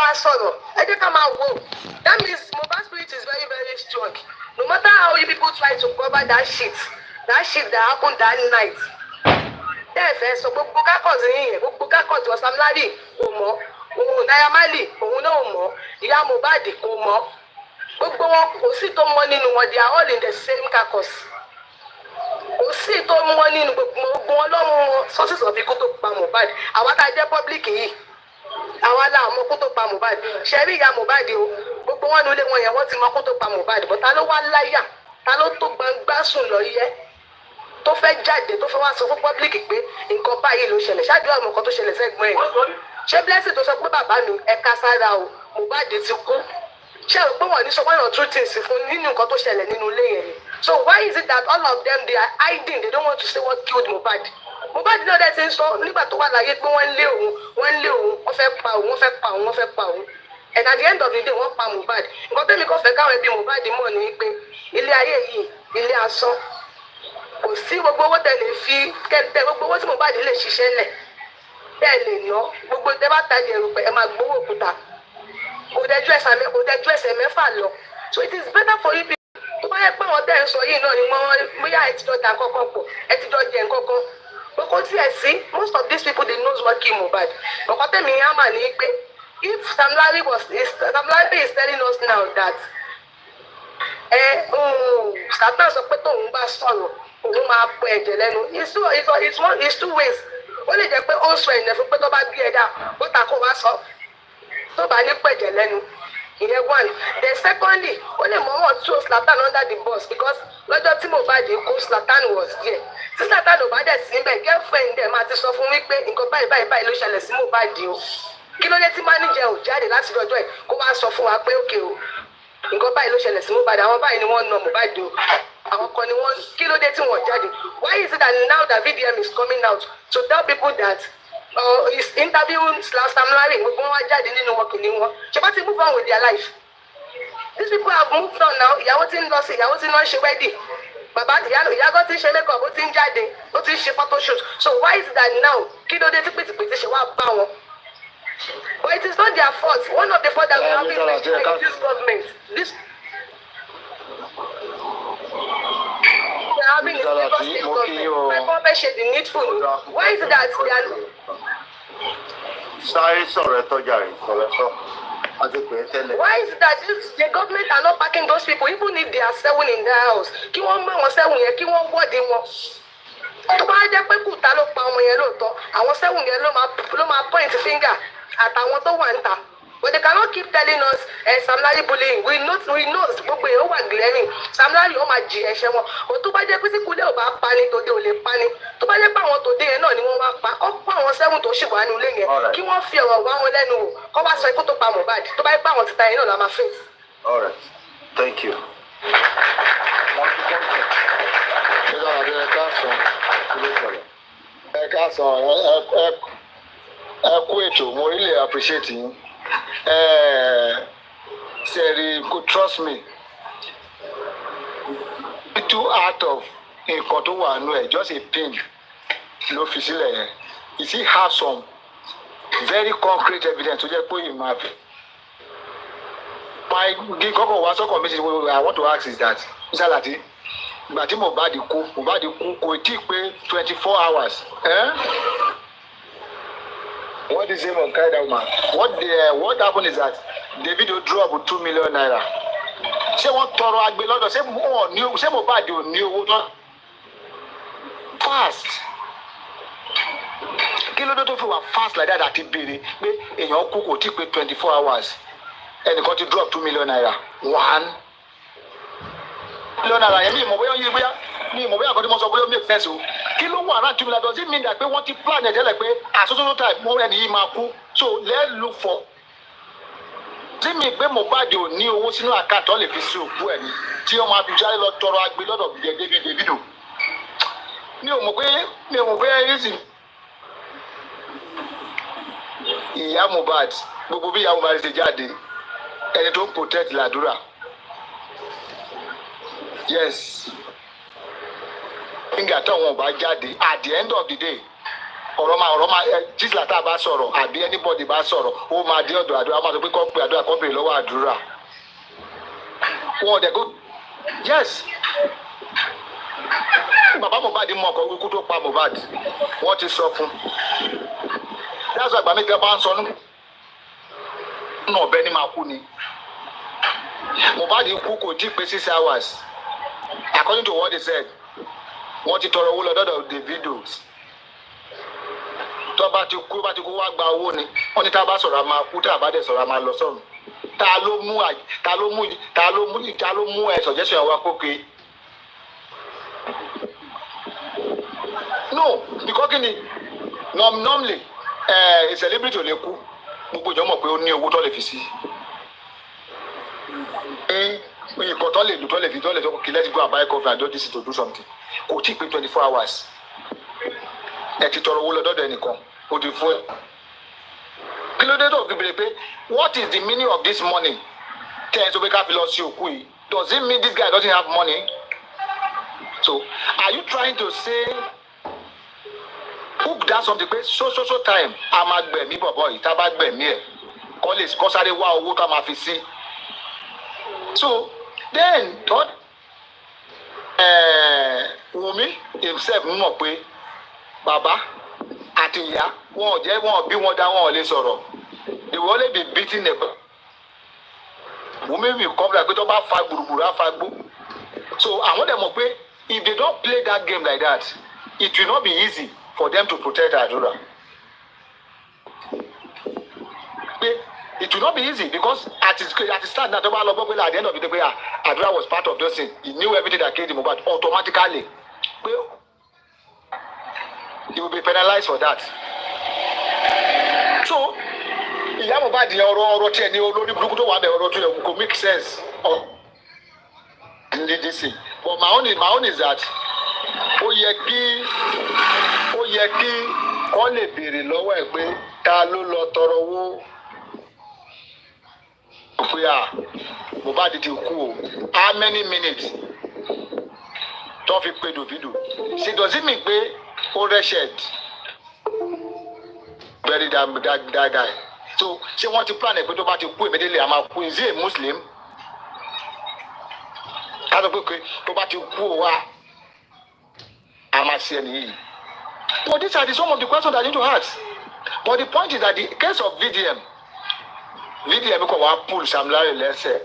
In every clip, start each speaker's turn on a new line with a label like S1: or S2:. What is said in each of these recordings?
S1: wá sọ̀rọ̀ ẹ jẹ́ ká máa wò that means Mohbad spirit is very very strong no matter how you people try to cover that shit that happened that night tẹ́ẹ̀fẹ́ sọ gbogbo kákọ̀sí yìnyín gbogbo kákọ̀sí Sam Larry kò mọ̀ òun Naira Marley òun náà mọ̀ ìyá Mohbad kò mọ̀ gbogbo wọn kò sí tó mọ̀ nínú wọn they are all in the same kákọ̀s kò sí tó mọ̀ nínú gbogbo wọn lọ́mú sources of ikú tó pa Mohbad àwa tá a jẹ́ public yìí àwa la mọ̀ kó tó pa Mohbad ṣe rí ìyá Mohbad o gbogbo wọn nílé wọn yẹn wọ́n ti mọ̀ kó tó pa Mohbad bọ́ ta ló wá láyà ta ló tó gbangba sùn lọ yẹ tó fẹ́ jáde tó fẹ́ wá sọ fún public pé nǹkan báyìí ló ṣẹlẹ̀ ṣáájú àwọn nǹkan tó ṣẹlẹ̀ sẹ́gbọ́n ẹ̀ ṣé blessing tó sọ pé bàbá mi ẹ̀ka sára o Mohbad ti kú ṣé o pé wọ́n ní sọ wọ́n true things fún nínú nǹkan tó ṣẹlẹ̀ nínú ilé yẹn so why is it that all of them they are hiding they don't want to say what killed Mohbad Mohbad náà dẹ̀ ti ń sọ nígbà tó wà láyé pé wọ́n lé òun wọ́n fẹ́ pa òun wọ́n fẹ́ pa òun and at the end of the day wọ́n pa Mohbad nǹkan tẹ́mi kò fẹ́ káwọn ẹbí Mohbad mọ̀ ní pé ilé ayé yìí ilé asán kò sí gbogbo owó tẹ lè fi kẹtẹ gbogbo owó tí Mohbad lè ṣiṣẹ́ lẹ̀ bẹ́ẹ̀ lè ná gbogbo tẹ bá tajà ẹrù pé ẹ máa gbowó òkúta kò dẹjú ẹsẹ̀ mẹ́fà lọ so it is better for you tó bá yẹ pé àwọn tẹ̀ ń sọ yìí náà ni wọ́n bóyá ẹ ti jọ da kọ́kọ́ pọ̀ ẹ ti jọ jẹ nǹkankan gbogbo tí ẹ sí most of these people they know what kill Mohbad ọkọ tẹ̀mí yẹn á mà ní pé if Sam Larry is telling us now that Satan sọ pé tóun bá sọ̀rọ̀ òun máa pọ ẹ̀jẹ̀ lẹ́nu it's two ways ó lè jẹ́ pé ó ń sọ ìyẹn fún pé tó bá bí ẹ̀dá ó ta kó wá sọ tó bá ní pẹ̀jẹ̀ lẹ́nu ìyẹn one then secondly ó lè mọ̀ wọ́n throw Satan under the bus because lọ́jọ́ tí Mohbad kú Satan was there tí Satan ò bá dẹ̀ sí níbẹ̀ girlfriend ẹ̀ máa ti sọ fún wípé nǹkan báyìí ló ṣẹlẹ̀ sí Mohbad o kí ló dé tí manager ò jáde láti lọ́jọ́ ẹ̀ kó wá sọ fún wa pé ókè o nǹkan báyìí ló ṣẹlẹ̀ sí Mohbad àwọn báyìí ni wọ́n na Mohbad o àwọn kan ni wọ́n kí ló dé tí wọ́n jáde why is it that now that VDM is coming out to tell people that his interview Sam Larry gbogbo wọn wá jáde nínú wọn kìíní wọn ṣe bá ti move on with their life these people have moved on now ìyàwó tí ń lọ sí ìyàwó tí ń lọ ṣe wedding bàbá ìyàgò tí ń ṣe makeup ó ti ń jáde ó ti ń ṣe photoshoot so why is it that now kí ló dé tí pìtìpìtì ṣe wá bá wọn but it is not their fault one of the fault that we have in Nigeria is this government this. Having a state government, my government should be needful. Why is it that they are?
S2: Sorry,
S1: Why is it that the government are not backing those people, even if they are selling in their house? Kí wọ́n mọ̀ wọ́n sẹ́wọ̀n yẹn, kí wọ́n wọ́ọ̀dì wọn. Tó bá jẹ́ pé kùtà ló pa ọmọ yẹn lóòótọ́, àwọn sẹ́wọ̀n yẹn ló máa point finger àtàwọn tó wà ń ta. But they cannot keep telling us Sam Larry bullying. We know gbogbo èèyàn wà glaring. Sam Larry ó máa jì ẹ̀ṣẹ̀ wọn. O tó bá jẹ́ pé síkúlẹ̀ ò bá pani tòde ò lè pani. Tó bá jẹ́ pé àwọn tòde yẹn náà ni wọ́n wá pa. Kọ́ pa àwọn sẹ́wọ̀n tó ṣì wà nínú ilé yẹn. Kí wọ́n fi ọ̀rọ̀ wá wọn lẹ́nu wò. Kọ́ wá sọ ikú tó pa Mohbad. Tó bá jẹ́ pé àwọn títa yẹn náà la máa face.
S2: All right. Thank you.
S3: Ẹ káàsán ẹ kú ètò mo really appreciate yín. Seri, could trust me. Little out of nǹkan tó wà nù ẹ̀ just a pin ló fi sílẹ̀ yẹn. You still have some very concrete evidence tó jẹ́ pé you máa fi. My kọ́kọ́ wá sọ́kàn mi I want to ask is that Mr. Lati ìgbà tí Mohbad kú kò tí ì pé 24 hours. What is the name of Kaida woman? What happened is that the video drop with 2 million naira. Ṣé wọ́n tọrọ agbe lọ́dọ̀ ṣé Mohbad ò ní owó tán? Fast. Kí ló dé tó fi wà fast like that àti béèrè pé èèyàn kú kò tí ì pé 24 hours. Ẹnìkan ti drop 2 million naira. 1 million naira yẹn mi ìmọ̀ bóyá àkọ́tí mo sọ bóyá make sense o. Kí ló wà náà 2 million does it mean that pé wọ́n ti plan ẹ̀ tẹ́lẹ̀ pé àsọsọ́sọ́ type mo ẹni yìí máa kú so let's look for. Tí mi gbé Mohbad ò ní owó sínú àkáǹtì lè fi sí òkú ẹ̀ ni tí wọ́n máa fi jáde lọ tọrọ agbe lọ́dọ̀ Davido. Mi ò mọ̀ pé reason. Ìyá Mohbad gbogbo bí ìyá Mohbad ṣe jáde ẹni tó ń protect làdúrà. Yes. Nígbà táwọn ọba jáde at the end of the day ọ̀rọ̀ máa jíṣìlá tá a bá sọ̀rọ̀ àbí anybody bá sọ̀rọ̀ ó máa dé ọ̀dọ̀ àdúrà máa sọ pé kọ́ pé àdúrà kọ́ bèrè lọ́wọ́ àdúrà wọn ò dẹ̀ kó yes bàbá Mohbad mọ ọkọ̀ ikú tó pa Mohbad wọ́n ti sọ fún dáàsọ àgbà mi kẹ́ bá ń sọ nínú ọ̀bẹ ní máa kú ni Mohbad kú kò tí pé 6 hours according to what they said wọ́n ti tọrọ owó lọ́dọ̀ Davido tó bá ti kú wá gba owó ni wọ́n ní tá a bá sọ̀rọ̀ a máa kú tá a bá dẹ̀ sọ̀rọ̀ a máa lọ sọ́run ta ló mú ẹ suggestion wa kókè no because kí ni normally a celebrity ò lè kú gbogbo ìjọ mọ̀ pé ó ní owó tó lè fi sí nǹkan tó lè lò tó lè fi kí let's go and buy coffee and do this to do something kò tí ì pé 24 hours ẹ ti tọrọ owó lọ́dọ̀ ẹnìkan ó ti fún ẹ. kí ló dé tó fi béèrè pé what is the meaning of this money tẹ́ ẹ sọ pé ká fi lọ sí òkú yìí does it mean this guy doesn't have money? So are you trying to say hook down something pé so time a máa gbẹ̀mí bọ̀bọ̀ yìí tá a bá gbẹ̀mí ẹ̀ kọ́ sáré wá owó tá a máa fi sí. So then Wunmi himself mọ̀ pé bàbá àti ìyá wọn ò bí wọn dá wọn ò lè sọ̀rọ̀ they will only be beating them. Wunmi will come like pé tó bá fa gbùrùgbùrù á fa gbó. So àwọn dẹ̀ mọ̀ pé if they don't play that game like that it will not be easy for them to protect Adura. It will not be easy because at the start now at the end of the day Adura was part of those things. He knew everything that came to Mohbad automatically. He will be penalized for that. So ìyá Mohbad yẹn ọ̀rọ̀ tí ẹ ní olórí burúkú tó wà bẹ ọ̀rọ̀ tó yẹ kò make sense in this thing. But my own is that ó yẹ kí kọ́ lè béèrè lọ́wọ́ ẹ̀ pé ta ló lọ tọrọ owó pé Mohbad ti kú o how many minutes tó fi pe Davido ṣe does it mean pé ó rẹ́ṣẹ̀d bury that guy so ṣé wọ́n ti plan ẹ̀ pé tó bá ti kú immediately a máa kú is he a Muslim ká ló pé tó bá ti kú o wá a máa ṣe ẹni yìí. But these are some of the questions I need to ask. But the point is that the case of VDM kò wá pull Sam Larry lẹ́sẹ̀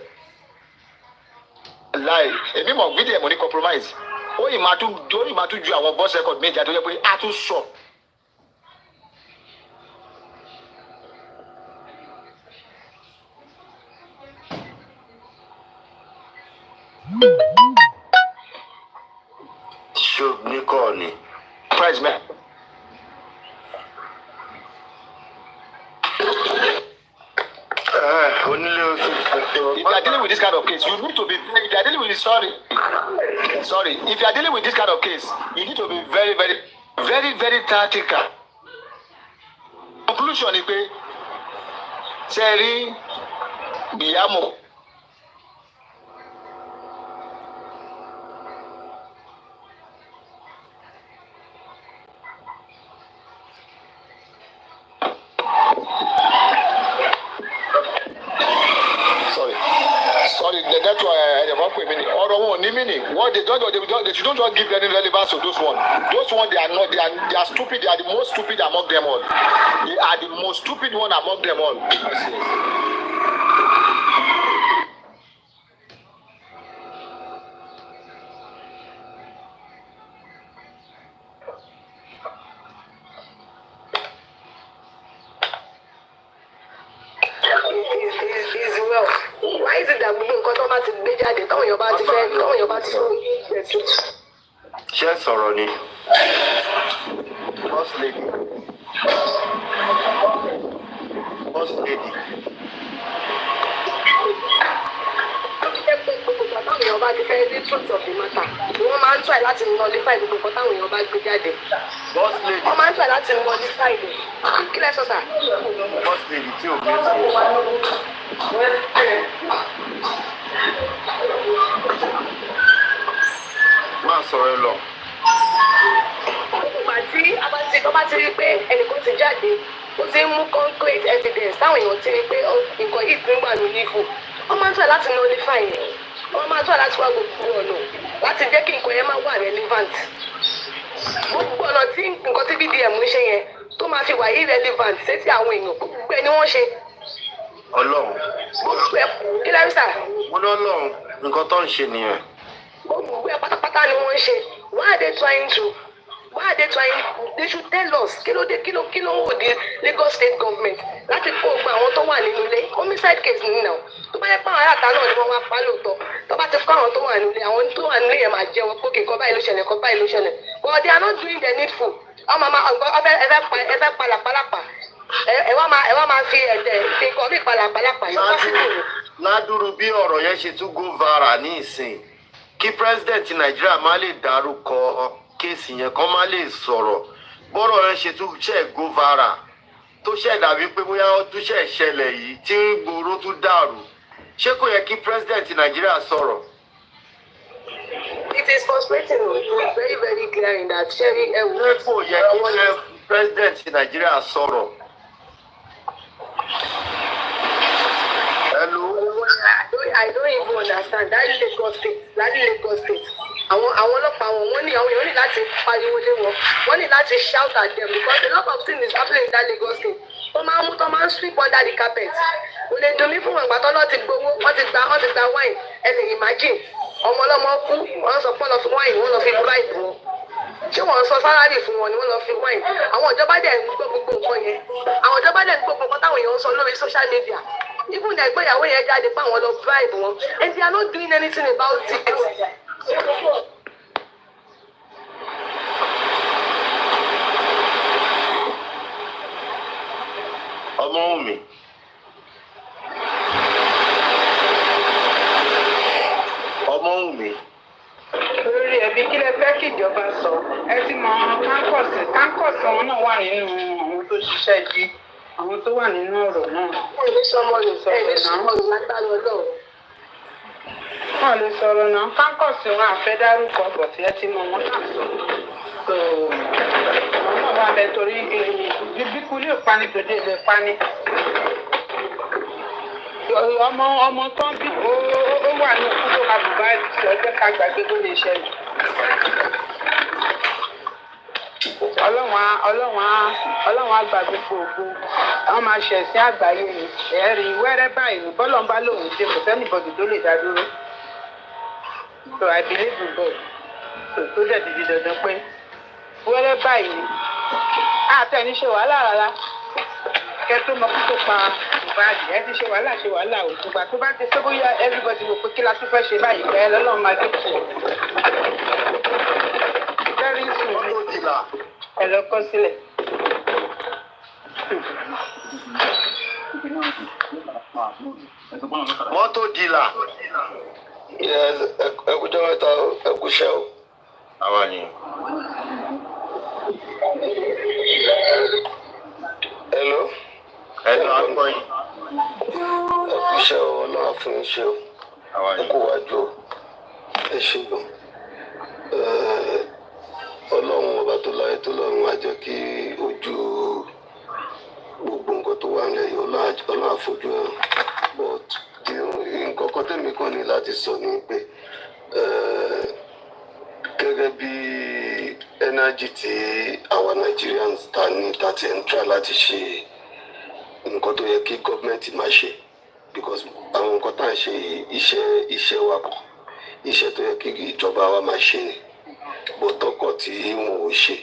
S3: láì èmi mọ̀ VDM ò ní compromise ó yìí máa tún ju àwọn voice record méjì àti ó yẹ pé a tún sọ.
S2: ṣùgbọ́n ní
S3: Price man. If you are dealing with this kind of case, you need to be. If you are dealing with this, sorry. If you are dealing with this kind of case, you need to be very, very, very, very tactical. Conclusion is pé sẹ́rí ìyàmú. That's why I want to or meaning. What they don't just give any relevance to those ones. Those ones they are stupid. They are the most stupid among them all. They are the most stupid one among them all.
S1: Why is it that gbogbo nǹkan tó bá ti gbé jáde táwọn èèyàn bá ti fún ìgbẹ́ tuntun?
S2: ṣé sọ̀rọ̀ ni.
S3: Boss lady.
S1: Táwọn èèyàn bá ti fẹ́ rí truth of the matter, wọ́n máa ń try láti nullify gbogbo nǹkan táwọn èèyàn bá gbé jáde. Wọ́n máa ń try láti nullify rẹ̀. Kí lẹ sọ sà?
S2: Boss lady tí ò gbé sí. Máa sọ̀rọ̀ ẹ lọ.
S1: Ìgbà tí tó bá ti rí pé ẹnìkan ti jáde ó ti ń mú concrete evidence táwọn èèyàn ti rí pé nǹkan yìí ti ń wà lórí ìfò wọ́n máa ń tọ́ láti nullify yẹn wọ́n máa ń tọ́ láti wá gbogbo ọ̀nà láti jẹ́ kí nǹkan yẹn máa wà relevant gbogbo ọ̀nà tí nǹkan tí BDM ń ṣe yẹn tó máa fi wà irrelevant sétí àwọn èèyàn gbogbo ẹ̀ ni wọ́n ṣe.
S2: Ọlọ́run.
S1: gbogbo ẹ̀ kí lẹ́yìn sà.
S2: mo ní Ọlọ́run nǹkan tó ń ṣe nìyẹn.
S1: gbogbo ẹ̀ pátápátá ni wọ́n ń ṣe why are they trying they should tell us kí ló wò di Lagos state government láti kó gba àwọn tó wà nínú ilé homicide case nínú náà tó bá yẹ pé àwọn aráàta náà ni wọ́n wá pa lóòótọ́ tó bá ti kó àwọn tó wà nínú ilé àwọn tó wà nínú ilé yẹn máa jẹ́ wọn kókè kọ́ báyìí ló ṣẹlẹ̀ kọ́ báyìí ló ṣẹlẹ̀ but they are not doing the needful ọmọ ẹfẹ palapalapa ẹ wá máa fi ẹ̀dẹ̀ fi kọ́ bí palapalapa yọ pásítọ̀.
S2: ládùúrú bí ọ̀rọ̀ yẹn ṣe tún go viral ní ìsìn kí president Nàìjíríà má lè dárúkọ kéèsì yẹn kan má lè sọ̀rọ̀ bọ́rọ̀ yẹn ṣe tún ṣe go viral tó ṣe dàbí pé bóyá ó tún ṣe ṣẹlẹ̀ yìí tí gbòòrò tún dàrú ṣé kò yẹ kí president Nàìjíríà sọ̀rọ̀.
S1: It is frustrating o to be very very clear in that ṣẹ́rí ẹ̀wù.
S2: ṣé kò yẹ kí president Nàìjíríà sọ̀rọ̀. Hello.
S1: I don't even understand that Lagos state àwọn ọlọ́pàá wọ́n ní àwọn èèyàn ní láti pariwo lé wọ́n ní láti shout at them because a lot of things is happening in that Lagos state tó máa ń sweep under the carpet kò lè dùn mí fún ìgbà tó lọ́ọ́ ti gbowó wọ́n ti gba wine ẹ lè imagine ọmọ ọlọ́mọ kú wọ́n sọ pé wọ́n lọ fi wine wọ́n lọ fi bribe wọn ṣé wọ́n sọ sálárì fún wọn ni wọ́n lọ fi wine àwọn ìjọba dẹ̀ ń gbọ́ gbogbo nǹkan yẹn àwọn ìjọba dẹ̀ ń gbọ́ gbogbo nǹkan táwọn èèyàn ń sọ lórí social media even ẹgbẹ́ ìyàwó yẹn jáde pé àwọn lọ bribe wọn and they are not doing anything about it.
S2: Omowummi. Omowummi.
S4: Olórí ẹbí kí lẹ fẹ́ kí ìjọba sọ ẹ ti mọ kánkọ̀sì wọn náà wà nínú àwọn tó ṣiṣẹ́ jí àwọn tó wà nínú ọ̀rọ̀ náà.
S1: ẹ lè sọmọ látàrí Ọlọ́run.
S4: Wọ́n lè sọ̀rọ̀ náà kánkọ̀sì wọn àfẹ́ dárúkọ bọ̀tí ẹ ti mọ wọn náà sọ. Àwọn náà wà bẹ torí bíbíkú lè pani tòde lè pani. Ọmọ tán bí ó wà ní òkúta àbùbá ìṣẹ́ ọjọ́ ká gbàgbé tó lè ṣẹlẹ̀. Ọlọ́run á gba gbogbo ògo àwọn máa ṣẹ̀sìn àgbáyé ni ẹ̀rí wẹ́rẹ́ báyìí ní bọ́lọ̀ ń bá lòun ṣe kò sẹ́nìbọ̀dì tó lè dá dúró. So I believe in God. Tó dẹ̀ ti di dandan pé wẹ́rẹ́ báyìí ni àtẹ̀ní ṣe wàhálà rárá kẹ́ tó mọ kó tó pa Mohbad ẹ ti ṣe wàhálà òtúgbà tó bá ti ṣe bóyá everybody wò pé kí la tún fẹ́ ṣe báyìí bẹ́ẹ̀ lọ́lọ́run máa dé kù. Very soon ẹ lọ kọ sílẹ̀.
S2: Mọ́tò dìlà.
S5: Ẹ kújọ́ mẹ́ta ẹ kúṣẹ́ o.
S2: Àwa ni.
S5: Hello.
S2: Hello, akọyin.
S5: Ẹ kúṣẹ́ o, Ọlọ́run fún yín ṣe o.
S2: Àwa ni.
S5: Ẹ kú wájú o. Ẹ ṣe gan. Ọlọ́run ọba tó láyé tó lọ́run á jẹ́ kí ojú gbogbo nǹkan tó wà nílẹ̀ yìí Ọlọ́run àfojú ẹ̀ but nǹkan kan tẹ̀mí kan ní láti sọ ni pé gẹ́gẹ́ bí energy tí àwa Nigerians ta ní tàti ń try láti ṣe nǹkan tó yẹ kí gọ́ọ̀mẹ̀ntì máa ṣe because àwọn nǹkan tá à ń ṣe iṣẹ́ wa kọ́ iṣẹ́ tó yẹ kí ìjọba wa máa ṣe ni bọ̀tọ́kọ̀ tí wọn ò ṣe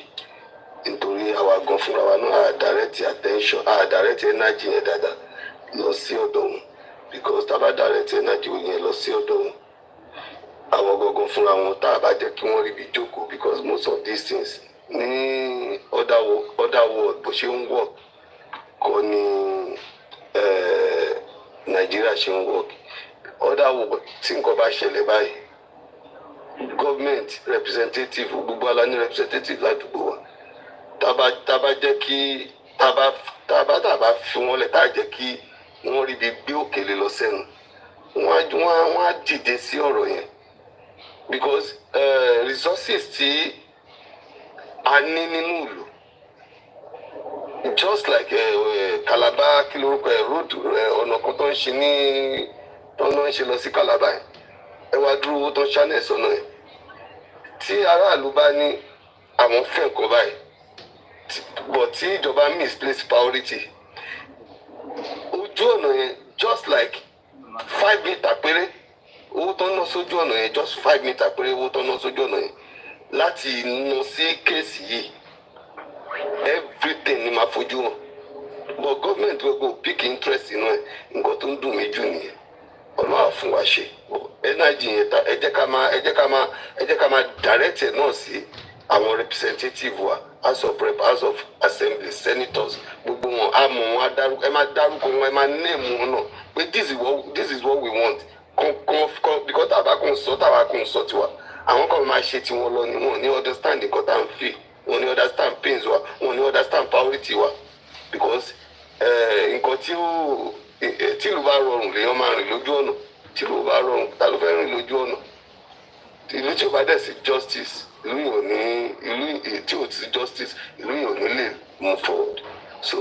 S5: nítorí àwa gan fúnra wa náà direct attention direct energy yẹn dáadáa lọ sí ọ̀dọ̀ wọn because tá a bá direct energy yẹn lọ sí ọ̀dọ̀ wọn àwọn gangan fúnra wọn tá a bá jẹ́ kí wọ́n rí ibi jókòó because most of these things ní other world bó ṣe ń work kọ́ ni Nàìjíríà ṣe ń work other world tí nǹkan bá ṣẹlẹ̀ báyìí government representative gbogbo ala ní representative ládùúgbò wa tábà jẹ́ kí tábà fi wọ́n lẹ̀ tá jẹ́ kí wọ́n rí bí gbé òkèlè lọ sẹ́nu wọ́n á dìde sí ọ̀rọ̀ yẹn because resources tí a ní nínú ìlú just like Calabar kí lorúkọ road ọ̀nà kan tó ń ṣe ní tó ń ṣe lọ sí Calabar ẹ wá dúró owó tó ń ṣánẹ̀ sọ́nà ẹ̀ tí aráàlú bá ní àwọn fẹ́ nǹkan báyìí but tí ìjọba misplace priority ojú ọ̀nà yẹn just like 5 meter péré owó tó ń ná sójú ọ̀nà yẹn just 5 meter péré owó tó ń ná sójú ọ̀nà yẹn láti ná sí kéèsì yìí everything ni máa fojú hàn but government gbogbo pick interest inú ẹ nǹkan tó ń dùn mí jù nìyẹn ọlọ́wà fún wa ṣe energy yẹn ta ẹ jẹ́ ká máa direct ẹ̀ náà sí àwọn representative wa house of rep house of assembly senators gbogbo wọn á mọ̀ wọn á dárúkọ ẹ máa dárúkọ wọn ẹ máa name wọn náà pé this is what we want because tàbá kò ń sọ tiwa àwọn kan máa ṣe tiwọn lọ ni wọn ní understand nǹkan tá à ń feel wọn ní understand pains wa wọn ní understand priority wa because nǹkan tí ìlú bá rọrùn lèèyàn máa rìn lójú ọ̀nà tí ìlú bá rọrùn ta ló fẹ́ rìn lójú ọ̀nà ìlú tí ò bá dẹ̀ sí justice ìlú yìí ò ní ìlú tí ò sí justice ìlú yìí ò ní lè move forward so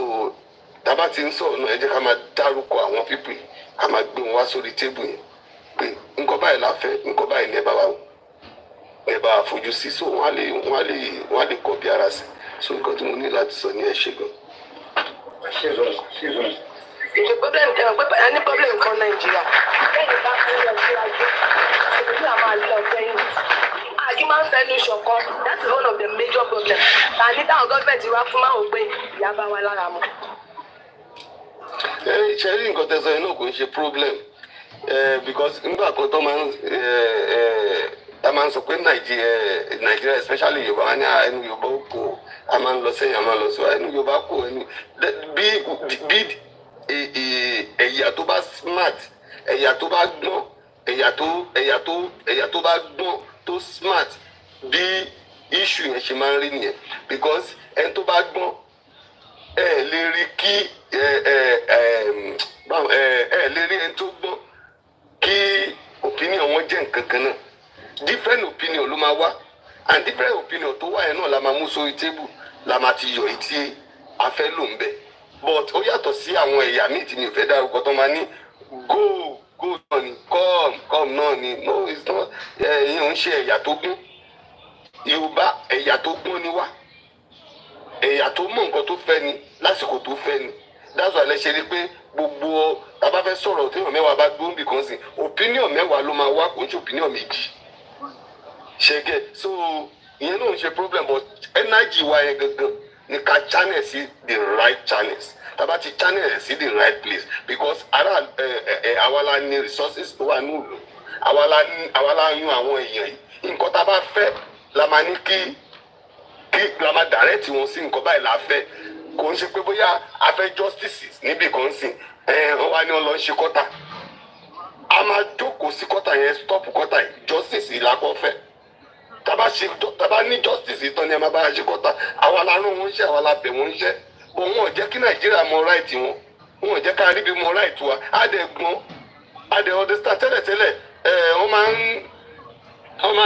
S5: tábà ti ń sọ̀rọ̀ náà ẹ jẹ́ ká máa dárúkọ àwọn pípì ká máa gbé wọn wá sórí tébù yẹn pé nǹkan báyìí la fẹ́ nǹkan báyìí ní ẹ bá wà wò ẹ bá fojú sí so wọ́n á lè kọ́ bí ara sí so nǹkan tí mo ní láti sọ ní ẹ ṣe gan.
S1: The problem any problem kan Nàìjíríà lẹ́yìn bá fẹ́ lọ sí ajé ìdílé àwọn àlọ́ sẹ́yìn àjí máa ń fẹ́nu ṣọ̀kan that is one of the major problems ta ní táwọn gọ́ọ̀mẹ̀ntì wá fún máa ń gbé ìyá bá wa lára mu.
S5: ṣe rí nǹkan tẹ̀sán yìí náà kò ń ṣe problem because nígbà kan tó máa ń sọ pé Nàìjíríà especially Yorùbá wá ní ẹnu Yorùbá ó kó a máa ń lọ sẹ́yìn a máa lọ sí ẹnu Yorùbá kó ẹnu bí ẹ̀yà tó bá smart ẹ̀yà tó bá gbọ́n ẹ̀yà tó bá gbọ́n tó smart bí issue yẹn ṣe máa ń rí nìyẹn because ẹni tó bá gbọ́n ẹ lè rí kí ẹ lè rí ẹni tó gbọ́n kí opinion wọn jẹ́ nǹkan kan náà different opinion ló máa wá and different opinion tó wá yẹn náà la máa mú sórí table la máa ti yọ etí afẹ́ ló ń bẹ̀ but ó yàtọ̀ sí àwọn ẹ̀yà míì tí mi ò fẹ́ dárúkọ tó máa ní go náà ni come náà ni no it's not ìyẹn ń ṣe ẹ̀yà tó gbọ́n Yorùbá ẹ̀yà tó gbọ́n ni wá ẹ̀yà tó mọ̀ nǹkan tó fẹ́ ni lásìkò tó fẹ́ ni that's why lẹ́sẹ̀ rí pé gbogbo tàbá fẹ́ sọ̀rọ̀ téèyàn mẹ́wàá bá gbóhùn bì kan sí opinion mẹ́wàá ló máa wá kò ń ṣe opinion méjì ṣẹ́gẹ̀ so ìyẹn náà ń ṣe problem but energy wa yẹn gangan ni ká channel sí the right channels tàbá ti channel sí the right place because àwa la ní resources tó wà ní ìlú àwa la yan àwọn èèyàn yìí nǹkan tá a bá fẹ́ la máa ní kí la máa direct wọn sí nǹkan báyìí la fẹ́ kò ń ṣe pé bóyá a fẹ́ justice níbì kan sìn wọ́n wá ní wọn lọ ń ṣe kọ́tà a máa jókòó sí kọ́tà yẹn stop kọ́tà yìí justice ìlàkọ́ fẹ́ tàbá ní justice ìtàn ni ẹ máa bá a ṣe kọ́tà àwa la rán wọn ṣẹ́ àwa la bẹ̀ wọ́n ṣẹ́ bọ̀ wọn ò jẹ́ kí Nàìjíríà mọ right wọn ò jẹ́ ká ríbi mọ right wa á dẹ̀ gbọ́n á dẹ̀ understand tẹ́lẹ̀tẹ́lẹ̀ wọ́n máa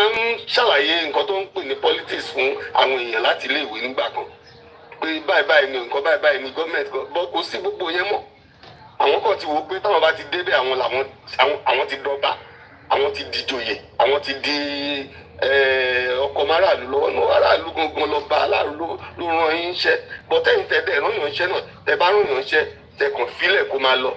S5: ń ṣàlàyé nǹkan tó ń pè ní politics fún àwọn èèyàn láti ilé ìwé nígbà kan pé báyìí ni nǹkan báyìí ni gọ́ọ̀mẹ̀ntì bọ́ kò sí gbogbo yẹn mọ́ àwọn kan ti wò pé táwọn bá ti débẹ̀ àwọn ti dọba àwọn ti dìjòyè àwọn ti di ọkọ̀ máràlú lọ́wọ́ náà aráàlú gangan lọ bá aláàlú ló ràn yín iṣẹ́ bọ́ tẹ́yìn tẹ́ dẹ̀ rán yàn iṣẹ́ náà tẹ́ bá rán yàn iṣẹ́ tẹ́ kàn fílẹ̀ kó máa lọ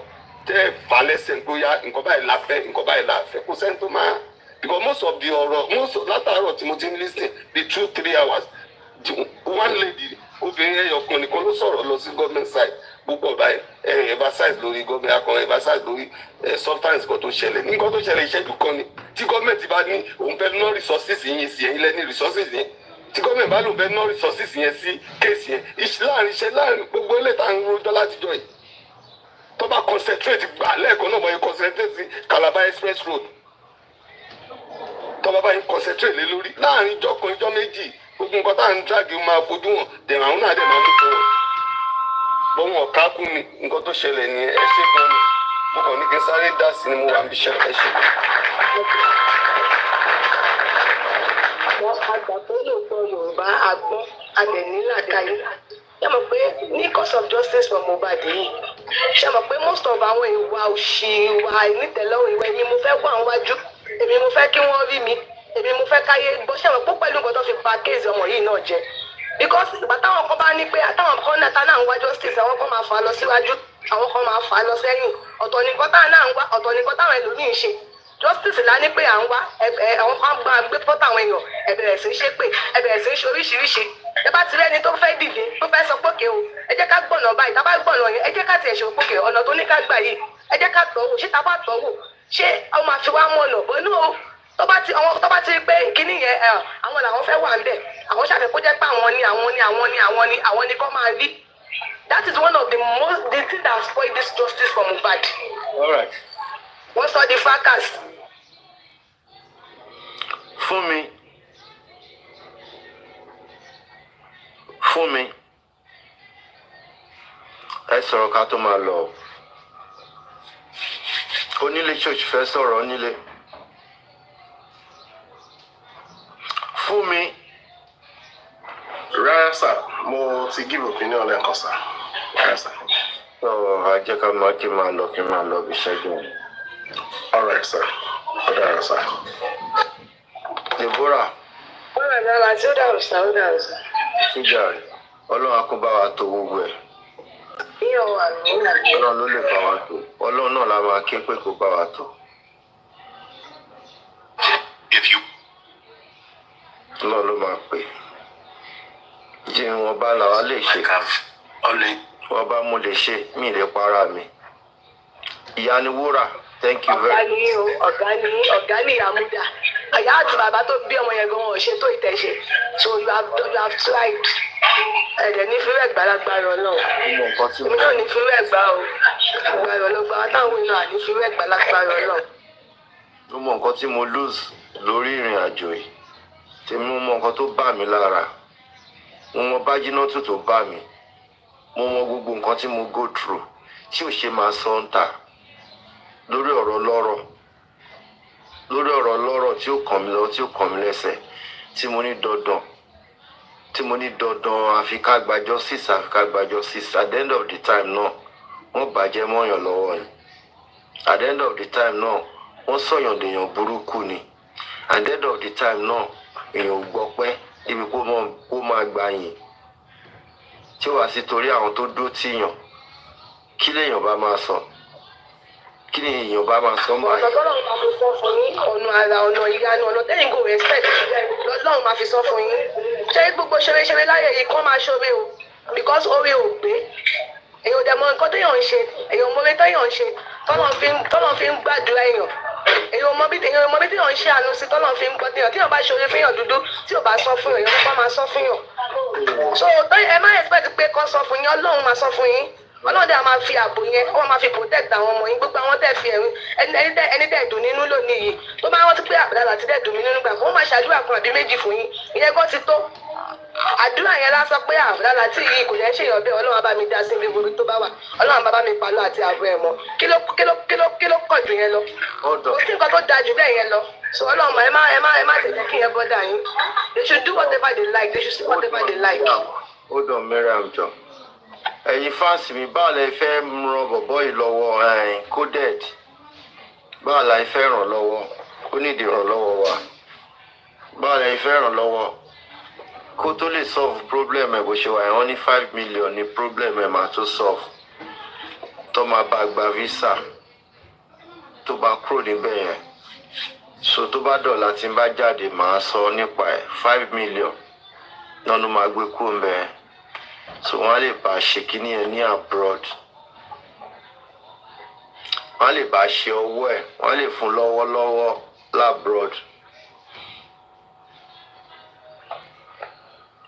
S5: tẹ́ fà lẹ́sẹ̀ pé ya nǹkan báyìí la fẹ́ nǹkan báyìí la fẹ́ kó sẹ́ni tó máa because most of the ọ̀rọ̀ látàárọ̀ tí mo ti ń listen the 2-3 hours one lady obìnrin ẹyọkan nìkan ló sọ̀rọ̀ lọ sí government side púpọ̀ báyìí emphasize lórí government akọrin emphasize lórí substance kan tó ṣẹlẹ̀ nǹkan tó ṣẹlẹ̀ ìṣẹ́jú kan ni tí government bá ní òun fẹ́ ná resources yẹn sí ẹ̀yin lẹ́ni resources yẹn tí government bá lòun fẹ́ ná resources yẹn sí case yẹn láàrin gbogbo ilé tá à ń rojọ́ látijọ́ yìí tó bá concentrate gbà lẹ́ẹ̀kan náà bọ̀ yẹn concentrate sí Calabar express road tó bá bá yẹn concentrate lé lórí láàrin ìjọ kan ìjọ méjì gbogbo nǹkan tá à ń drag máa fojú wọn dẹ̀rẹ̀ àwọn náà dẹ̀ máa mú fún wọn bọ́ wọn kákún ni nǹkan tó ṣẹlẹ̀ ní ẹ ṣe gan ni mo kàn ní kí n sáré dá sí ni mo wà níbi iṣẹ́ ẹ ṣe.
S1: wọ́n àgbà tó lóòótọ́ Yorùbá agbọ́n adẹ̀nílàkàyè ṣé mọ̀ pé ní cause of justice for Mohbad yìí ṣé mọ̀ pé most of àwọn ìwà òṣì ìwà ìnítẹ̀lọ́rùn ìwà èmi mo fẹ́ kó àwọn wájú èmi mo fẹ́ kí wọ́n rí mi èmi mo fẹ́ káyé gbọ́ ṣé mọ̀ pé pẹ̀lú nǹkan tó fi ba kéèzì ọmọ yìí náà jẹ because ìgbà táwọn kan bá ní pé àtàwọn kan náà tá náà ń wá justice àwọn kan máa fà á lọ síwájú àwọn kan máa fà á lọ sẹ́yìn ọ̀tọ̀ nìkan táwọn náà ń wá ọ̀tọ̀ nìkan táwọn ẹlòmíín ṣe justice la ní pé à ń wá àwọn kan gbọ́n gbé fọ́tò àwọn èèyàn ẹ bẹ̀rẹ̀ sí í ṣépè ẹ bẹ̀rẹ̀ sí í ṣe oríṣiríṣi ẹ bá ti rẹ́ni tó fẹ́ dìde tó fẹ́ sọ pókè o ẹ jẹ́ ká gbọ̀nà báyìí tá bá gbọ̀nà yẹn ẹ jẹ́ ká tiẹ̀ ṣe pókè ọ̀nà tó ní ká gbà yìí ẹ jẹ́ ká tọ̀ wò ṣé tá bá tọ̀ wò ṣé ọ máa fi wá mọ̀ ọ̀nà bọ́nú o tó bá ti rí pé kíní yẹn àwọn làwọn fẹ́ wà ń bẹ̀ àwọn ṣàfẹ́ kó jẹ́ pé àwọn ni kọ́ máa rí. That is one of the thing that spoil this justice for Mohbad.
S2: All right.
S1: Wọ́n sọ di fracas.
S2: Fún mi ẹ sọ̀rọ̀ ká tó máa lọ onílé church fẹ́ sọ̀rọ̀ onílé fún mi.
S5: Rárá sà, mo ti give opinion lẹ́ẹ̀kan sà. Rárá sà.
S2: Ajẹ́ ká máa kí n máa lọ bí ṣẹ́jú mi.
S5: All right sà. Ó dára sà.
S2: Deborah.
S1: Wọ́n rẹ̀ dára tí ó dàrú sá.
S2: Ṣíjà rẹ̀ ọlọ́run á kó bá wa tó gbogbo ẹ̀.
S1: Yíyan wà ní ìlànà.
S2: Ọlọ́run ló lè bá wa tó. Ọlọ́run náà la máa ké pé kó bá wa tó. Ọlọ́run ló máa pè. Jẹ́ wọn bá làwa lè ṣe. Wọ́n bá mú lè ṣe mí lè para mi. Ìyá ni wúrà. Thank you very much.
S1: Ọ̀gá ni àmúdá. Àyà àti bàbá tó bí ọmọ yẹn gan wọn ṣe tó ìtẹ̀ṣe. So you have tried. Ẹ̀dẹ̀ ní fíwẹ̀ gbàlagbàrà Ọlọ́run. Èmi náà ní fíwẹ̀ gbà o. Gbàrà Ọlọ́gbà táwọn èèyàn àní fíwẹ̀ gbàlagbàrà Ọlọ́run.
S2: Mo mọ nǹkan tí mo lose lórí ìrìn àjò yìí. Mo mọ nǹkan tó bà mí lára. Mo mọ bájínátù tó bà mí. Mo mọ gbogbo nǹkan tí mo go through tí ò ṣe máa sọ ń tà. Lórí ọ̀rọ̀ lọ́rọ̀ tí ó kàn mí lọ tí ó kàn mí lẹ́sẹ̀ tí mo ní dandan àfi ká gba justice at the end of the time náà wọ́n bàjẹ́ mọ́yàn lọ́wọ́ ni at the end of the time náà wọ́n sọ̀yàn dèèyàn burúkú ni at the end of the time náà èèyàn ò gbọ́ pẹ́ ibi kó máa gbà yìn tí ó wá sí torí àwọn tó dó tìyàn kí lèèyàn bá máa sọ. Kí ni èèyàn bá máa sọ máa yẹ.
S1: Ọ̀nà tọ́lọ́run máa fi sọ fún yín ọ̀nà àrà ọ̀nà ìyanu ọ̀nà tẹ́yìn kò respect lọ́lọ́run máa fi sọ fún yín. Ṣé gbogbo ṣeré láyé yìí kán máa ṣoore o because oore ò gbé. Èèyàn dẹ̀ mọ nǹkan téèyàn ń ṣe èèyàn mọ oore téèyàn ń ṣe tọ́lọ́run fi ń gbàdúrà èèyàn. Èèyàn mọ bí téèyàn ń ṣe àánú sí tọ́lọ́run fi ń gbọ́ téèyàn bá ṣoore fẹ́yàn dúdú tí ò bá sọ fún èèyàn nípa máa sọ fún yàn. So ẹ má expect pé kán sọ fún yín Ọlọ́run máa sọ fún yín. Ọlọ́run dẹ̀ máa fi ààbò yẹn wọ́n máa fi protect àwọn ọmọ yín gbogbo àwọn tẹ̀ fi ẹ̀rín ẹni tẹ̀ dùn nínú lónìí yìí tó bá rántí pé àbúrò àti tẹ̀ dùn mí nínú gbà wọ́n máa ṣàdúrà kan àbí méjì fún yín ìyẹn kọ́ ti tó àdúrà yẹn lásán pé àbúrò àti yìí kò yẹn ṣèyàn bẹ́ẹ̀ Ọlọ́run bá mi dá sí ibi gbogbo tó bá wà Ọlọ́run bá mi palọ́ àti àbọ̀ ẹ̀ mọ́ kí ló kàn jù yẹn lọ kò sí nǹkan tó da jù bẹ́ẹ̀ yẹn lọ so Ọlọ́run ẹ má tẹ̀lé kí yẹn bọ́dà yín they should do whatever they like they should see whatever they like.
S2: Hold on, Mariam John. Ẹ̀yin fáǹsì mi báwo lẹ fẹ́ ran bọ̀bọ́ yìí lọ́wọ́ coded báwo la fẹ́ ràn lọ́wọ́ ó nídìí ràn lọ́wọ́ wa báwo lẹ fẹ́ ràn lọ́wọ́ kó tó lè solve problem ẹ̀ bó ṣe wà wọ́n ní 5 million ní problem ẹ̀ máa tó solve tó máa bá gba visa tó bá kúrò níbẹ̀ yẹn so tó bá dọ̀la tí n bá jáde màá sọ nípa ẹ̀ 5 million náà ló máa gbé kúrò níbẹ̀ yẹn. So wọ́n lè bá ṣe kíní ẹ̀ ní abroad wọ́n lè bá ṣe owó ẹ̀ wọ́n lè fún lọ́wọ́lọ́wọ́ labroad.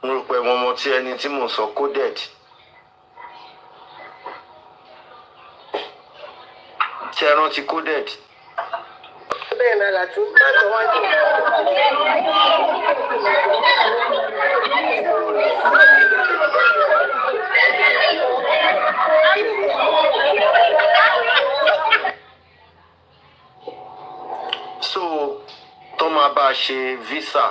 S2: Mo rò pé mo mọ tí ẹni tí mò ń sọ coded tí ẹ rántí coded.
S1: Bẹ́ẹ̀ ni Lati máa tọ́ wájú.
S2: So tó máa bá a ṣe visa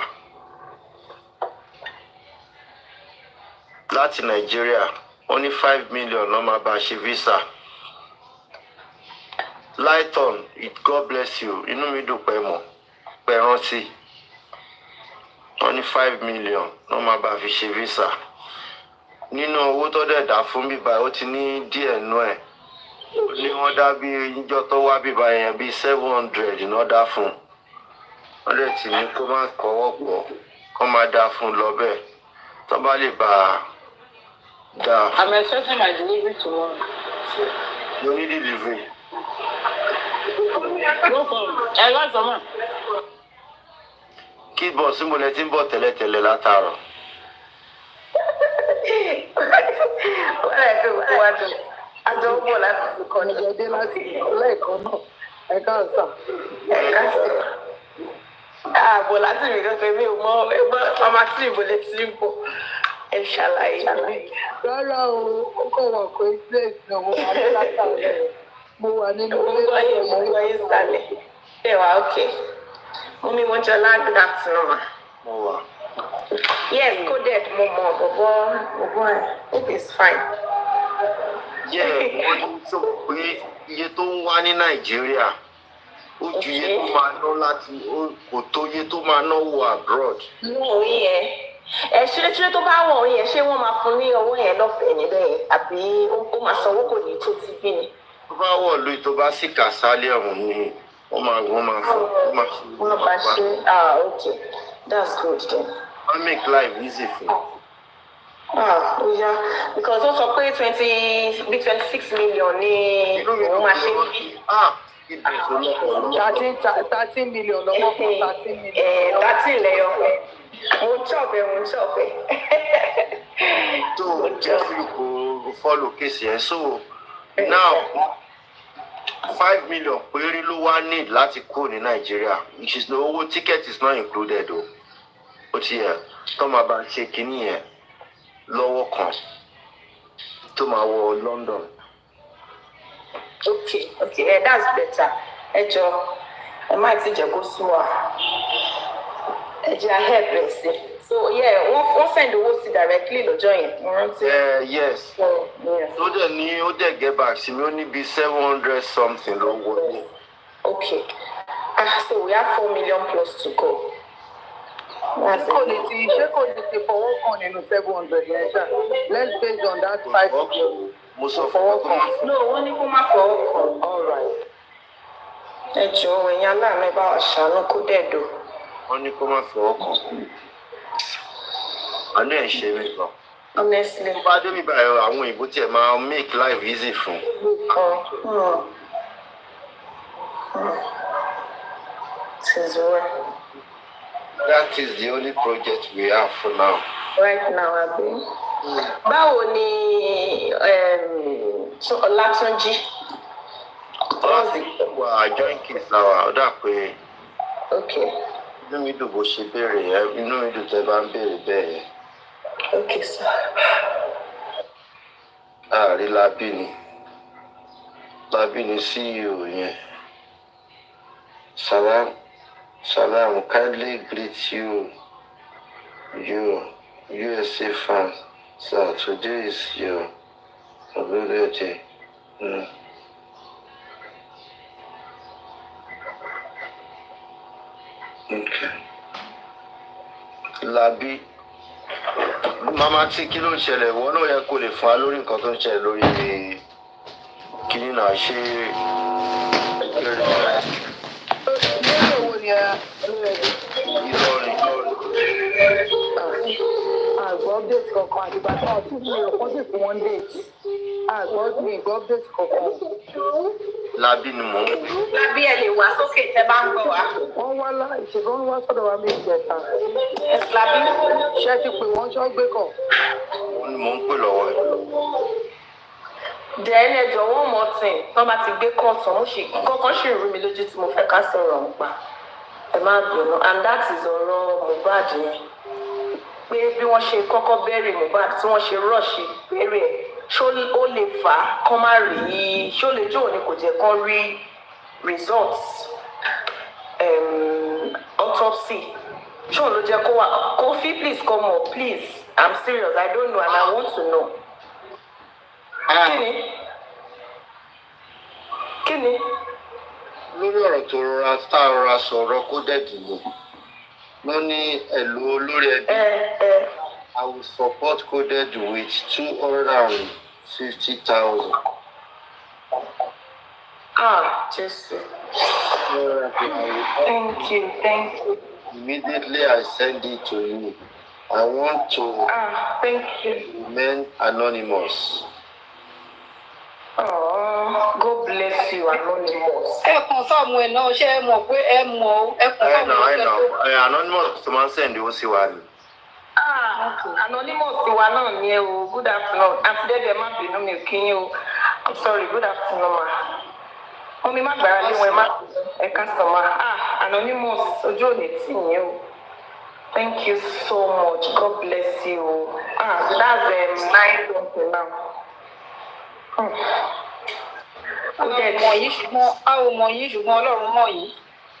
S2: láti Nàìjíríà wọ́n ní 5 million ló máa bá ṣe visa. Lighton, God bless you, inú mi dùn pẹ́ mọ̀ pẹ́ rántí. Wọ́n ní 5 million ló máa bá fi ṣe visa. Nínú owó tó dẹ̀ dá fún bíbá ó ti ní díẹ̀ nú ẹ̀. Ó ní wọ́n dá bí ìjọ tó wá bíbá yẹn bí 700 náà dá fún. Wọ́n dẹ̀ ti ní kó má kọ́wọ́ pọ̀ kó má dá fún lọ bẹ́ẹ̀. Tó bá lè bá a dá.
S4: I'm expecting my delivery tomorrow.
S2: You need delivery.
S4: No problem. I got some.
S2: Kí bọ̀ sí mo lẹ ti ń bọ̀ tẹ́lẹ̀tẹ́lẹ̀ látàárọ̀.
S1: Wọ́n rẹ̀ fi wá dùn. Àjọ ń bọ̀ láti fi kọ́ ní.
S4: Ìjọdé láti lẹ́ẹ̀kan náà. Ẹ̀ka ọ̀sán.
S1: Ẹ̀ka sí. Ààbò láti rí kankan mi ò mọ ọmọ tí ìbò lè ti ń bọ̀. Ẹ ṣàlàyé.
S4: Rárá o, ó kọ̀ wọ̀ pé place náà mo wà ní látàrí. Mo wà nínú ilé.
S1: Mo gbọ́ yín sálẹ̀. Ẹ wà ókè. Mo mi mo jọ good afternoon ma.
S2: Mo wà.
S1: Yes, coded mo mọ bọ̀bọ̀ hope is fine.
S2: Wọ́n ní sọ pé iye tó ń wá ní Nàìjíríà ó ju iye tó máa ná láti kò tó iye tó máa ná wọ abroad.
S1: Mú òun yẹn. Ṣé tó bá wọ̀ òun yẹn ṣé wọ́n máa fún ní owó yẹn lọ́fẹ̀ẹ́ níbẹ̀ yẹn àbí ó máa sanwó kò ní tó ti bí ni?
S2: Tó bá wọ̀ lóyún tó bá sì kà sálẹ̀ ọ̀hún ni wọ́n máa fún.
S1: Wọ́n bá ṣe okay, that's good then.
S2: Wọ́n make life easy fún un.
S1: Yeah, because ó sọ pé 26 million ní òun máa ṣe bí.
S4: 13 million lọ́wọ́ fún 13 million.
S1: 13 lẹ́yọ̀. Mo chọ̀bẹ̀.
S2: So just you go follow case yẹn. So now 5 million péré ló wá need láti kó ní Nàìjíríà. Which is no owó ticket is not included o. Ó ti yẹ tó máa bá ṣe kínní yẹn lọ́wọ́ kan tó máa wọ London.
S1: Okay, that's better. Ẹ jọ ẹ má ti jẹ́ kó sú wa. Ẹ jẹ́ help ẹ sí. So yeah, wọ́n send owó sí directly lọ́jọ́ yẹn. Mo rántí.
S2: Yes.
S1: Yes.
S2: Ó dẹ̀ get back sí mi ó ní bí 700 something ló wọlé.
S1: Okay. So we have 4 million plus to go.
S4: Ṣé kò lè ti fọwọ́ kàn nínú 700 yẹn ṣá? Let's based on that 5 million.
S2: Mo sọ fún ọ kó má fún.
S1: No, wọ́n ní kó má fọwọ́ kàn. All right. Ẹ jọ̀ọ́ ẹ̀yin aláàánú ẹ bá wa ṣàánú kó dẹ̀ dò.
S2: Wọ́n ní kó má fọwọ́ kàn. Àánú ẹ̀ ṣe mí gan.
S1: Honestly.
S2: Bá dé mi báyọ̀ àwọn òyìnbó tiẹ̀ máa make life easy fún.
S1: This is well.
S2: That is the only project we have for now.
S1: Right now, Abi. Báwo ni Ọlátúnjí?
S2: Wà join case láwa, ó dà pé.
S1: Okay.
S2: Inú mi dùn bó ṣe béèrè ẹ, inú mi dùn tẹ́ bá ń béèrè bẹ́ẹ̀ yẹn.
S1: Okay, sir.
S2: Ààrí Lábí ni CEO yẹn. Salam, kindly greet you USA fans. Sir, today is your birthday. Okay. Lábí. Mama tí kí ló ń ṣẹlẹ̀ wọ́n náà yẹ kó lè fún wa lórí nǹkan tó ń ṣẹlẹ̀ lórí kíní náà ṣe Ìlọrin.
S4: Àgbọ̀ update kankan àdìgbà tí wọ́n ti fi ọkọ̀ sí fún one day. Àgbọ̀ update kankan.
S2: Lábí ni mò ń pè.
S1: Lábí ẹ lè wá sókè tẹ́ bá ń gbọ́ wa.
S4: Wọ́n wá ìṣègùn wá sọ́dọ̀ wa méjì ẹ̀ta.
S1: Lábí.
S4: Ṣé ti pè wọ́n ṣọ́ gbé kàn?
S2: Wọ́n ni mò ń pè lọ́wọ́ ẹ̀.
S1: Dẹ́n ẹ jọ̀ọ́ one more thing. Tọ́ bá ti gbé kọ̀ọ̀tàn, kọ́kọ́ ṣì rú mi lójú tí mo fẹ́ ká sọ̀rọ̀ nípa. Ẹ má bínú, and that is ọ̀rọ̀ Mohbad yẹn. Pé bí wọ́n ṣe kọ́kọ́ bẹ̀rẹ̀ Mohbad tí wọ́n ṣe rọ́ọ̀ṣì bẹ̀rẹ̀ ṣó ó lè fà á kán má rí ṣó lè jó ní kò jẹ́ kán rí results autopsy ṣó ló jẹ́ kó wà Kofi please come up please. I'm serious. I don't know and I want to know. Kíni?
S2: lórí ọ̀rọ̀ tó rọra tá a rọra sọ̀rọ̀ kó dẹ̀ dìbò wọ́n ní ẹ̀lú olórí ẹbí I will support coded with 250,000.
S1: Jesus. Thank you.
S2: Immediately I send it to you. I want to
S1: thank you.
S2: remain anonymous.
S1: Oh, God bless you, Anonymous.
S6: Confirm ẹ náà ṣé ẹ mọ̀ pé ẹ mọ̀ ẹ confirm
S2: Anonymous tó máa ń send owó sí wa ni.
S1: Anonymous ti wa náà ni ẹ o. Good afternoon. Àti dẹ́dẹ̀ má bínú mi kí yín o. I'm sorry. Good afternoon, ma. Omi má gbára lé wọn ẹ má ẹ̀ka sàn ma. Anonymous ojú ò ní tì yín o. Thank you so much. God bless you. So that's 9:20 now.
S6: A ò mọ̀ yín ṣùgbọ́n Ọlọ́run mọ̀ yín.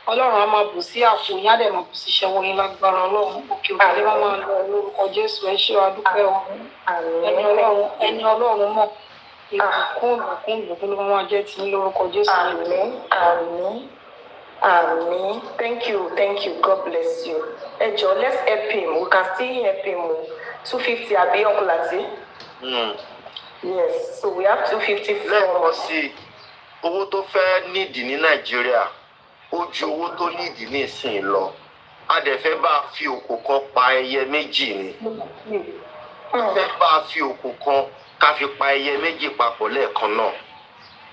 S6: Ọlọ́run á máa bù sí àpò yín á dẹ̀ máa bù sí iṣẹ́ wọ̀nyí lágbára Ọlọ́run. Òkè òkè lè máa lọ lórúkọ Jésù ẹ ṣé wa dúpẹ́ o. Ẹni Ọlọ́run mọ̀. Ìbùkún ló máa jẹ́ ti ní lórúkọ Jésù.
S1: Àmín. Thank you. God bless you. Ẹ jọ̀ọ́, let's help him. We can still help him. 250 àbí Uncle Lati? Yes, so we have 250
S2: lẹ́ẹ̀kan sí owó tó fẹ́ nídìí ní Nàìjíríà ó ju owó tó nídìí ní ìsìn lọ a dẹ̀ fẹ́ bá fi òkò kan pa ẹyẹ méjì ni fẹ́ bá fi òkò kan ká fi pa ẹyẹ méjì papọ̀ lẹ́ẹ̀kan náà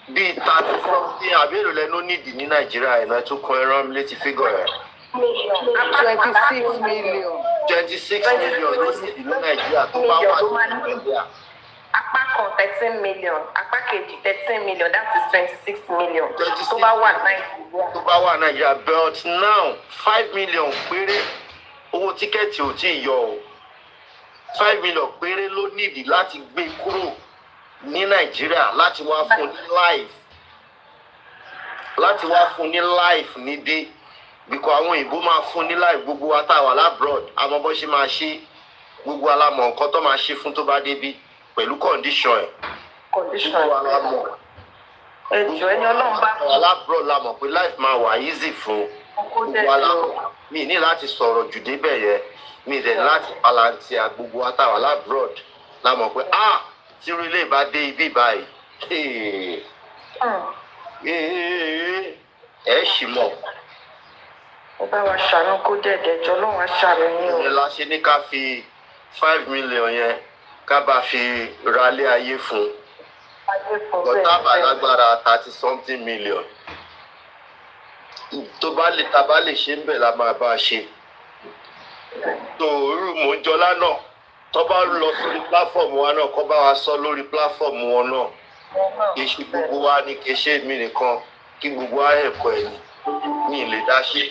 S2: bíi 30 àbẹ̀rẹ̀ lẹ́nu nídìí ní Nàìjíríà ẹ̀nà tó kan ẹran létí fígọ̀ rẹ̀.
S4: 26 million.
S2: 26 million ló nídìí ní Nàìjíríà tó bá wà ní Nàìjíríà.
S1: Apá kan 13 million, apá kejì 13 million, that is 26 million. Tó bá wà Nàìjíríà.
S2: Tó bá wà Nàìjíríà, but now 5 million péré owó tíkẹ́ẹ̀tì ò tí ì yọ o. 5 million péré ló nídìí láti gbé kúrò ní Nàìjíríà láti wá fún ní life. Láti wá fún ní life níbí. Bíkọ́ àwọn òyìnbó máa fún ní life gbogbo wa tá a wà labroad. Àmọ́ bó ṣe máa ṣe gbogbo alámọ̀ nǹkan tó máa ṣe fún tó bá débí. Pẹ̀lú condition ẹ̀.
S1: Condition ẹ̀. Ẹjọ́ ẹni Ọlọ́run bá
S2: fún. Alábùrọ̀ la mọ̀ pé life máa wà easy fún. Gbogbo alábùrọ̀ mi ní láti sọ̀rọ̀ jù débẹ̀ yẹn. Mi dẹ̀ láti palantia gbogbo àtàwọn alábùrọ̀ la mọ̀ pé tí irú ilé ìbá dé ibi báyìí. Ẹ ṣì mọ̀.
S1: Ó bá wa ṣàánú kó dẹ̀dẹ̀ jọ Ọlọ́run á ṣàánú yín o.
S2: Ìyẹn la ṣe ní ká fi 5 million yẹn ká bá fi ralé ayé fún ọ̀tá bàlágbára 30-something million tó bá lè ta bá lè ṣe ń bẹ̀ la máa bá a ṣe tó irú Mọ́jọ́lá náà tó bá lọ sórí platform wa náà kó bá wa sọ lórí platform wọn náà kì í ṣe gbogbo wa ni kì í ṣe mí nìkan kí gbogbo wa ẹ̀kọ́ ẹ̀ ní ilé dá ṣe.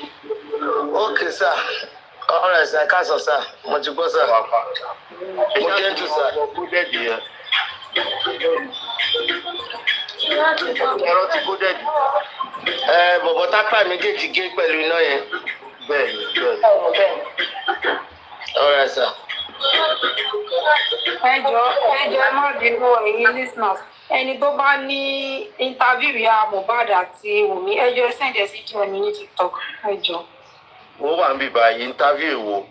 S3: Okay, sir. All right, sir. Káàsán, sir. Mo ti gbọ́, sir. Mo jẹ́ jù, sir.
S2: Kódẹ́ẹ̀dì yẹn. Ẹ̀rọ ti kódẹ́ẹ̀dì.
S3: Bọ̀bọ̀ tápà méjèèjì gé pẹ̀lú iná yẹn.
S2: Bẹ́ẹ̀ni.
S3: All right, sir.
S6: Ẹ má bínú ẹ̀yin listeners. Ẹni tó bá ní interview ya Mohbad àti Wunmi ẹ send ẹ sí DM ní TikTok ẹ jọ̀ọ́.
S2: Wọ́n wà níbi báyìí interview wo.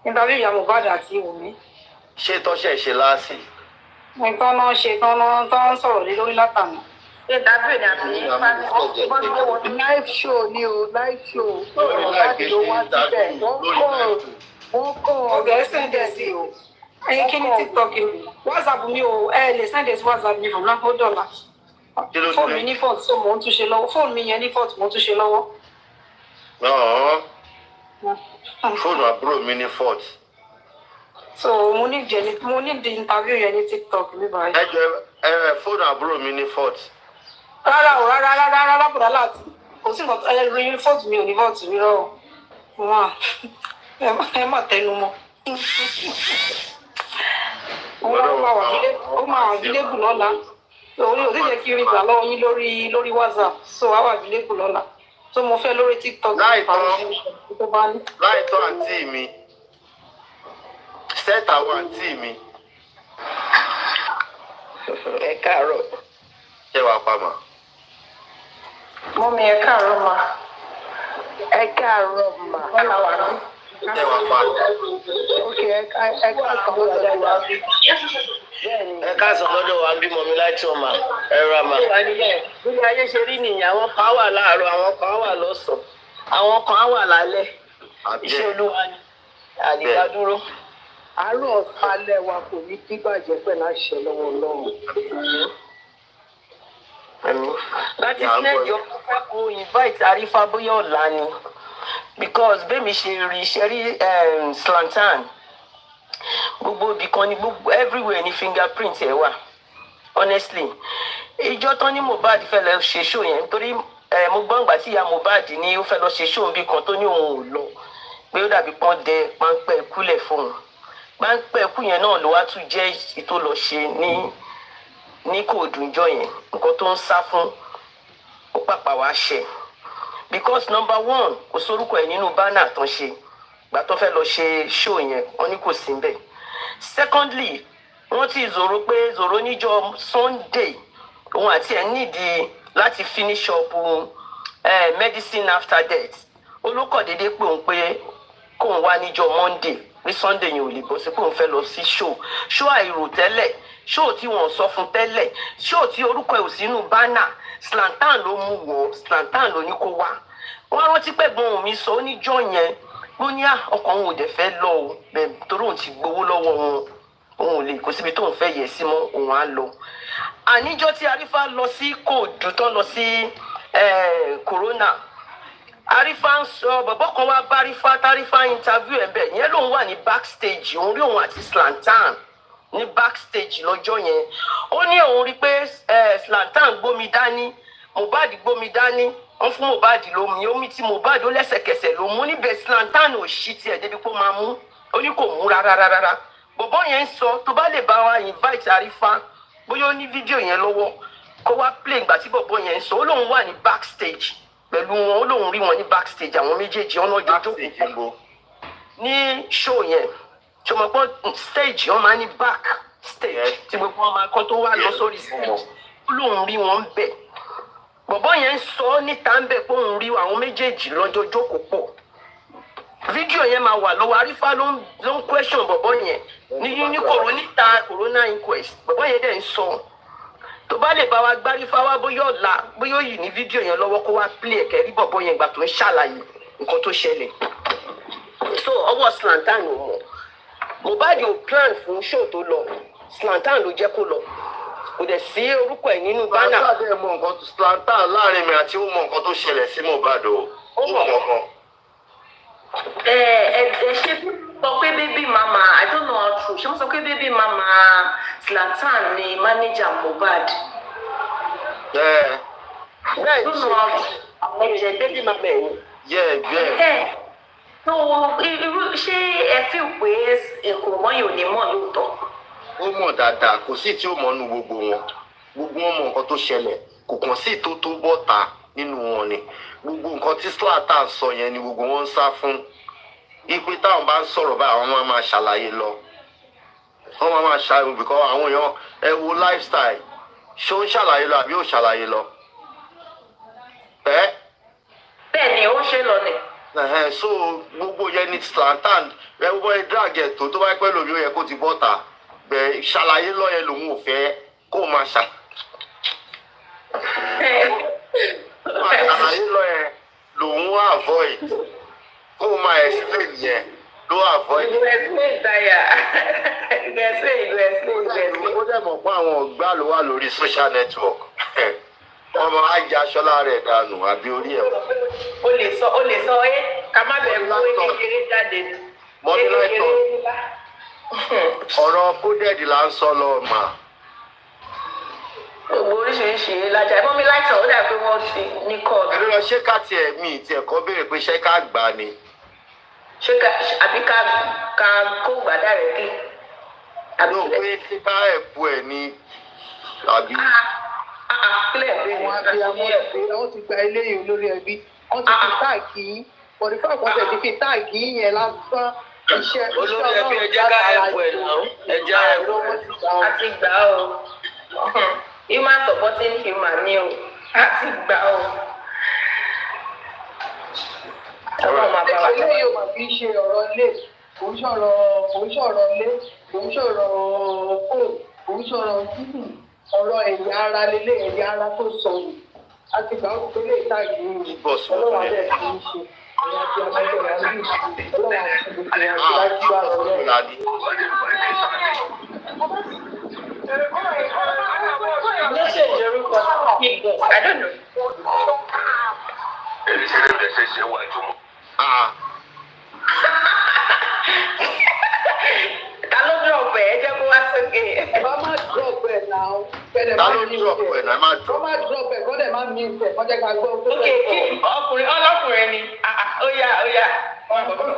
S6: Interview ya Mohbad àti Wunmi.
S2: Ṣé tọ́ṣẹ̀ ṣe láàsì?
S6: Nǹkan náà ṣe tán ń sọ̀rọ̀ lé lórí látàná.
S1: Interview ni àbí
S4: live show ni o, live show.
S2: Láti ló wá síbẹ̀.
S4: Wọ́n kọ́
S6: ọ̀gá send ẹ sí o. Ẹyin kí ni TikTok mi? WhatsApp mi o, ẹ lè send ẹ sí WhatsApp mi fún náà ó dọ̀la. Fóònù mi ní fault so mò ń túnṣe lọ́wọ́. Fóònù mi yẹn ní fault mò ń túnṣe lọ́wọ́.
S2: Fóònù àbúrò mi ní fault.
S6: So mo ní di interview yẹn ní TikTok mi báyìí.
S2: Ẹ jẹ́ fóònù àbúrò mi ní fault.
S6: Rárá bùrọ̀ láti. Kò sí nǹkan rí fault mi ò ní fault mi rọ̀. Ẹ má tẹnu mọ́. Ó máa wà available lọ́la. Orí ò sì jẹ́ kí n rí gbà lọ́wọ́ yín lórí WhatsApp. So á wà available lọ́la. So mo fẹ́ lórí TikTok.
S2: Láìtọ́ àǹtí mi set àwọn àǹtí mi.
S1: Ẹ káàárọ̀.
S2: Ṣé wàá pa mà?
S6: Mọ́mí ẹ káàárọ̀ ma.
S1: Ẹ káàárọ̀ mà.
S6: Bọ́lá wà ní.
S2: Ṣé wàá pa?
S1: Okay, ẹ káàsán lọ́dọ̀ wa.
S7: Ẹ káàsán lọ́dọ̀ wa bí mọ̀mí láti ọmọ ẹ ra mà.
S1: Bí ayé ṣe rí nìyẹn, àwọn kan wà láàárọ̀, àwọn kan wà lọ́sàn-án, àwọn kan wà lálẹ́. Iṣẹ́ Olúwa ni. Àdìgbà dúró. Àárọ̀ alẹ́ wa kò ní díbàjẹ́ pẹ̀lú àṣẹ lọ́wọ́ Ọlọ́run. Láti sinẹ́jọ́ fẹ́ kó invite Arífá bóyá ọ̀la ni because bẹ́ẹ̀ mi ṣe rí iṣẹ́ rí slantan gbogbo ibì kan ni gbogbo everywhere ni fingerprint ẹ̀ wà honestly. Ìjọ tán ní Mohbad fẹ́ lọ ṣe show yẹn nítorí mo gbọ́ ǹgbà tí ìyá Mohbad ní ó fẹ́ lọ ṣe show níbi kan tó ní òun ò lọ pé ó dàbí pọ́n dẹ páńpẹ́ kúlẹ̀ fóun. Páńpẹ́ kú yẹn náà ló wá tún jẹ́ ìtò lọ ṣe ní kò dùnjọ yẹn nǹkan tó ń sá fún ó pàpà wá ṣe because number one kò sórúkọ ẹ̀ nínú bánà tán ṣe gbà tó fẹ́ lọ ṣe show yẹn wọ́n ní kò sí níbẹ̀. Secondly wọ́n ti Zoro pé Zoro níjọ́ Sunday òun àti ẹ̀ nídìí láti finish up medicine after death olókọ̀ déédéé pé òun pé kóun wá níjọ́ Monday ní Sunday yẹn ò lè bọ́ sí pé òun fẹ́ lọ sí show àìrò tẹ́lẹ̀ show tí wọ́n sọ fún tẹ́lẹ̀ show tí orúkọ ẹ̀ ò sínú bánà slantan ló mú wọ̀ slantan ló ní kó wá. Wọ́n rántí pé gbọ́n mi sọ oníjọ́ yẹn ó ní ọkàn òun ò dẹ̀ fẹ́ lọ o bẹ́ẹ̀ torí òun ti gbowó lọ́wọ́ wọn òun ò lè kó síbi tóun fẹ́ yẹ̀ sí mọ́ òun á lọ. Àníjọ́ tí Arífá lọ sí kóòdù tán lọ sí corona Arífá ń sọ bàbá kan wá bá Arífá tárífá interview ẹ̀ bẹ́ẹ̀ yẹn lòun wà ní backstage òun rí òun àti slantan ní backstage lọ́jọ́ yẹn ó ní òun rí pé slantan gbómi dání Mohbad gbómi dání wọ́n fún Mohbad lómi omi tí Mohbad ó lẹ́sẹ̀kẹsẹ̀ ló mú níbẹ̀ slantan ò ṣí tiẹ̀ débi kó máa mú ó ní kò mú rárá bọ̀bọ́ yẹn ń sọ tó bá lè bá wa invite Arífá bóyá ó ní fídíò yẹn lọ́wọ́ kó wá play ìgbà tí bọ̀bọ́ yẹn ń sọ ó lóun wà ní backstage pẹ̀lú wọn ó lóun rí wọn ní backstage àwọn méjèèjì ọ̀nà ọjọ́ jókòó ní show yẹn ṣọmọgbọ́n stage wọn máa ní back stage tí gbogbo wọn máa kọ́ tó wá lọ sórí stage ó lóun rí wọn bẹ̀ bọ̀bọ́ yẹn ń sọ níta ń bẹ̀ pé òun rí àwọn méjèèjì lọ́jọ́ jókòó pọ̀ fídíò yẹn máa wà lọ́wọ́ Arífá ló ń question bọ̀bọ́ yẹn ní corona inquest bọ̀bọ́ yẹn dẹ̀ ń sọ tó bá lè bá wa gbárífá wá bóyá ọ̀la bóyá òyì ní fídíò yẹn lọ́wọ́ kó wá play ẹ̀kẹ́ rí bọ̀bọ́ yẹn gbà tó ń ṣàlàyé nǹkan tó ṣẹlẹ̀ so ọwọ́ slantan ò mọ̀ Mohbad ò plan fún show tó lọ slantan ló jẹ́ kó lọ kò dẹ̀ sí orúkọ ẹ̀ nínú bánà.
S2: Slantan mọ nǹkan slantan láàrin mi àti ó mọ nǹkan tó ṣẹlẹ̀ sí Mohbad o ó mọ nǹkan.
S1: Ṣé sọ pé baby mama I don't know how true ṣé wọ́n sọ pé baby mama slantan ni manager Mohbad.
S2: Bẹ́ẹ̀
S1: I don't know how true. Àwọn ẹ̀jẹ̀ baby mama ẹ̀ ni.
S2: bẹ́ẹ̀.
S1: So irú ṣé ẹ fi pé èkó mọ́yìn ò ní mọ̀ lóòótọ́.
S2: Ó mọ̀ dáadáa kò sí tí ó mọ̀ nínú gbogbo wọn mọ̀ nǹkan tó ṣẹlẹ̀ kò kàn sí tó bọ́ta nínú wọn ni gbogbo nǹkan tí slantan sọ yẹn ni gbogbo wọn ń sá fún ipe táwọn bá ń sọ̀rọ̀ báyìí àwọn máa ṣàlàyé lọ wọ́n máa ṣàlàyé bìkọ́ àwọn èèyàn ẹ wo lifestyle ṣé ó ń ṣàlàyé lọ àbí ó ṣàlàyé lọ.
S1: Bẹ́ẹ̀ ni ó ṣe lọ ni.
S2: So gbogbo yẹn ni slantan ẹ wọ ẹ drag ẹ tó bá pẹ́ lómi ó yẹ kó ti bọ́ta bẹ́ẹ̀ ṣàlàyé lọ yẹn lòun ò fẹ́ kó máa ṣàlàyé lọ yẹn lòun avoid kó máa explain yẹn ló avoid.
S1: ìlú explain daya ìlú explain.
S2: ó dẹ̀ mọ̀ pé àwọn ọ̀gbá ló wà lórí social network ọmọ ajá aṣọ́lá rẹ̀ dànù àbí orí ẹ̀.
S1: o lè sọ ká má bẹ̀rù owó kékeré jáde ní.
S2: mọ́mílẹ́tọ̀ ọ̀rọ̀ kódẹ́ẹ̀dì là ń sọ lọ mà.
S1: gbogbo oríṣiríṣi lájà ẹ̀gbọ́n mi láìsàn ó dà pé wọ́n ti ní kọ́ọ̀tù.
S2: ẹ̀rọ lọ ṣé ká tiẹ̀ mi tiẹ̀ kọ́ béèrè pé ṣé ká gbà ni.
S1: àbí ká kó gbàdá rẹ̀ kí.
S2: àbí pé ṣé ká ẹ̀pù ẹ̀ ni àbí.
S1: kílẹ̀ bí
S4: wọ́n ti gba eléyìí olórí ẹbí wọ́n ti fi táàgì yín 45% ti fi táàgì yín yẹn lásán
S7: olórí ẹbí ẹjẹ ká ẹ̀pù ẹ̀ náà ẹjẹ ẹ̀pù ẹ̀.
S1: àti gbà ó human supporting human ni o àti gbà ó.
S4: eléyìí ò mà fi ṣe ọ̀rọ̀ ilé kò ń sọ̀rọ̀ ilé kò ń sọ̀rọ̀ fóònù kò ń sọ̀rọ̀ títì ọ̀rọ̀ ẹ̀yà ara lélẹ̀ ẹ̀yà ara tó sọnù àti gbà ó ti pélé ìtàgé ọlọ́wọ́ abẹ́ kì í ṣe ẹ̀yà tí a máa ń tẹ̀lé àbí ọlọ́wọ́ àti gbogbo ẹ̀yà tí a ti wà lọ́rẹ́.
S1: Message orúkọ big boss I don't know.
S5: èyí ṣe lè ṣe ṣe wà jù mọ́.
S1: Ta ló drop ẹ jẹ́ kó wá sókè.
S4: Bá má drop ẹ̀ náà kẹ́lẹ̀
S2: ta
S4: má
S2: ló
S4: ní
S2: drop
S4: ìfẹ́.
S2: ẹ̀ náà má drop.
S4: Bá má drop ẹ̀ kọ́lẹ̀ má ní ìfẹ́ kọ́jẹ́ ká gbọ́ tó
S1: Ok kí ọkùnrin ọlọ́kùnrin ni ó yá.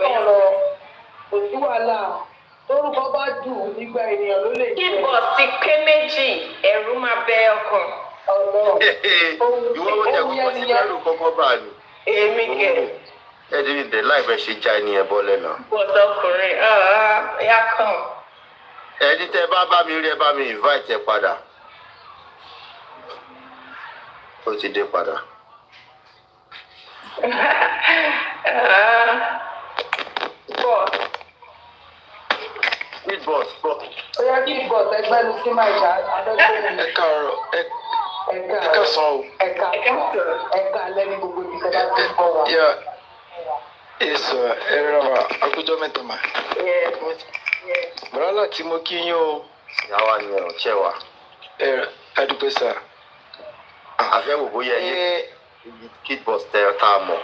S4: sọ̀rọ̀ kò sí wàhálà torúkọ bá dùn nígbà ènìyàn ló lè
S1: Big boss ti pé méjì ẹ̀rù máa bẹ ọkàn.
S2: ìwọ ló jẹ kókó sí lẹ́rù kọ́kọ́ bá a ní.
S1: Èmi kẹ̀.
S2: ẹ̀ẹ́dì ìdè láìpẹ́ ṣe já ẹni ẹ̀ bọ́lẹ̀ náà.
S1: Bọ̀dọ̀ ọkùnrin yá kàn.
S2: ẹni tẹ́ bá mi rí ẹ bá mi invite ẹ padà. ó ti dé padà. Big boss bọ̀.
S4: ó yẹ kí bọ̀t ẹgbẹ́ mi sí máa ìjà adọ́gbẹ́ni
S3: ẹ káàárọ̀ ẹ káàsán o.
S4: ẹ̀ka lẹ́ni gbogbo ibi tẹ́ bá ti ń bọ̀ wá.
S3: yà èso ẹ rọra àkójọ mẹ́ta mà. bàrà láti mo kí yín o.
S2: ìyáwá ni ẹ̀rọ ṣẹ́ wa.
S3: ẹ adúpẹ́ sà.
S2: àfẹ́ wò bóyá ẹ Kid Boss tẹ tá a mọ̀.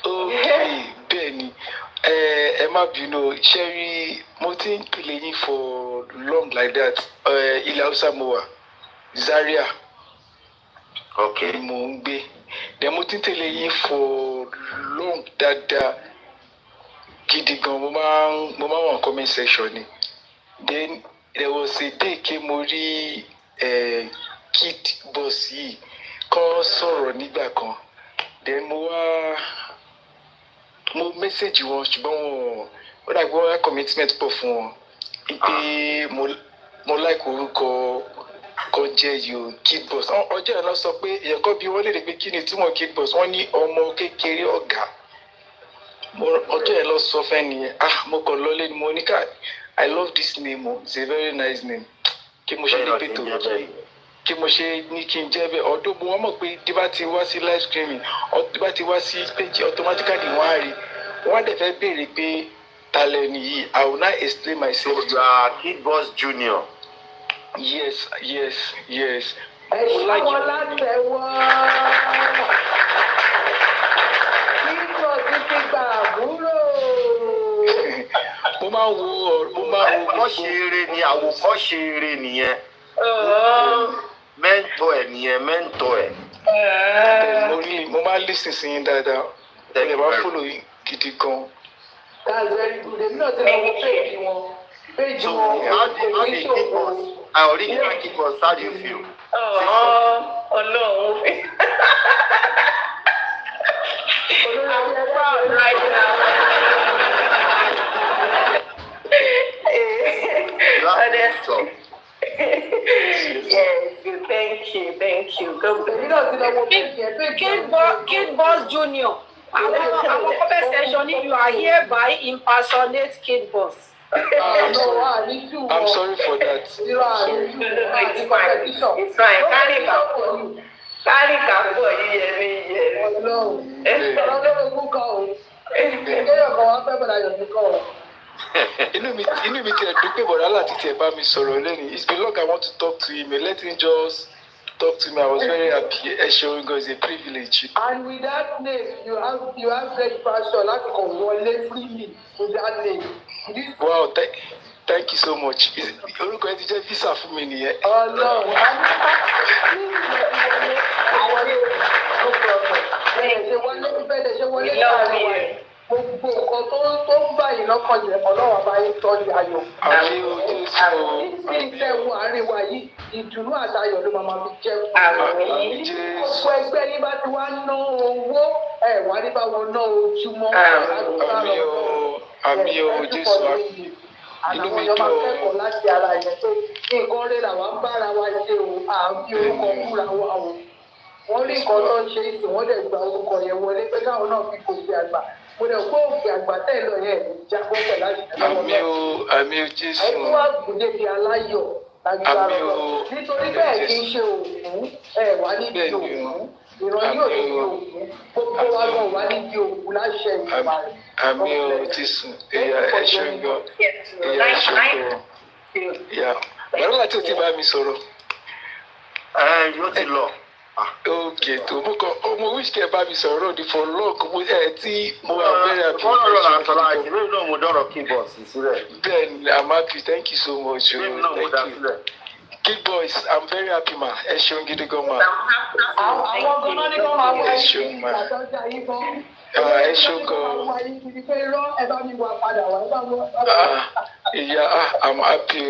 S3: ok bẹ́ẹ̀ ni ẹ má bínú ṣe rí mo ti ń pèlè yín for long like that ilẹ̀ haúsá mo wà Zaria
S2: ok.
S3: ni mo ń gbé then mo ti ń tẹ̀lé yín for long dáadáa gidi gan mo máa wà comment section ni then there was a day ke mo rí Kid Boss yìí kàn sọ̀rọ̀ nígbà kan then mo message wọn ṣùgbọ́n wọ́n dàgbé wọ́n commitment pọ̀ fún wọn pé mo like orúkọ kan jẹ́ yìí Kid Boss ọjọ́ yẹn lọ sọ pé èèyàn kan bí wọ́n lè rí pé kí ni túmọ̀ Kid Boss wọ́n ní ọmọ kékeré ọ̀gá ọjọ́ yẹn lọ sọ fẹ́ nìyẹn mo kàn lọlé ni mo ní ká I love this name it's a very nice name kí mo ṣe ní pé tó kí mo ṣe ní kí n jẹ́ bẹ́ẹ̀ ọdún mo wọ́n mọ̀ pé tí bá ti wá sí live streaming tí bá ti wá sí page automatically wọ́n á rí wọ́n á dẹ̀ fẹ́ béèrè pé talẹ̀ nìyí I will not explain myself
S2: So you are Kid Boss Junior.
S3: yes.
S4: ẹ̀sìn wọn látẹ̀wọ́ nígbà tí ti gbà àbúrò.
S3: mo máa wo
S2: àwòkọ́ṣe eré ni àwòkọ́ṣe eré nìyẹn. mẹ́ńtọ́ ẹ̀ nìyẹn mẹ́ńtọ́ ẹ̀.
S3: mo máa listen sí yín dáadáa ẹ bá follow yín gidi gan.
S4: That's very good. Èmi náà ti lọ wo péèjì wọn. Péèjì
S2: So
S4: wọn
S2: how do Kid Boss original Kid Boss how do you feel?
S1: Ọlọ́run fi. I'm proud right now. Honestly. Yes, thank you.
S4: èmi náà ti lọ wo péèjì ẹ̀ péèjì
S6: Kid Boss Junior. Our comment section, if you are hereby impersonate Kid Boss.
S3: I'm sorry for that.
S1: It's fine. Carry Kapo,
S3: inú mi tiẹ̀ dúpẹ́ bọ̀dá láti tiẹ̀ bá mi sọ̀rọ̀ lẹ́nu it's been long I want to talk to him let him just talk to me I was very happy ẹ ṣeun gan it's a privilege.
S4: And with that name you have great passion láti kàn wọlé freely with that name.
S3: Wow, thank you so much orúkọ ẹ ti jẹ́ visa fún mi nìyẹn.
S4: Ọlọ́run ṣe wọlé láàrin wa gbogbo nǹkan tó ń bá yìí lọ́kàn jẹ́ Ọlọ́run àbáyé tọ́jú ayọ̀.
S3: àmì ojú sọ
S4: ní ìfẹ́ wo àárín wa yìí ìdùnnú àtayọ̀ ló máa fi jẹ́ gbogbo ẹgbẹ́ yín bá ti wá ná owó ẹ̀ wá ní bá wọn ná ojúmọ́
S8: àmì o Jésù inú mi
S4: àwọn èèyàn máa
S8: dùn
S4: kẹ́kọ̀ọ́ láti ara yẹn pé nǹkan rẹ̀ làwọn ń bára wa ṣe o àbí orúkọ fúnra wa o wọ́n rí nǹkan tó ń ṣe ìsìn wọ́n dẹ̀ gba orúkọ yẹn wọlé pé káwọn náà fi gòkè àgbà mo dẹ̀ kó òkè àgbà tẹ́lọ̀ yẹn jábọ́ pẹ̀ láti
S8: àmì o Jésù
S4: ẹ̀kú àgùnlé bíi aláyọ̀ lágbára lọ nítorí bẹ́ẹ̀ kì í ṣe òkú ẹ̀ wá níbi òkú ìran yóò níbi òkú gbogbo wa gan wá níbi òkú láṣẹ ìgbà rẹ̀.
S8: àmì o Jésù ìyá ẹ̀ṣọ́ gan ìyá ẹ̀ṣọ́ gan ìyá bàbá láti ò ti bá mi sọ̀rọ̀.
S2: Yóò ti lọ.
S8: ok tó mo kọ ọmọ wíṣkì ẹ bá mi sọ̀rọ̀ ní for long mo tí mo wà very happy.
S2: wọ́n lọ́rọ̀ là ń sọ̀rọ̀ àìsí lórí náà mo dọ̀rọ̀ keyboard sílẹ̀.
S8: Then I'm happy. Thank you so much. Thank you. Kid boys, I'm very happy, ma. Ẹ ṣeun gidi gan, ma.
S4: Àwọn gan-an ní kọ́ máa wá
S8: Ẹ ṣeun, ma. Ẹ ṣeun gan. Ìyá, I'm happy.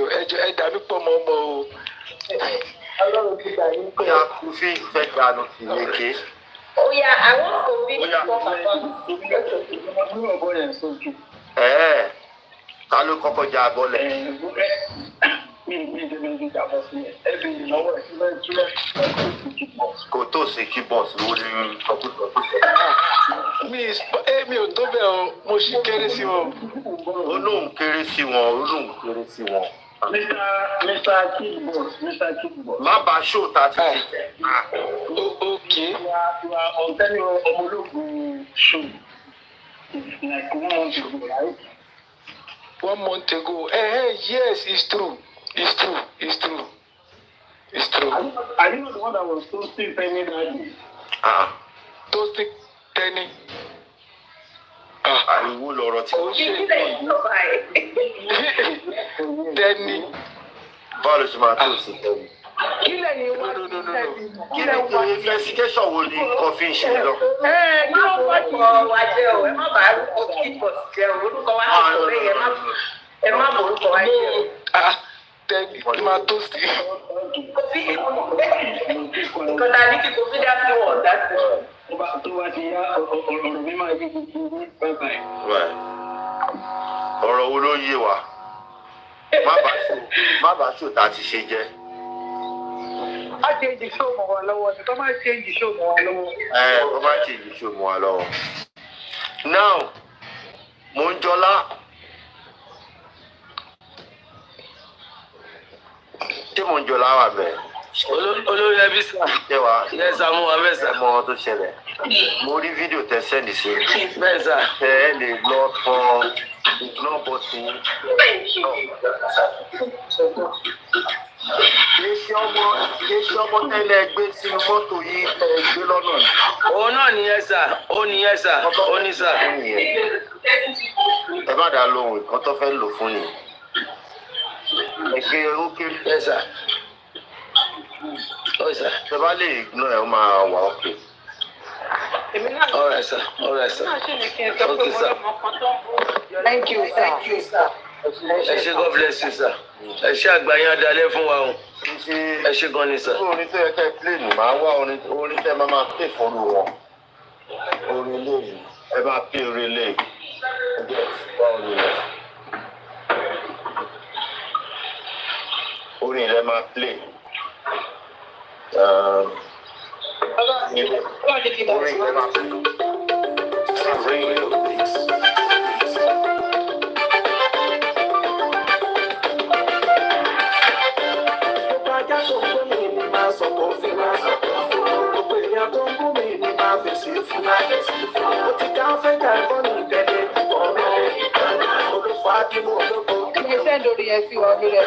S8: Ẹ dàbí pọ̀ mọ́ ọmọ o.
S2: Bóyá Kofi fẹ́ gbanú sí lékè.
S1: Oya, I want Kofi to talk about.
S2: Ta ló kọ́kọ́ já bọ́lẹ̀? Kò tó ṣe keyboard lórí sọkúsọkúsọ.
S8: Mi ò tó bẹ́ẹ̀ o, mo ṣì kéré sí wọn.
S2: Olóhùn kéré sí wọn.
S3: Mr. Kidboss.
S2: Má bàa ṣó ta ti ṣe jẹ.
S8: Okay.
S3: You are on Omowummi show. It's like 1 month ago, right?
S8: 1 month ago. Yes, it's true.
S3: Are you the one that was toasting Penny that day?
S8: Toasting Penny.
S2: Àìwò lọ̀rọ̀ tí ó ṣe.
S8: Penny.
S2: Báwo ló ṣe máa tó sí Penny?
S4: Kílẹ̀ ni wá
S8: No.
S2: Kí ni investigation wo ni Kofi ń ṣe lọ?
S1: Má orúkọ wa jẹ́ o, ẹ má bàa orúkọ Kidboss jẹ́ o, orúkọ wa ti sọ bẹ́ẹ̀ ẹ má bọ̀ orúkọ wa jẹ́ o.
S8: Penny kí máa tó sí.
S1: Kofi nǹkan tá a ní kí Kofi dá sí wọn dá sí.
S3: Tó bá ti yá ọ̀rọ̀ mi máa yí gbogbo bye-bye.
S2: Ọ̀rọ̀ wo ló yé wa? Má bàa ṣò tá a ti ṣe jẹ́.
S4: Má ṣe èjì ṣó mọ̀ wá lọ́wọ́ ni kọ́ má ṣe èjì ṣó mọ̀ wá lọ́wọ́.
S2: Kọ́ má ṣe èjì ṣó mọ̀ wá lọ́wọ́. Now, mo ń jọlá. Ṣé mo ń jọlá wà bẹ́ẹ̀?
S7: Olórí ẹbí sà.
S2: Ṣé wa?
S7: Yes, àmú wa bẹ́ẹ̀ sà.
S2: Ẹ mọ ohun tó ṣẹlẹ̀. Mo rí fídíò tẹ sẹ́ndì sí mi.
S7: Bẹ́ẹ̀ sà.
S2: Ẹ lè lọ tọ iná bọ́ sí i. Iṣẹ́ ọmọ tẹ́lẹ̀ gbé sínú mọ́tò yìí gbé lọ́nà ni.
S7: Òun náà nìyẹn sà. Ó nìyẹn sà. Ó ní sà.
S2: Ẹ má dá lóhùn nǹkan tó fẹ́ lò fún ni. Ẹgbẹ́ ó kéré.
S7: Bẹ́ẹ̀ sà. Ó sà.
S2: Ṣé bá lè ignore ẹ̀ ó máa wà ókè.
S7: All right, sir.
S4: Okay, sir. Thank you, sir.
S7: Ẹ ṣé, God bless you, sir. Ẹ ṣé àgbáyé adalẹ́ fún wa o. Ẹ ṣé gan ni, sir.
S2: Orin tó yẹ kẹ́ play ni màá wá orin tẹ́ máa play fọ́nù wọn. Orin eléyìí ẹ máa play orin eléyìí. Orin rẹ máa play. Orin rẹ máa play.
S4: Send lórí ẹ sí wa lórí ẹ.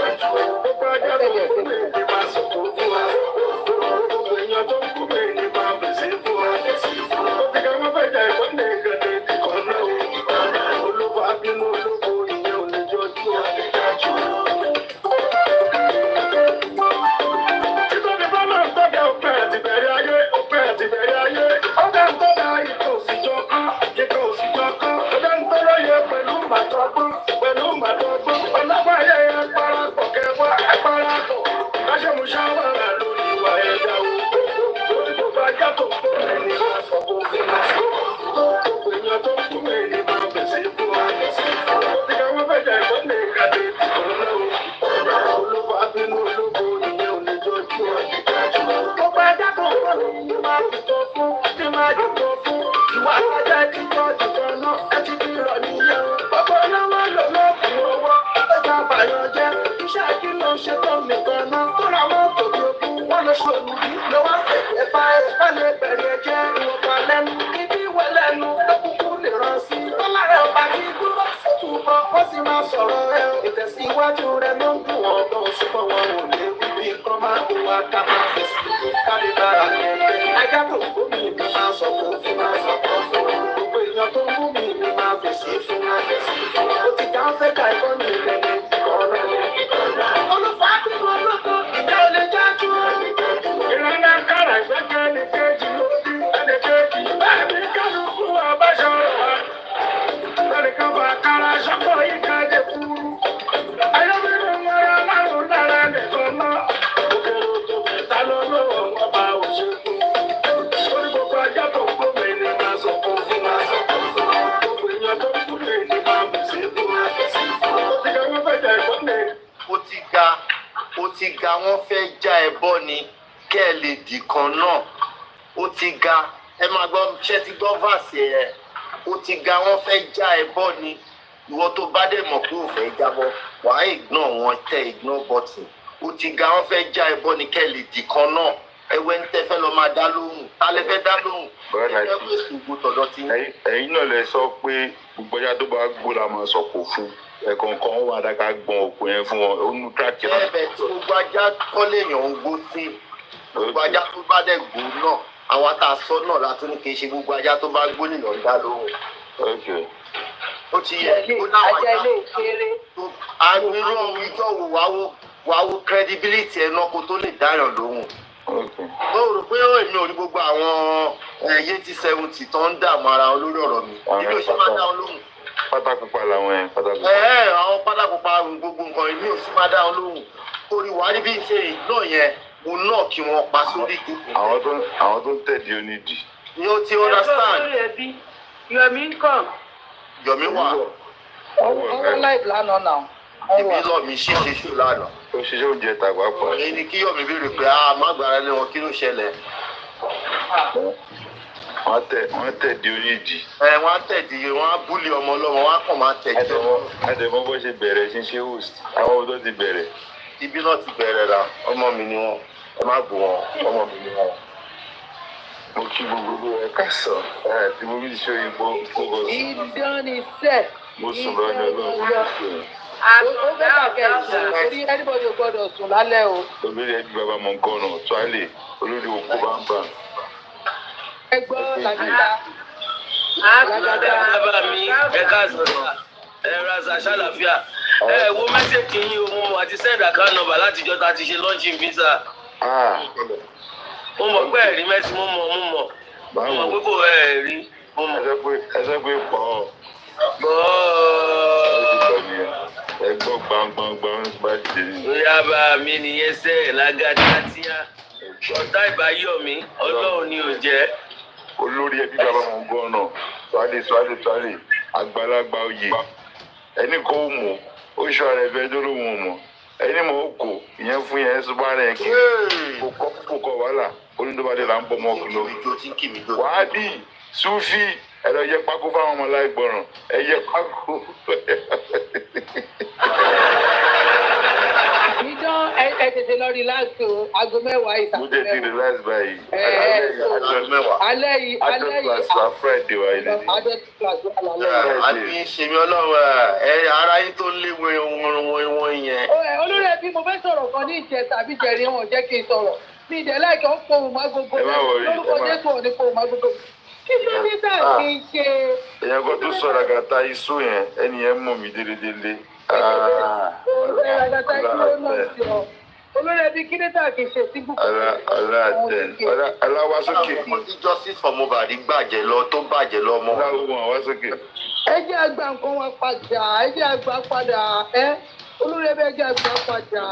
S3: ló wá fẹ̀jẹ̀ fa ẹ̀ka lè bẹ̀rẹ̀ jẹ́ ìwọ̀nba lẹ́nu ibi ìwẹ̀ lẹ́nu lọ́kùnkùn lè rán sí. Tọ́lára ọba kí dúró sójú bọ́ wọ́n sì máa sọ̀rọ̀ ẹ̀ ìtẹ̀síwájú rẹ̀ ló ń dùn wọ́n gan ṣùgbọ́n wọn ò lè wí bí kan máa ń wá ká máa fèsì kárí bá àgbẹ̀ ajá tó ń gómi mi máa sọ fún gbogbo èèyàn tó ń mú mi máa fèsì fún ó ti já ń fẹ́ ká ẹ̀kọ́ ní ìrẹ̀lẹ̀ olùfà bímọ lọ́kọ̀ ìjà ò lè jájú ìrànlá kára ìgbẹ́kẹ̀ ní kejì lójú ẹni kejì bẹ́ẹ̀ ni kálukú àbáṣọ rẹ̀ lórí kan bá kára ṣọ́kọ̀ yìí ká dé kúrú ayọ́bìnrin mọ́ra márùn-ún lára nìkan náà òkèrè òjò mẹ́ta lọ́wọ́ wọn bá òṣèlú lórí gbogbo ajá tó ń gbómi ní máa sọ fún gbogbo èèyàn tó ń gbómi ní máa bù sí fún ó ti ga wọ́n fẹ́ jà ẹ̀gbọ́n mi.
S2: ó ti ga wọ́n fẹ́ já ẹbọ ni kẹ́ ẹ lè dì kan náà ó ti ga ẹ máa gbọ́ ṣẹ́ ti gbọ́ fàṣẹ ẹ̀ ó ti ga wọ́n fẹ́ já ẹbọ ni ìwọ tó bá dẹ̀ mọ̀ pé ò fẹ́ jábọ́ wàá ignore wọn tẹ ignore button ó ti ga wọ́n fẹ́ já ẹbọ ni kẹ́ ẹ lè dì kan náà ẹwẹ́ ní tẹ́ fẹ́ lọ máa dá lóhùn ta lẹ fẹ́ dá lóhùn ẹ fẹ́ ṣùgbọ́ tọ̀dọ̀ tí.
S9: ẹ̀yin náà lè sọ pé gbogbo ọjà tó bá gbó la máa sọ̀kò fún ẹ̀kọ̀ọ̀kan ó wà dáká gbọ́n òkú yẹn fún wọn ó nu tíráàkì náà.
S2: ẹ̀bẹ̀ tí gbogbo ajá kọ́lé èèyàn ń gbó sí gbogbo ajá tó bá dẹ̀ gbó náà àwọn àtàsọ náà látún ní kì í ṣe gbogbo ajá tó bá gbó nìyàn ń dá lóhùn. ó ti yẹ kó náà wájà àgbérò ìjọ wò wá wo credibility ẹ̀ náà kó tó lè dáyàn lóhùn. mo rò pé èmi ò ní gbogbo àwọn yéètì 70 tó ń dààmú ara wọn lórí ọ̀rọ̀ mi èmi ò ṣe máa dá wọn lóhùn.
S9: pátákópa làwọn yẹn pátákópa.
S2: àwọn pátákópa gbogbo nǹkan èmi ò sì máa dá wọn lóhùn torí wàá rí bí n ṣe iná yẹn mo náà kí wọn pa sórí ìjókòó.
S9: àwọn tó ń tẹ̀lé onídìí.
S2: ni ó ti understand.
S4: Yomi ń kàn.
S2: Yomi wà.
S4: ọwọ́ láì lánàá náà.
S2: ibi lọ mi ṣíṣe ṣù lánàá.
S9: ó ṣiṣẹ́ oúnjẹ tàgbà pa.
S2: èyí ni kí Yomi béèrè pé má gbára lé wọn kí ló ṣẹlẹ̀.
S9: wọ́n tẹ̀dí onídìí.
S2: wọ́n á tẹ̀dí wọ́n á búlì ọmọ ọlọ́mọ wọ́n á kàn máa tẹ̀dí.
S9: àtẹ̀mọ́ bó ṣe bẹ̀rẹ̀ ṣíṣe host àwọn ọdọ́ ti bẹ̀rẹ̀.
S2: ibi náà ti bẹ̀rẹ̀ ra ọmọ mi ni wọn ẹ má bù wọn ọmọ mi ni wọn.
S9: mo kí gbogbo ẹ káàsán tí mo bí ti ṣe òyìnbó gbogbo sùn.
S4: ìdánì sẹ.
S9: mo sùn lọ ní ọlọ́run.
S4: ó fẹ́ kàkẹ́ ìṣòro torí anybody ò gbọ́dọ̀ sùn lálẹ́ o.
S9: olórí ẹbí bàbá mọ̀ nǹkan ọ̀nà tó á lè olórí òkú bá ń bà.
S4: ẹ gbọ́ làgàdà.
S7: bàbá mi ẹ káàsán ẹ rasa ṣàlàfíà ẹ wo mẹ́sẹ̀kì yín o mo àti send account number látijọ́ tá a ti ṣe launching visa. mo mọ̀ pé ẹ̀rí mẹ́sì mo mọ̀ pé kò ẹ̀rí mo mọ̀.
S9: ẹsẹ̀ pé pọ̀ ẹ gbọ́ gbangbangbang bá jẹ.
S7: bóyá bá mi nìyẹn sẹ́ ẹ̀ lágàdá tíá ọ̀tá ìbáyọ̀ mi ọlọ́run ni ò jẹ́.
S9: olórí ẹbí bàbá mọ̀ nǹkan ọ̀nà tuale àgbàlagbà oyè ẹni kò mọ̀ ó ṣọ ara ẹ̀fẹ́ tó lóun mọ̀ ẹni mọ̀ ó kò ìyẹn fún yẹn ṣùgbọ́n rẹ̀ kí kò kọ́ wàhálà onídọ́bàdé là ń bọ̀ mọ́ ọkùnrin wàá dì súfì ẹ̀rọ yẹ pákó fáwọn ọmọ láìgbọràn ẹ yẹ pákó.
S4: ìdán ẹ tètè lọ relax o aago 10 ìta.
S9: mo jẹ́ ti relax báyìí.
S4: alẹ́ yìí
S9: adult friday wa ilé ni.
S4: adult class wà lálẹ́.
S2: àbí ṣèmi ọlọ́run ara yín tó ń lé wọn yẹn.
S4: olórí ẹbí mo fẹ́ sọ̀rọ̀ kan ní ìjẹta àbí jẹrin wọn jẹ́ kí n sọ̀rọ̀ ní ìdẹ́lẹ́kẹ̀ ó pohùn má gbogbo lórúkọ jésù ò ní pohùn má gbogbo kí ló ní dà kí n ṣe.
S9: èèyàn kan tó sọ̀rọ̀ àgàtà iṣu yẹn ẹni yẹn mọ̀ mí délédélé.
S4: olórí ẹbí kí ló dà kí n ṣe sí bùkún.
S9: aláwa sókè.
S2: mo ti justice for Mohbad gbàjẹ́ lọ tó bàjẹ́ lọ mọ́.
S9: aláwa sókè.
S4: ẹ jẹ́ àgbà nǹkan wa padà ẹ jẹ́ àgbà padà olórí ẹbí ẹ jẹ́ àgbà padà.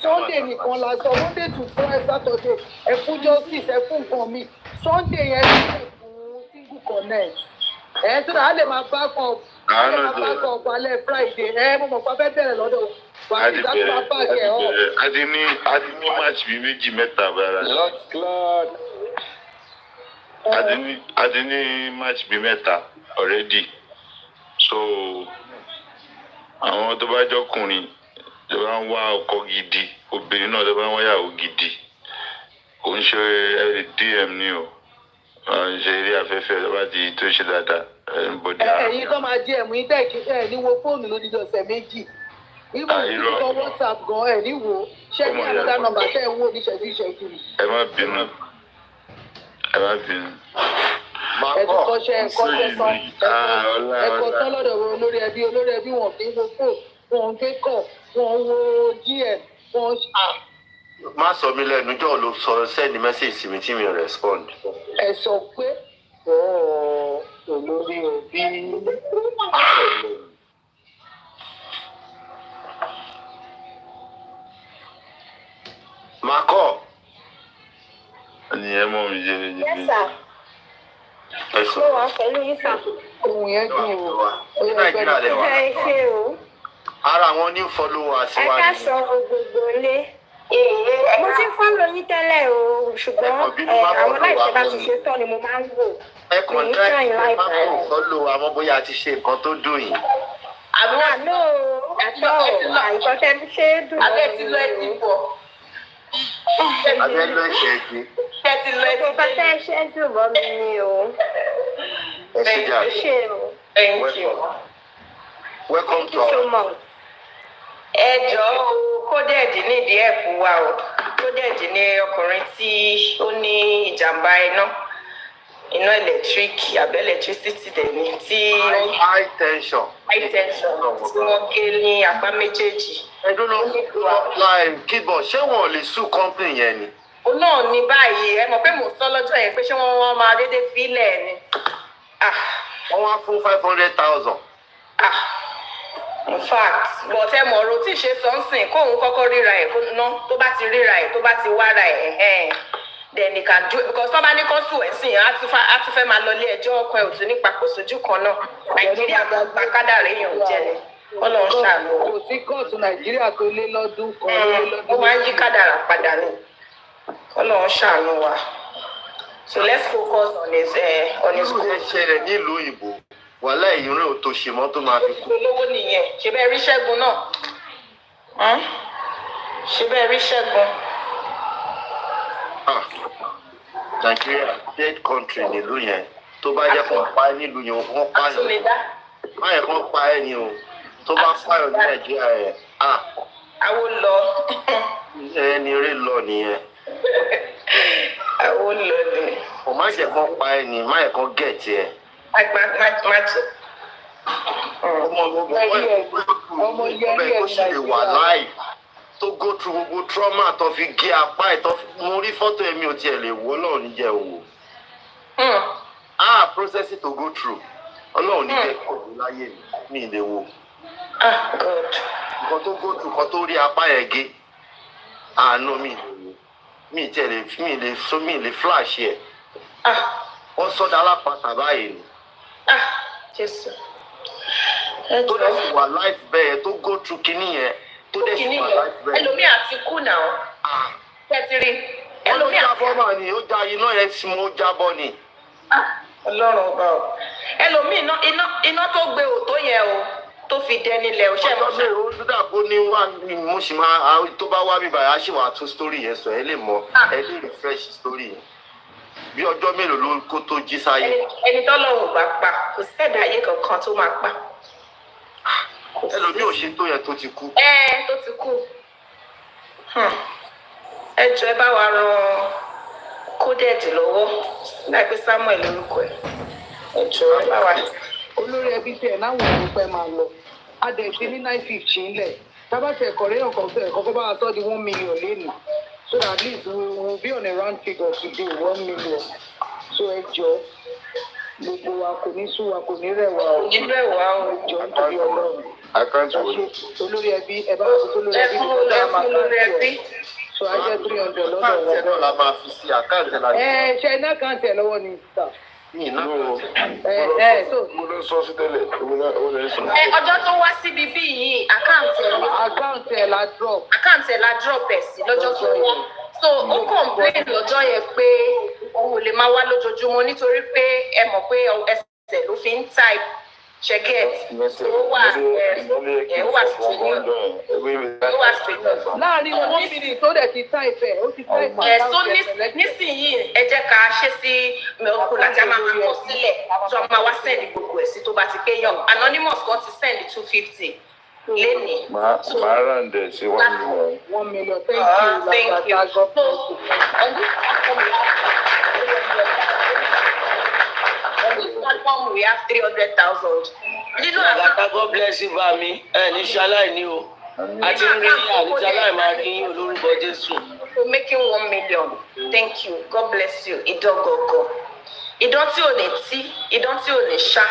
S4: Sunday nìkan la sọ Monday to Friday Saturday ẹ fún justice ẹ fún nǹkan mi Sunday yẹn ní ẹ fún single connect tó dáa lè máa back up alẹ́ Friday mo mọ̀ pé abẹ́ bẹ̀rẹ̀ lọ́dọ̀ wà á ti dáná bá bàjẹ́ ọ́.
S9: a ti ní match bíi méjì mẹ́ta bára. a ti ní match bíi mẹ́ta already so àwọn tó bá jọkùnrin tó bá ń wá ọkọ gidi obìnrin náà tó bá ń wá yàwó gidi kò ń ṣe DM ni o ṣe eré afẹ́fẹ́ lọ́ba ti tó ṣe dáadáa bọ́dí.
S1: ẹ̀yin tó máa DM yín tẹ̀ ní wo fóònù lódìdí ọ̀sẹ̀ méjì ìwọ ìkọ̀ WhatsApp gan ẹ̀ ní wo ṣé ní another number tẹ́ ẹ̀ ń wò ní ṣẹ́jú.
S9: ẹ má bínú.
S1: ẹ̀tún kọ́ṣẹ́ ẹ̀kọ́ tán lọ́dọ̀ olórí ẹbí wọn kì í wo fóònù wọn ń kékọ̀ wọn ń wo DM wọn
S2: má sọ mí lẹ́nu jọ́ ló sọ send message sí mi tí mi respond.
S1: ẹ sọ pé olórí ẹbí.
S2: máa kọ́.
S9: ẹnìyẹn mọ̀ mi jẹ́.
S10: Yes, sir.
S2: ẹ sọ.
S10: Mo wà pẹ̀lú yín sà.
S1: ohun yẹn dùn o.
S2: ní nàìjíríà lè wà.
S10: Ẹ ṣe o.
S2: ara àwọn new followers
S10: Ẹ
S2: wa
S10: ká
S2: ni.
S10: sọ gbogbo ilé. Mo ti fọ́lọ̀ yín tẹ́lẹ̀ o, ṣùgbọ́n àwọn láìpẹ́ bá ti ṣe tán ni mo máa ń wò.
S2: ẹ kàn dá ẹ má kò follow àmọ́ bóyá a ti ṣe nǹkan tó dùn yìí.
S10: Àbúrò àtọ́ àìsàn tẹ́ ṣe é dùn.
S6: Abẹ́ ti lọ ẹ ti bọ̀.
S2: abẹ́ lọ ṣe é gbé.
S6: Ṣé ti lọ ẹ ti
S10: Gbogbo tẹ́ ṣe é dùn mọ́ mi ni o.
S2: ẹ ṣe jà.
S10: Ẹ ṣe o.
S6: Thank you.
S2: welcome
S10: Thank
S2: to
S10: you so
S2: our.
S10: much.
S6: Ẹ jọ̀ọ́ o, kódẹ̀dì nídìí ẹ̀kú wa o. Kódẹ̀dì ni ọkùnrin tí ó ní ìjàmbá iná ẹ̀lẹ́tíríkì àbẹ́ ẹ̀lẹ́tírísítì dẹ̀ ni tí
S2: high tension.
S6: high tension tí wọ́n gé ní apá méjèèjì.
S2: ẹdún ló láì kíbọ̀ ṣé wọn ò lè sue company yẹn ni.
S6: Òun náà ní báyìí ẹ mọ̀ pé mò ń sọ lọ́jọ́ yẹn pé ṣé wọ́n máa dédé fílẹ̀ ni.
S2: wọ́n wá fún 500,000.
S6: In fact but ẹ mọ̀ ọ̀rọ̀ tí ì ṣe sọ́nsìn kóun kọ́kọ́ ríra ẹ̀ ná tó bá ti ríra ẹ̀ tó bá ti wára ẹ̀ then he can do it because tó bá ní kó sùn ẹ̀ sìn á tún fẹ́ máa lọ ilé ẹjọ́ ọkọ ẹ̀ ò tún ní papò sójú kan náà Nàìjíríà gba kádàrá èèyàn jẹ ni wọ́n lọ ń ṣàlù.
S1: kò sí kóòtù Nàìjíríà tó lé lọ́dún kan.
S6: ó máa ń yí kádàrá padà ni wọ́n lọ ń ṣàlù wa so let's focus on his
S2: irú yẹn ṣẹlẹ̀ nílùú òyìnbó wàhálà ìrìn ò tó ṣe mọ́ tó máa fi kú.
S6: olówó nìyẹn ṣe bẹ́ẹ̀ rí Ṣẹ́gun náà ṣe bẹ́ẹ̀ rí Ṣẹ́gun.
S2: Nàìjíríà dead country nílùú yẹn tó bá jẹ́ kó pa ẹ́ nílùú yẹn wọ́n pa yẹn má yẹ kó pa ẹ́ ni o tó bá pààyàn ní Nàìjíríà yẹn
S6: àwo lọ.
S2: ẹni rí lọ nìyẹn.
S6: àwo lọ ni.
S2: kò má jẹ́ kó pa ẹ́ ni má yẹ kó gẹ̀ẹ́tì ẹ̀. ọmọ yẹn tó ṣe lè wà láì tó go through gbogbo trauma tó fi gé apá ẹ̀ tó mo rí fọ́tò ẹ̀mí ò tiẹ̀ lè wò Ọlọ́run níjẹ́ wò. Process to go through Ọlọ́run níjẹ́ kò ní láyé mi lè wò. nǹkan tó go through kan tó rí apá ẹ̀ gé àánú mi lè wò mi tiẹ̀ lè mi lè flash ẹ̀. wọ́n sọ́dọ̀ alápàtà báyìí ni.
S6: Jésù.
S2: tó dẹ̀ sì wà life bẹ́ẹ̀ tó go through kinní yẹn tó dẹ̀ sì wà life bẹ́ẹ̀.
S6: ẹlòmíì àti kú náà. tẹ́tìrì ẹlòmíì àti.
S2: ó jábọ́ mà ní ó já iná yẹn sí mo jábọ́ ni.
S6: Ọlọ́run ọba o ẹlòmíì iná tó gbé òtó yẹn o tó fi dẹni lẹ̀ o ṣe mọ́ ṣe.
S2: ó dúdà kó ní wá mo sì máa tó bá wá bíbá yà á ṣì wà tún story yẹn sọ ẹ lè mọ ẹ lè refresh story yẹn bí ọjọ́ mélòó ló kó tó jí sáyé.
S6: ẹni tọ́lọ́run bá pa kò sẹ́dá ayé kankan tó máa pa.
S2: ẹlòmíì ò ṣe tó yẹn tó ti kú.
S6: tó ti kú. ẹ jọ̀ọ́ ẹ bá wa ran kódẹ́ẹ̀dì lọ́wọ́ láìpẹ́ Samuel lórúkọ ẹ̀ ẹ jọ̀ọ́ ẹ bá wa.
S1: olórí ẹbí tiẹ̀ náwọn ò fẹ́ máa lọ adẹ̀sí ní 950 ńlẹ̀ tábàtì ẹ̀kọ́ rẹ̀ ọ̀kan fẹ́ ẹ̀kọ́ kó bá wa sọ́ di 1 million lẹ́nu so at least we will be on a round figure today 1 million so ẹ jọ̀ọ́ gbogbo wa kò ní sú wa kò ní rẹwà o
S6: nínú ẹ̀wà o
S1: ẹ jọ̀ọ́ nítorí Ọlọ́run
S9: àkáǹtì wo.
S1: olórí ẹbí ẹ bá wa olórí ẹbí
S6: fún olórí ẹbí.
S1: so a jẹ́ 300 lọ́dọ̀
S2: àkáǹtì ẹ̀ náà la máa fi sí àkáǹtì ẹ̀ la.
S1: ṣe iná àkáǹtì ẹ̀ lọ́wọ́ ni sà.
S2: ní iná
S1: so.
S9: mo ló sọ sí tẹ́lẹ̀ ó lè sọ.
S6: ọjọ́ tó wá síbi bí yìí
S1: àkáǹtì ẹ̀ la drop.
S6: àkáǹtì ẹ̀ la drop ẹ̀ sí lọ́jọ́ tó wá so ó complain lọ́jọ́ yẹn pé òun ò lè máa wá lójoojúmọ́ nítorí pé ẹ mọ̀ pé ẹsẹ̀ ló fi ń type Checket. Ó wà strenuous.
S4: Láàárín wọn wọ́n fi tó dẹ̀ ti táìpẹ̀ ó ti táìpẹ̀.
S6: So nísìnyìí ẹ jẹ́ ká ṣe sí mẹ́ọ̀kù láti a máa kọ sílẹ̀ tó a máa wá sẹ́ẹ̀dì gbogbo ẹ̀ sí tó bá ti pé yàn. Anonymous kan ti sẹ́ẹ̀dì 250 lénìí.
S9: Màá ràn dẹ̀ sí 1 million.
S4: 1 million, thank you.
S6: So on this platform we have 300,000.
S7: Nínú àgbàtà God bless you bá mi ní ṣaláì ní o àti ń rí àní ṣaláì máa rí yín olórúkọ Jésù.
S6: For making 1 million. Thank you. God bless you. Idogogo. Ìdán tí ò ní tí, ìdán tí ò ní ṣá.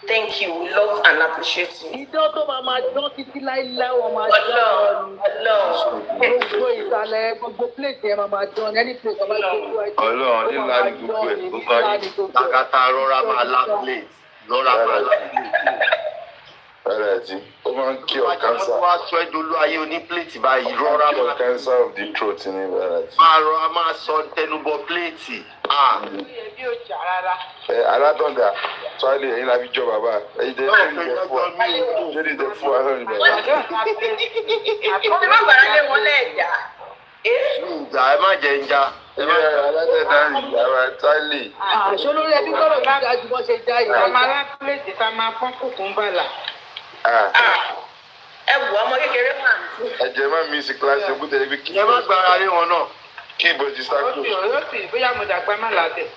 S6: Thank you. We love and appreciate you.
S4: Ìjọ tó máa dán títí láíláí wọn máa dán. Gbogbo ìsàlẹ̀ gbogbo plate yẹn máa dán ní any place ọba tó tó ẹ̀.
S9: Ọlọ́run nílá ní gbogbo ẹ̀ gbogbo ayé.
S2: Lágàtà rọra máa lá plate. Lọ́ra máa lá plate.
S9: Bẹ́ẹ̀ tí ó máa ń kí ọ̀ cancer.
S2: Wọ́n wá sọ ẹ̀dọ́lú ayé oní plate báyìí rọra máa.
S9: Cancer of the throat ní bẹ́ẹ̀ tí.
S2: Máa rọra máa sọ tẹnubọ plate.
S4: Ẹbí ò jà rárá.
S9: Alátọ̀dà Tíwálé ẹ̀yin la fi jọ bàbá ẹ̀yin tẹ́ fún fún wa lórí bàbá.
S6: Ẹ má gbàrà lé wọn lẹ́ẹ̀dá.
S2: Ìjà ẹ má jẹ ìjà.
S9: Alátọ̀dà ìyàrá Tíwálé.
S4: Àṣọ lórí ẹbí gbọ́dọ̀ bí ga jù bọ́ ṣe já yìí. Ọmọ alápèlèsì ká máa pọ́n kùkùmbàlà.
S6: Ẹ wù ọmọ kékeré mà.
S9: Ẹ̀jẹ̀ má mi sí kíláàsì ogún tẹ̀lé bí kí.
S2: Ẹ má gbára lé wọn náà.
S9: Kí ìbòjì sáko.
S4: Ó sì bóyá mo dàgbà má làtẹ̀.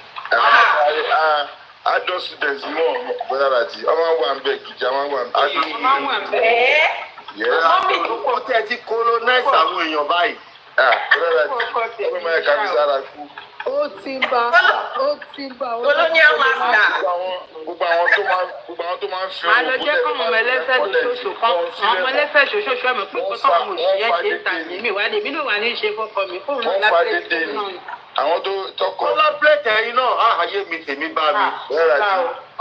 S9: Adult students mọ̀ bọ́dà láti ọmọ wa ń bẹ gidi ọmọ wa ń bẹ.
S4: Ọmọ wa ń bẹ.
S2: Mọ́mí ó tẹ̀ ti colonize àwọn èèyàn báyìí.
S9: Bọ́dà láti ọmọ máa kà mí sára kú.
S4: Ó ti ń bá.
S6: Colonial master.
S9: Gbogbo àwọn tó máa ń fi
S4: Màá lọ jẹ́ kọ́mọ ọmọ ẹlẹ́sẹ̀ ṣoṣo kan. Ọmọ ẹlẹ́sẹ̀ ṣoṣo ẹ̀mọ̀ pé kó tọ́mọ òṣìṣẹ́ ṣe ń tà ní mi wá ní mi náà wà ní ṣe fọ́kọ mi fóun náà láti ṣe náà.
S9: Àwọn tó tọkọ.
S2: Kọ́lá plate ẹ̀yin náà ayé mi tèmi bá mi.
S9: Bẹ́ẹ̀ láti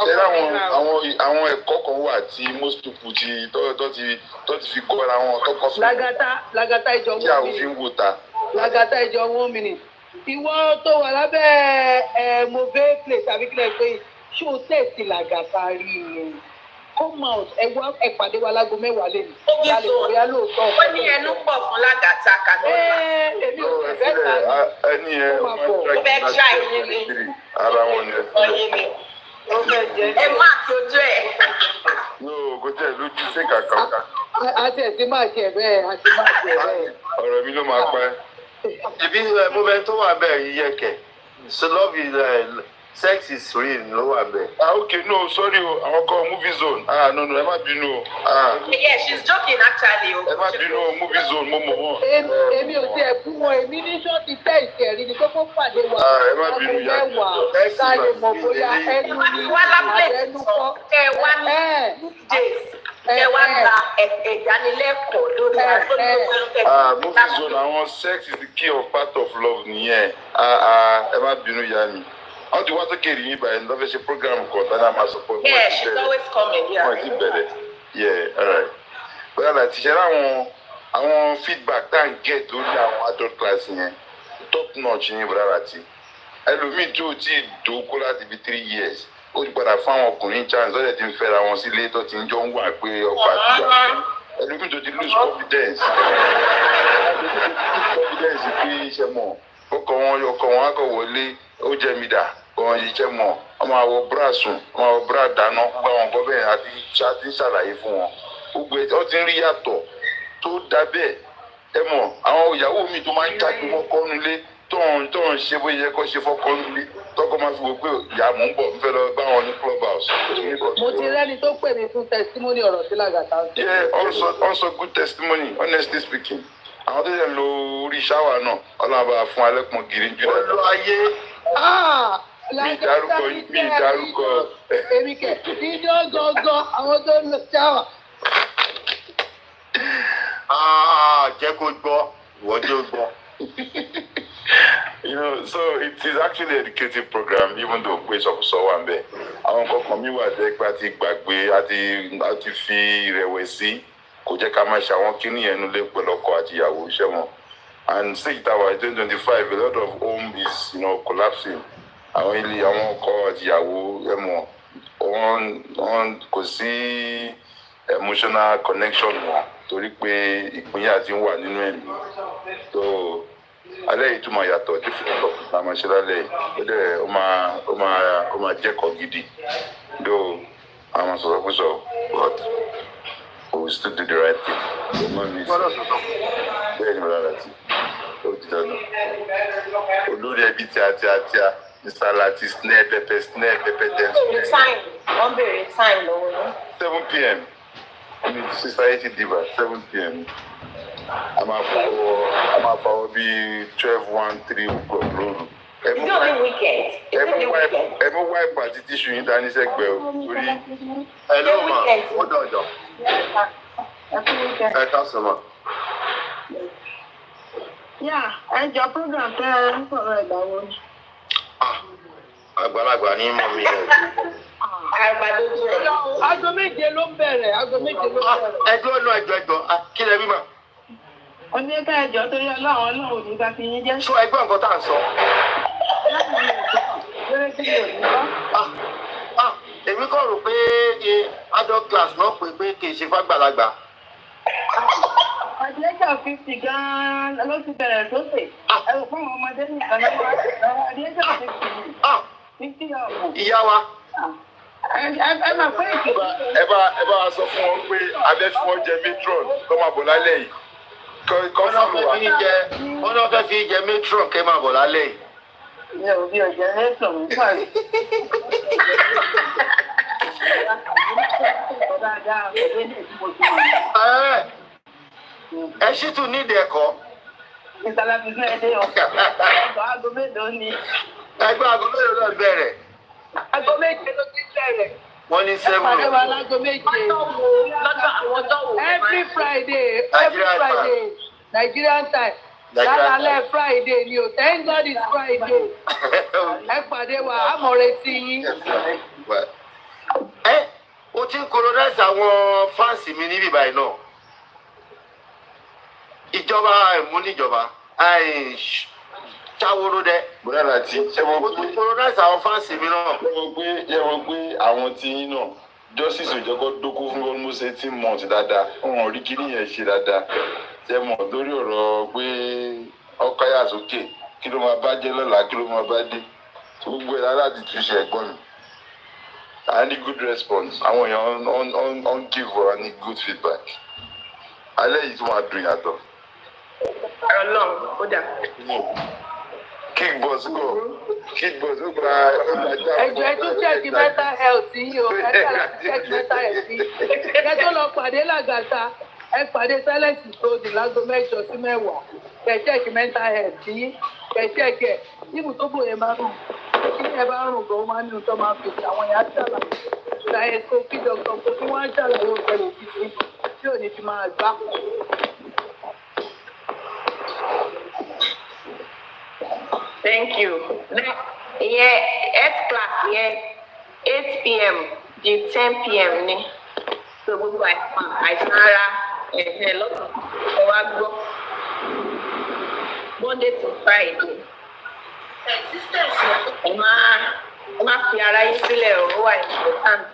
S9: ṣe àwọn ẹ̀kọ́ kan wà tí most people tó ti fi kọ́ra wọn tọkọ fún mi.
S4: Lágàtà ìjọ
S9: tí àwọn fi ń wò ta.
S4: Lágàtà ìjọ 1 minute. Ìwọ tó wà lábẹ́ move plate tàbí kílẹ̀ pé ṣé o tẹ̀sí Làgàtà rí i? Come out ẹ pàdé wa lágo 10 lẹ́nu.
S6: Ó ní ẹnu pọ̀ fún Làgàtà kàdé.
S4: Èmi ò fẹ́ ta.
S9: Ẹni ẹ
S6: ó fẹ́ já ìyẹn
S9: ara wọn ni.
S6: Ẹ má tójú ẹ̀.
S9: Yóò kó tẹ̀ lójú sí kàkàkà.
S4: Àti ẹ̀sìn máa ṣe bẹ́ẹ̀.
S9: Ọ̀rọ̀ mi ló máa pẹ́.
S2: Ibi moment tó wà bẹ́ẹ̀ yí yẹ kẹ̀. So love is sex is real ló wà bẹ́ẹ̀.
S9: Okay, no, sorry o, àwọn kan movie zone. No, ẹ má bínú o.
S6: Yeah, she's joking actually.
S9: Ẹ má bínú o, movie zone mo mọ̀ wọ́n.
S4: Èmi ò tiẹ̀ kú wọn, èmi ní ṣọ́ọ̀tì tẹ́ ìkẹ̀rí ni kókó pàdé wa.
S9: Ẹ má bínú yá.
S4: Sáré mọ̀ bóyá ẹnu ní àbẹ́nu kọ́.
S6: Kẹ wá ní days. Kẹ wá gba ìdánilẹ́kọ̀ọ́ lórí
S9: movie zone, àwọn sex is the key of part of love nìyẹn. Ẹ má bínú yá mi. How do you want to carry me by another program called Dana Support?
S6: Yeah, she's always coming. Yeah.
S9: Yeah, all right. But like teacher, àwọn feedback that I get lórí àwọn adult class yẹn top notch ní Brarati. Ẹlòmíì tó ti dókó láti bí 3 years. Ó ti padà fún àwọn ọkùnrin chance lọ́dẹ̀ tí ń fẹ́ra wọn sílé tó ti ń jọ ń wà pé ọkọ àti ìyàwó. Ẹlòmíì tó ti lose confidence. Confidence pé iṣẹ́ mọ̀. Ọkọ wọn á kọ̀ wọlé. Ó jẹ́ mi dà ọ̀hún yìí jẹ́ mọ̀ ọmọ àwọ̀ búra sùn ọmọ àwọ̀ búra dáná gbogbo àwọn ọkọ bẹ́ẹ̀ àti ṣàlàyé fún wọn gbogbo ẹ̀ ọ́ ti ń rí yàtọ̀ tó dá bẹ́ẹ̀ ẹ mọ̀ àwọn ìyàwó mi tó máa ń jáde mọ́ kọ́nulé tó ń ṣe bóyá yẹ kó ṣe fọ́kọ́nulé tọ́kọ máa fi wò pé ìyá mò ń bọ̀ ń fẹ́ lọ bá wọn ní club house.
S4: Mo ti rẹ́ni tó pè mí fún testimony ọ̀rọ̀ sí Làgàtà.
S9: Yeah, also good testimony honestly speaking àwọn tó yẹ lo orí ṣáwà náà ọlọ́run bá fún alẹ́pọ̀n gírí jù lọ. Mi dárúkọ.
S4: Èmi kẹ̀ ìjọ gangan àwọn tó ń lọ ṣáwà.
S2: Jẹ́ kó gbọ́, ìwọ jẹ́ ó gbọ́.
S9: You know, so it is actually an educative program, even though pé sọkúsọ wà ń bẹ. Àwọn kankan mi wà jẹ́ pé a ti gbàgbé, a ti fi ìrẹ̀wẹ̀sì kò jẹ́ ká máa ṣe àwọn kíní yẹn nílé pẹ̀lú ọkọ àti ìyàwó iṣẹ́ wọn. And stage tower 2025, a lot of home is collapsing. Àwọn ilé àwọn ọkọ àti ìyàwó ẹ̀mọ́ wọ́n kò sí emotional connection wọn torí pé ìpínyà ti ń wà nínú ẹ̀mí tó alẹ́ yìí tún máa yàtọ̀ different of la máa ṣe lálẹ́ yìí ó dẹ̀ ó máa jẹ́kọ̀ọ́ gidi though àwọn sọ̀rọ̀ pé sọ but we will still do the right thing bẹ́ẹ̀ ni bàbá Lati ó ti dáná olórí ẹbí tíátíá Mr. Lati snare pepper dem.
S10: time wọ́n bèrè time lọ́wọ́ náà.
S9: 7 p.m. ní Society Diva 7 p.m. a máa fọwọ́ bíi 12-1-3 o'clock lóru.
S10: It's not the weekend.
S9: ẹ mú wáìpù àti tíṣù yín dání sẹ́gbẹ̀ẹ́ o torí ẹ ló mà ó dọ̀jọ̀ ẹ ká sọ ma.
S10: ẹjọ program tẹ ẹ ń sọ̀rọ̀ ìgbà wo ni.
S2: àgbàlagbà ní mọ̀ mi yẹn.
S10: àgbàdo jẹ.
S4: aago méje ló ń bẹ̀rẹ̀
S2: ẹjọ́ náà ẹjọ́ kí lẹ bí mà.
S10: oní ẹ̀ka ẹjọ́ torí ọlọ́run ò ní bá fi yín jẹ́.
S2: sọ ẹgbẹ́ nǹkan tá à ń sọ. èmi kàn rò pé adult class náà pé kì í ṣe fàgbàlagbà.
S10: àdéhùn 50 gan-an ló ti bẹ̀rẹ̀ sókè. ẹ̀rù fún àwọn ọmọdé nìkan lọ́wọ́ àdéhùn 50 ọ̀hún.
S2: ìyá wa.
S10: ẹ máa pẹ́ ìkìlọ̀.
S9: ẹ bá wa sọ fún wọn pé abẹ́ fún wọn jẹ matron tó máa bọ̀ lálẹ́ yìí.
S2: wọ́n náà fẹ́ fi jẹ matron kẹ́ máa bọ̀ lálẹ́ yìí.
S10: mi ò bí ọ̀jẹ̀ matron ń pàdé.
S2: ẹ ṣì tún nídìí ẹ̀kọ́.
S10: ìsàlámì náà dé ọ̀gá aago mélòó ni.
S2: ẹgbẹ́ aago mélòó náà bẹ̀rẹ̀.
S4: aago méje ló ti bẹ̀rẹ̀.
S2: wọ́n ní 7.
S4: ìpàdé wa láago méje. every Friday Nigerian time. lálẹ́ Friday ni o thank God it's Friday. ẹ pàdé wa àmọ̀ retí yín.
S2: o ti ń colonize àwọn fáǹsì mi níbí báyìí náà. ìjọba ìmúníjọba ṣàwòrò dẹ.
S9: bọ́dà Lati ṣé wọ́n
S2: o ti ń colonize àwọn fáǹsì mi náà.
S9: ṣé wọ́n gbé àwọn tí yín náà justice òjọ́kọ́ dókó fún almost 18 months dáadáa wọn rí kíní yẹn ṣe dáadáa ṣe mọ̀ lórí ọ̀rọ̀ pé ọkàyà sókè kí ló máa bá jẹ́ lọ́la kí ló máa bá dé gbogbo ẹ̀ láti túnṣe ẹ̀gbọ́n mi. I need good response. Àwọn èèyàn on give or any good feedback. Alẹ́ yìí tún máa dùn yàtọ̀.
S10: Ọlọ́run ó dà.
S9: Kickbox ó gba
S4: ẹjọ ẹ tún check mental health yìí o ẹ check mental health yìí ẹ tó lọ pàdé làgàtà ẹ pàdé silence tó di láago 8 sí 10 ẹ check mental health yìí ẹ check ẹ níbo tó bòye máa rùn kí ẹ bá rùn gan máa nínú tó máa fi àwọn èèyàn ṣàlàyé ṣàyẹ kó kí dọkítọ kó kí wọn ṣàlàyé òkèlè títí tí ò ní fi máa gbá.
S10: Thank you. Ìyẹn health class yẹn 8 p.m. di 10 p.m. ni. So gbogbo àìsàn ara lọ́sàn ẹ wá gbọ́. Monday to Friday. Ẹ máa fi ara yín sílẹ̀ ó wà important.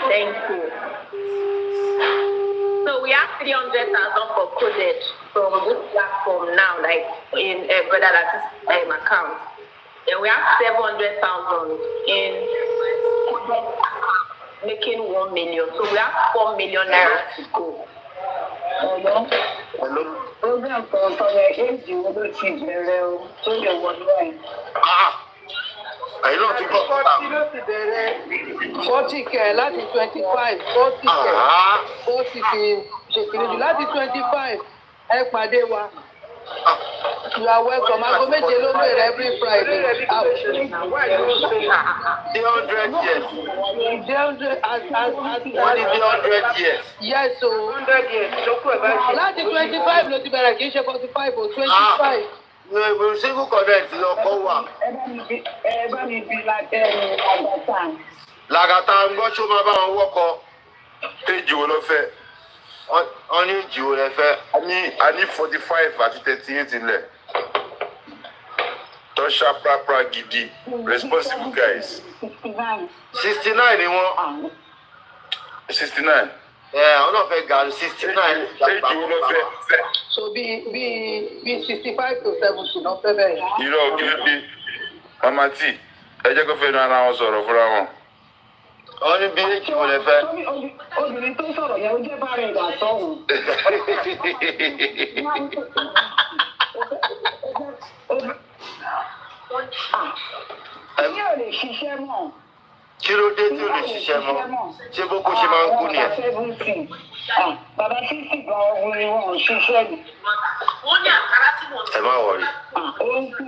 S10: Thank you. So we have 300,000 for coded from this platform now, like in Brother Lati's account. Then we have 700,000 in coded account, making 1 million. So we have 4 million naira to go. Hello. Program for the age you will see very so you will learn.
S2: Àyìn náà ti gbọ́ fún ta.
S4: 40 kẹ̀ láti 25 40 kẹ̀ 40 fi ṣèkìrì jù láti 25 ẹ pàdé wa. You are welcome. Aago méje ló bẹ̀rẹ̀ every Friday.
S2: 300 years.
S4: 300
S2: Wọ́n ní 300 years.
S4: Yes o. 100 years. Láti 25 ló ti bẹ̀rẹ̀ kì í ṣe 45 o 25.
S2: Ìwé single connect lọ kọ́ wà.
S10: Ẹ bá mi bí Làgàtà.
S2: Làgàtà ń gbọ́ tí ó máa bá wọn wọ́kọ̀.
S9: Èjì wo ló fẹ́?
S2: Wọ́n ní ìjì wo lẹ fẹ́.
S9: A ní 45 àti 38 ilẹ̀. tó ṣàprápra gidi responsible guys.
S2: 69 ni wọ́n.
S9: 69.
S2: Àwọn náà fẹ́ ga 69.
S9: Èjò ló fẹ́.
S4: So bí 65 to 70 náà fẹ́ bẹ́ẹ̀.
S9: Irọ́ kí ló dé? Mama T, ẹ jẹ́ kó fẹ́ nu ara wọn sọ̀rọ̀ fúnra wọn.
S2: Wọ́n ní bí èjì wọn lè fẹ́.
S6: Obìnrin tó sọ̀rọ̀ yẹn ó jẹ́ bá rẹ̀ ìgbà sọ́hùn. Ilé ò lè ṣiṣẹ́ mọ́.
S2: Kí ló dé tí ò lè ṣiṣẹ́ mọ́? Ṣé boko ṣe máa ń kú nìyẹn?
S6: Bàbá 60 gan ọ̀gbìn ni wọn ò ṣiṣẹ́ ni.
S2: Ẹ má wọrí.
S6: Ó ń kú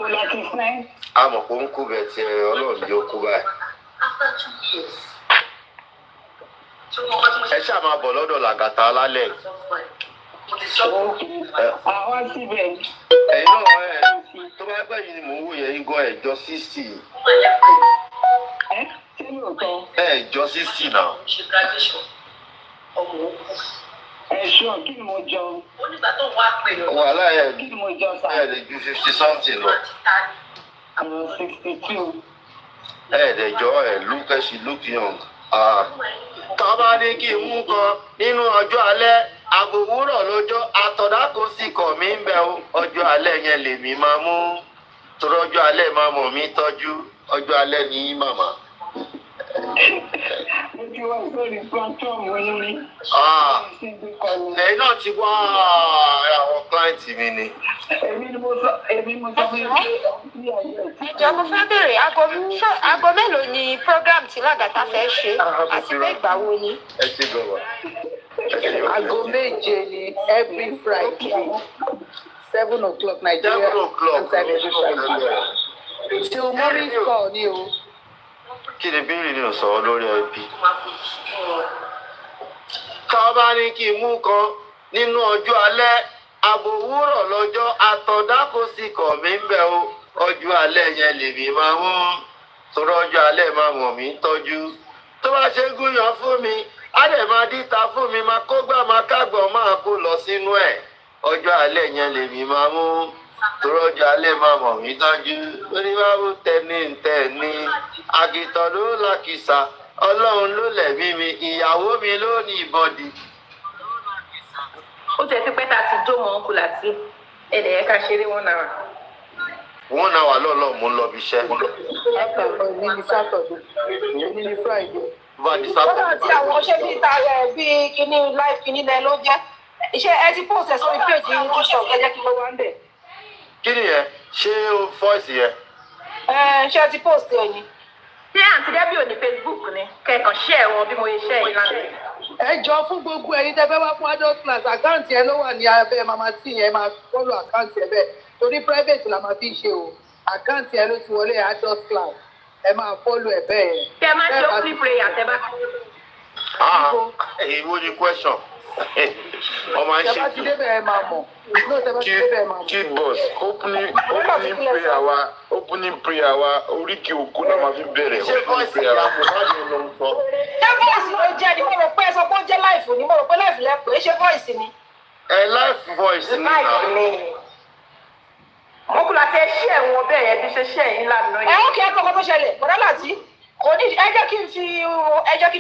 S6: o láti fẹ́.
S2: A mọ̀ pé ó ń kú bẹ̀ tí Ọlọ́run yóò kú báyìí. Ẹ ṣáà máa bọ̀ lọ́dọ̀ làgàtà alálẹ̀.
S6: Àwọn síbẹ̀.
S2: Ẹ̀yin náà tó bá gbẹ̀yìn ni mò ń wò yẹn igan ẹ̀jọ́ 60.
S6: Ṣé lóòótọ́?
S2: Ẹ̀jọ́ 60 náà.
S6: Ẹ̀ṣọ́ kí ni mo jọ?
S2: Wàhálà ẹ̀
S6: Kí ni mo jọ sá?
S2: lè ju 50 something lọ.
S6: Àwọn 62.
S2: Look she look young. Tọ́ bá ní kí n mú kan nínú ọjọ́ alẹ́ agbòwúrọ̀ lọ́jọ́ àtọ̀dá kò sì kọ̀ mí ń bẹ ọjọ́ alẹ́ yẹn lèmi máa mú torí ọjọ́ alẹ́ máa mọ̀ mí tọ́jú ọjọ́ alẹ́ ní màmá.
S6: Mo ti wá sórí platform yín.
S2: Ẹ̀yin náà ti wá àwọn client mi ni.
S6: Èmi mo sọ fún yín pé
S11: Ẹjọ́ mo fẹ́ bèrè aago mélòó ni program tí Lagata fẹ́ ṣe àti pé ìgbà wo ni?
S2: Ẹ ṣe gbọ̀wọ̀.
S4: Aago méje ni every Friday 7 o'clock Nigeria
S2: 7 o'clock.
S4: inside every Friday. Till morning call ni o.
S2: Kí ni bírí ni ò sọ lórí ẹbí? Tọ́ bá ní kí n mú kan nínú ọjọ́ alẹ́ agbòwúrọ̀ lọ́jọ́ àtọ̀dá kò sì kọ̀ mí ń bẹ ọjọ́ alẹ́ yẹn lèmi máa mú torí ọjọ́ alẹ́ máa mọ̀ mí tọ́jú. Tó bá ṣe gúnyàn fún mi á dẹ̀ máa díta fún mi máa kó gbà máa kágbọ̀n máa kó lọ sínú ẹ̀ ọjọ́ alẹ́ yẹn lèmi máa mú torí ọjọ́ alẹ́ máa mọ̀ mí tọ́jú. Oníwàwù tẹni àgìtàn ló làkìsà Ọlọ́run ló lẹ̀mí mi ìyàwó mi ló ní ìbọ̀dì.
S10: Ó tẹ̀ sí pé ta ti jó mọ́ ọkùnrin àti ẹ̀dẹ̀ ẹ̀ka ṣeré 1 hour.
S2: 1 hour lọ́ọ̀lọ́ mò ń lọ bí iṣẹ́.
S4: Ní Saturday, ní Friday.
S11: Bọ́dọ̀ àti àwọn ṣé bí ta bí kíní live kíní lẹ ló jẹ́. Ṣé ẹ ti post ẹ̀ sórí page yìí ní TikTok ẹ jẹ́ kí ló wá ń bẹ̀?
S2: Kí ni yẹn? Ṣé o voice yẹn?
S11: Ṣé ẹ ti post ẹ̀ ni?
S10: Ṣé àǹtí Débí ò ní Facebook ni? Kẹ̀kàn ṣẹ́ ẹ̀ wọn bí mo ṣe ṣẹ́ yín lánàá.
S4: Ẹ jọ fún gbogbo ẹ̀yin tẹ́ fẹ́ wá fún adult class àkáǹtì ẹ ló wà ní abẹ́ Mama T yẹn máa follow àkáǹtì ẹ bẹ́ẹ̀ torí private la máa fi ṣe o àkáǹtì ẹ ló ti wọlé adult class ẹ máa follow ẹ bẹ́ẹ̀.
S10: Kẹ máa ṣe opening prayer tẹ bá.
S2: Èwo ni question? Ọmọ ń
S4: Tẹ́ bá ti débẹ̀ ẹ máa mọ̀.
S9: Kid boss, opening prayer wa oríkì òkú náà máa fi bẹ̀rẹ̀ opening prayer wa.
S11: Ṣé voice ló jẹ́ ni mo rò pé ẹ sọ pé ó jẹ́ live ni mo rò pé live lẹ pé ṣé voice ni?
S2: Live voice ni náà.
S10: Ọkùnrin àti ẹṣẹ́ ẹ̀wọ̀n bẹ́ẹ̀ yẹn bí ṣe ṣẹ́ yín lánàá yẹn.
S11: Ó kí ẹ kọ́kọ́ tó ṣẹlẹ̀ bọ́dá Lati kò ní ẹ jẹ́ kí n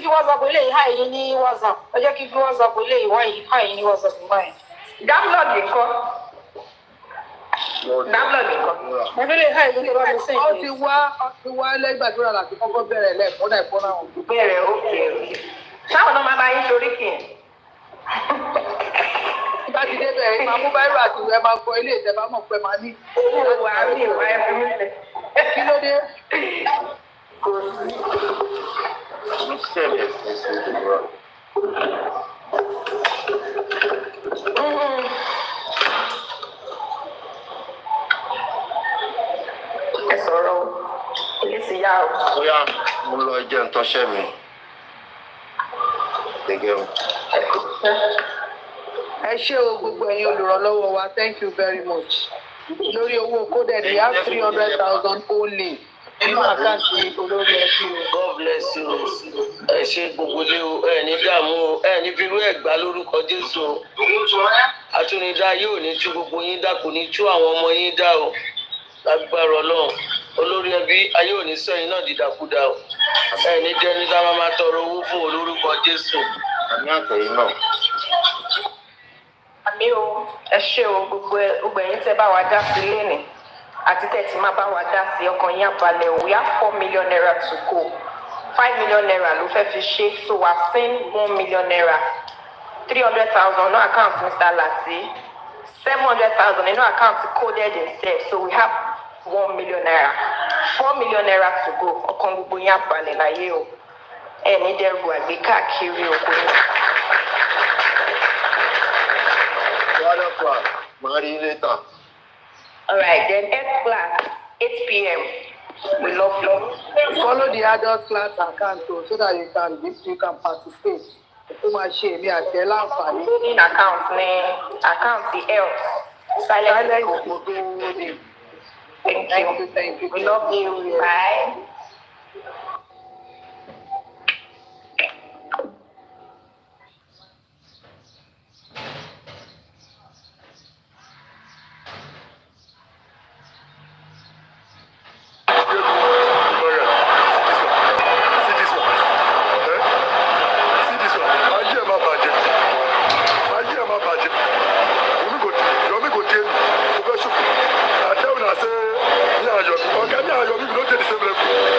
S11: fi WhatsApp eléyìí háì yín ní WhatsApp ẹ jẹ́ kí n fi WhatsApp eléyìí háì yín ní WhatsApp báyìí.
S10: Download nìkan.
S11: Mo fi lè háì yín lè bá mi sẹ́yìn.
S4: Ó ti wá lẹ́gbàdúrà láti kọ́kọ́ bẹ̀rẹ̀ lẹ́ẹ̀kọ́dà ìfọ́nà òun.
S10: Bẹ̀rẹ̀ òkè. Sáwọn náà máa bá yín sórí kì í.
S4: Bá ti débẹ̀ ẹ máa mú báírò àti ìwé máa kọ ilé ìtẹ́ bá mọ̀ pé máa ní.
S10: Owó wa rí ìwà ẹ̀ fún mi lẹ̀.
S4: Kí ló dé?
S10: Ẹ sọ̀rọ̀ ilé ti yá o.
S2: Bóyá mo lọ jẹ́ ntọ́ṣẹ́ mi.
S4: Ẹ ṣé o gbogbo ẹ̀yin olùrànlọ́wọ́ wa thank you very much. Lórí owó coded we have 300,000 only. Nínú àkáǹtì olórí ẹbí o.
S7: God bless you. Ẹ ṣe gbogbo lé o, ẹ ní dààmú o, ẹ ní fi irú ẹ̀ gbà lórúkọ Jésù o. Àtúnidá yóò ní tú gbogbo yín dá, kò ní tú àwọn ọmọ yín dá o. lágbára Ọlọ́run olórí ẹbí ayé òní sẹ́yìn náà dìdàkudà o ẹni dẹni tá a máa tọrọ owó fún olórúkọ Jésù.
S2: àmì àtẹ̀yìn náà.
S10: àmì o ẹ ṣé o gbogbo ẹ̀yin tẹ́ bá wa dá sí lénìí àti tẹ́ tí máa bá wa dá sí ọkàn yín àbalẹ̀ o we have 4 million naira to go 5 million naira ló fẹ́ fi ṣe so we are send 1 million naira 300,000 no account Mr. Lati 700,000 no account coded himself so we have 1 million naira 4 million naira to go ọkàn gbogbo yín àbalẹ̀ láyé o ẹ ní dẹrù àgbé káàkiri òkú ni.
S2: Marry later.
S10: All right, then 8th class, 8 p.m. We love you.
S4: Follow the adult class account so that you can participate.
S10: In account, the health. Silence. Thank you. We love you. Bye.
S9: Okay, me and your people don't take the same level.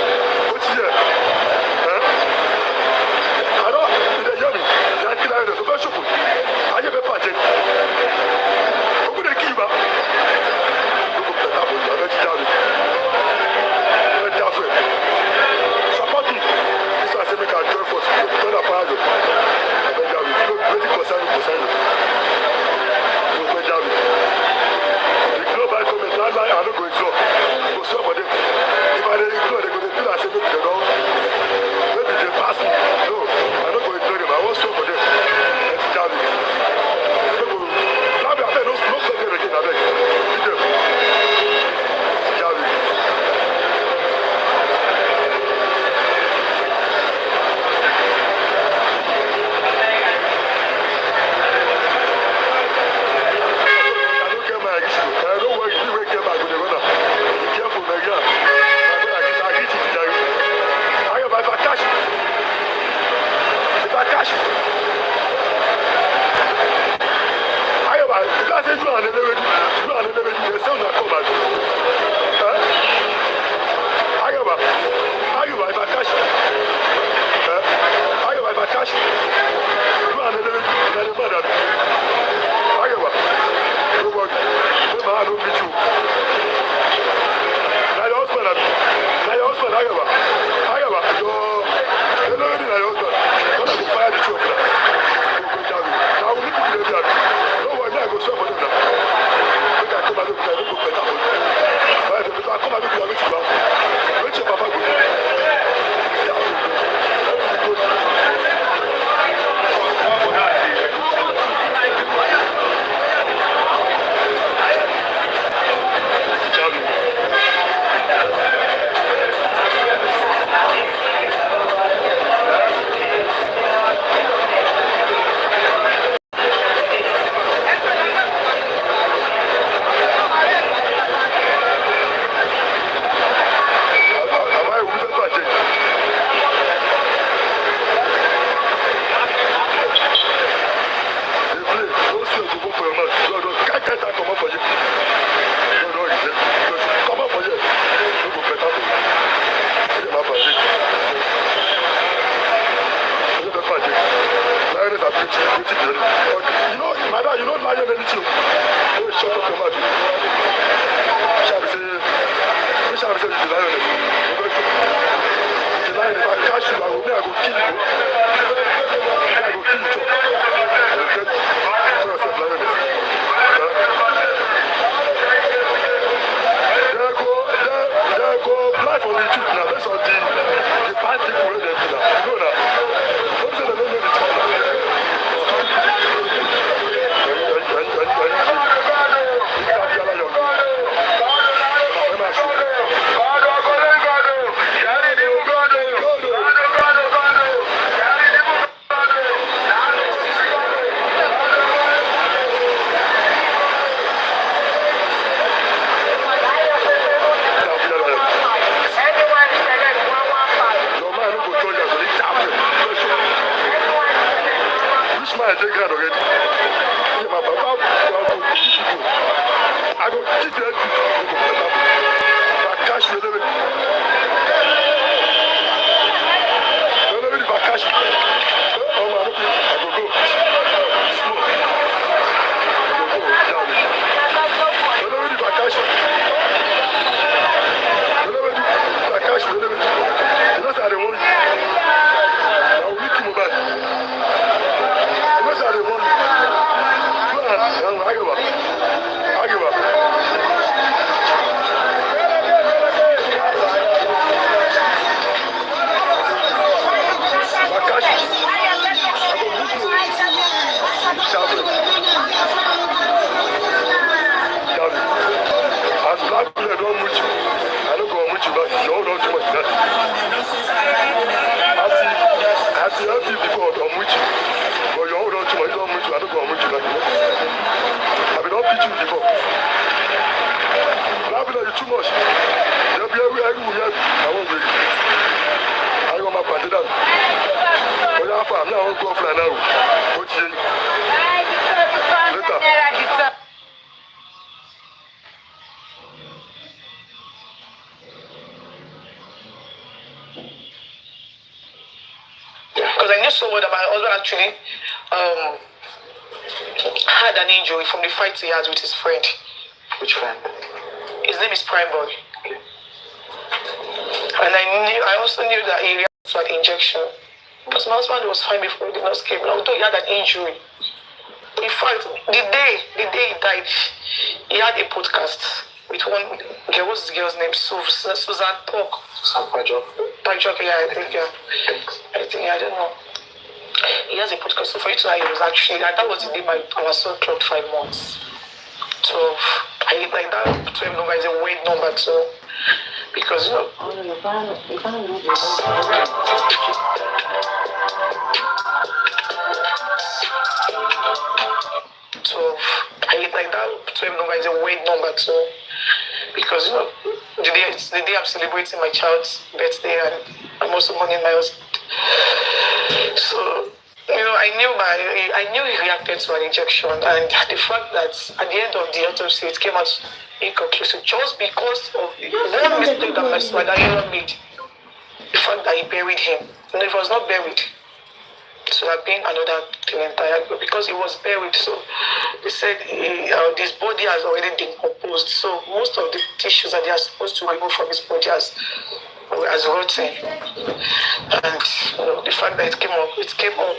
S3: I take ground already. Yeah, my papa I go keep your cash the limit. The limit if I cash. Oh man, I go go. Small. I go go down. The limit if I cash. The limit if I cash. The limit. You know how they want. I will meet Mohbad. You know how they want. I give up. I give up. As black people don't move you, I don't go on with you, but you hold on too much. I see help you before I'm with you, but you hold on too much. You don't move you, I don't go on with you. I will not beat you before. Black people, you too much. They'll be everywhere you will help. I won't wait. I got my party down. But I'm now going to go offline now. Later.
S1: Because I knew someone that my husband actually had an injury from the fight he had with his friend.
S8: Which friend?
S1: His name is Prime Boy. Okay. And I also knew that he reacted to an injection. Because my husband was fine before the nurse came. Although he had an injury. In fact, the day he died, he had a podcast with one girl. What's the girl's name? Susan Talk.
S8: Susan
S1: Pajok, yeah, I think, I don't know. He has a podcast. So for you to know, he was actually, and that was the day our son clocked 5 months. So I like that 12 number is a weird number too. Because, you know. So I like that 12 number is a weird number too. Because, you know, it's the day I'm celebrating my child's birthday and I'm also mourning my husband. So, you know, I knew he reacted to an injection, and the fact that at the end of the autopsy it came out inconclusive just because of one mistake that my father made. The fact that he buried him. And if he was not buried, it would have been another thing entirely. But because he was buried, so they said his body has already decomposed. So most of the tissues that they are supposed to remove from his body has rotten. And you know, the fact that it came up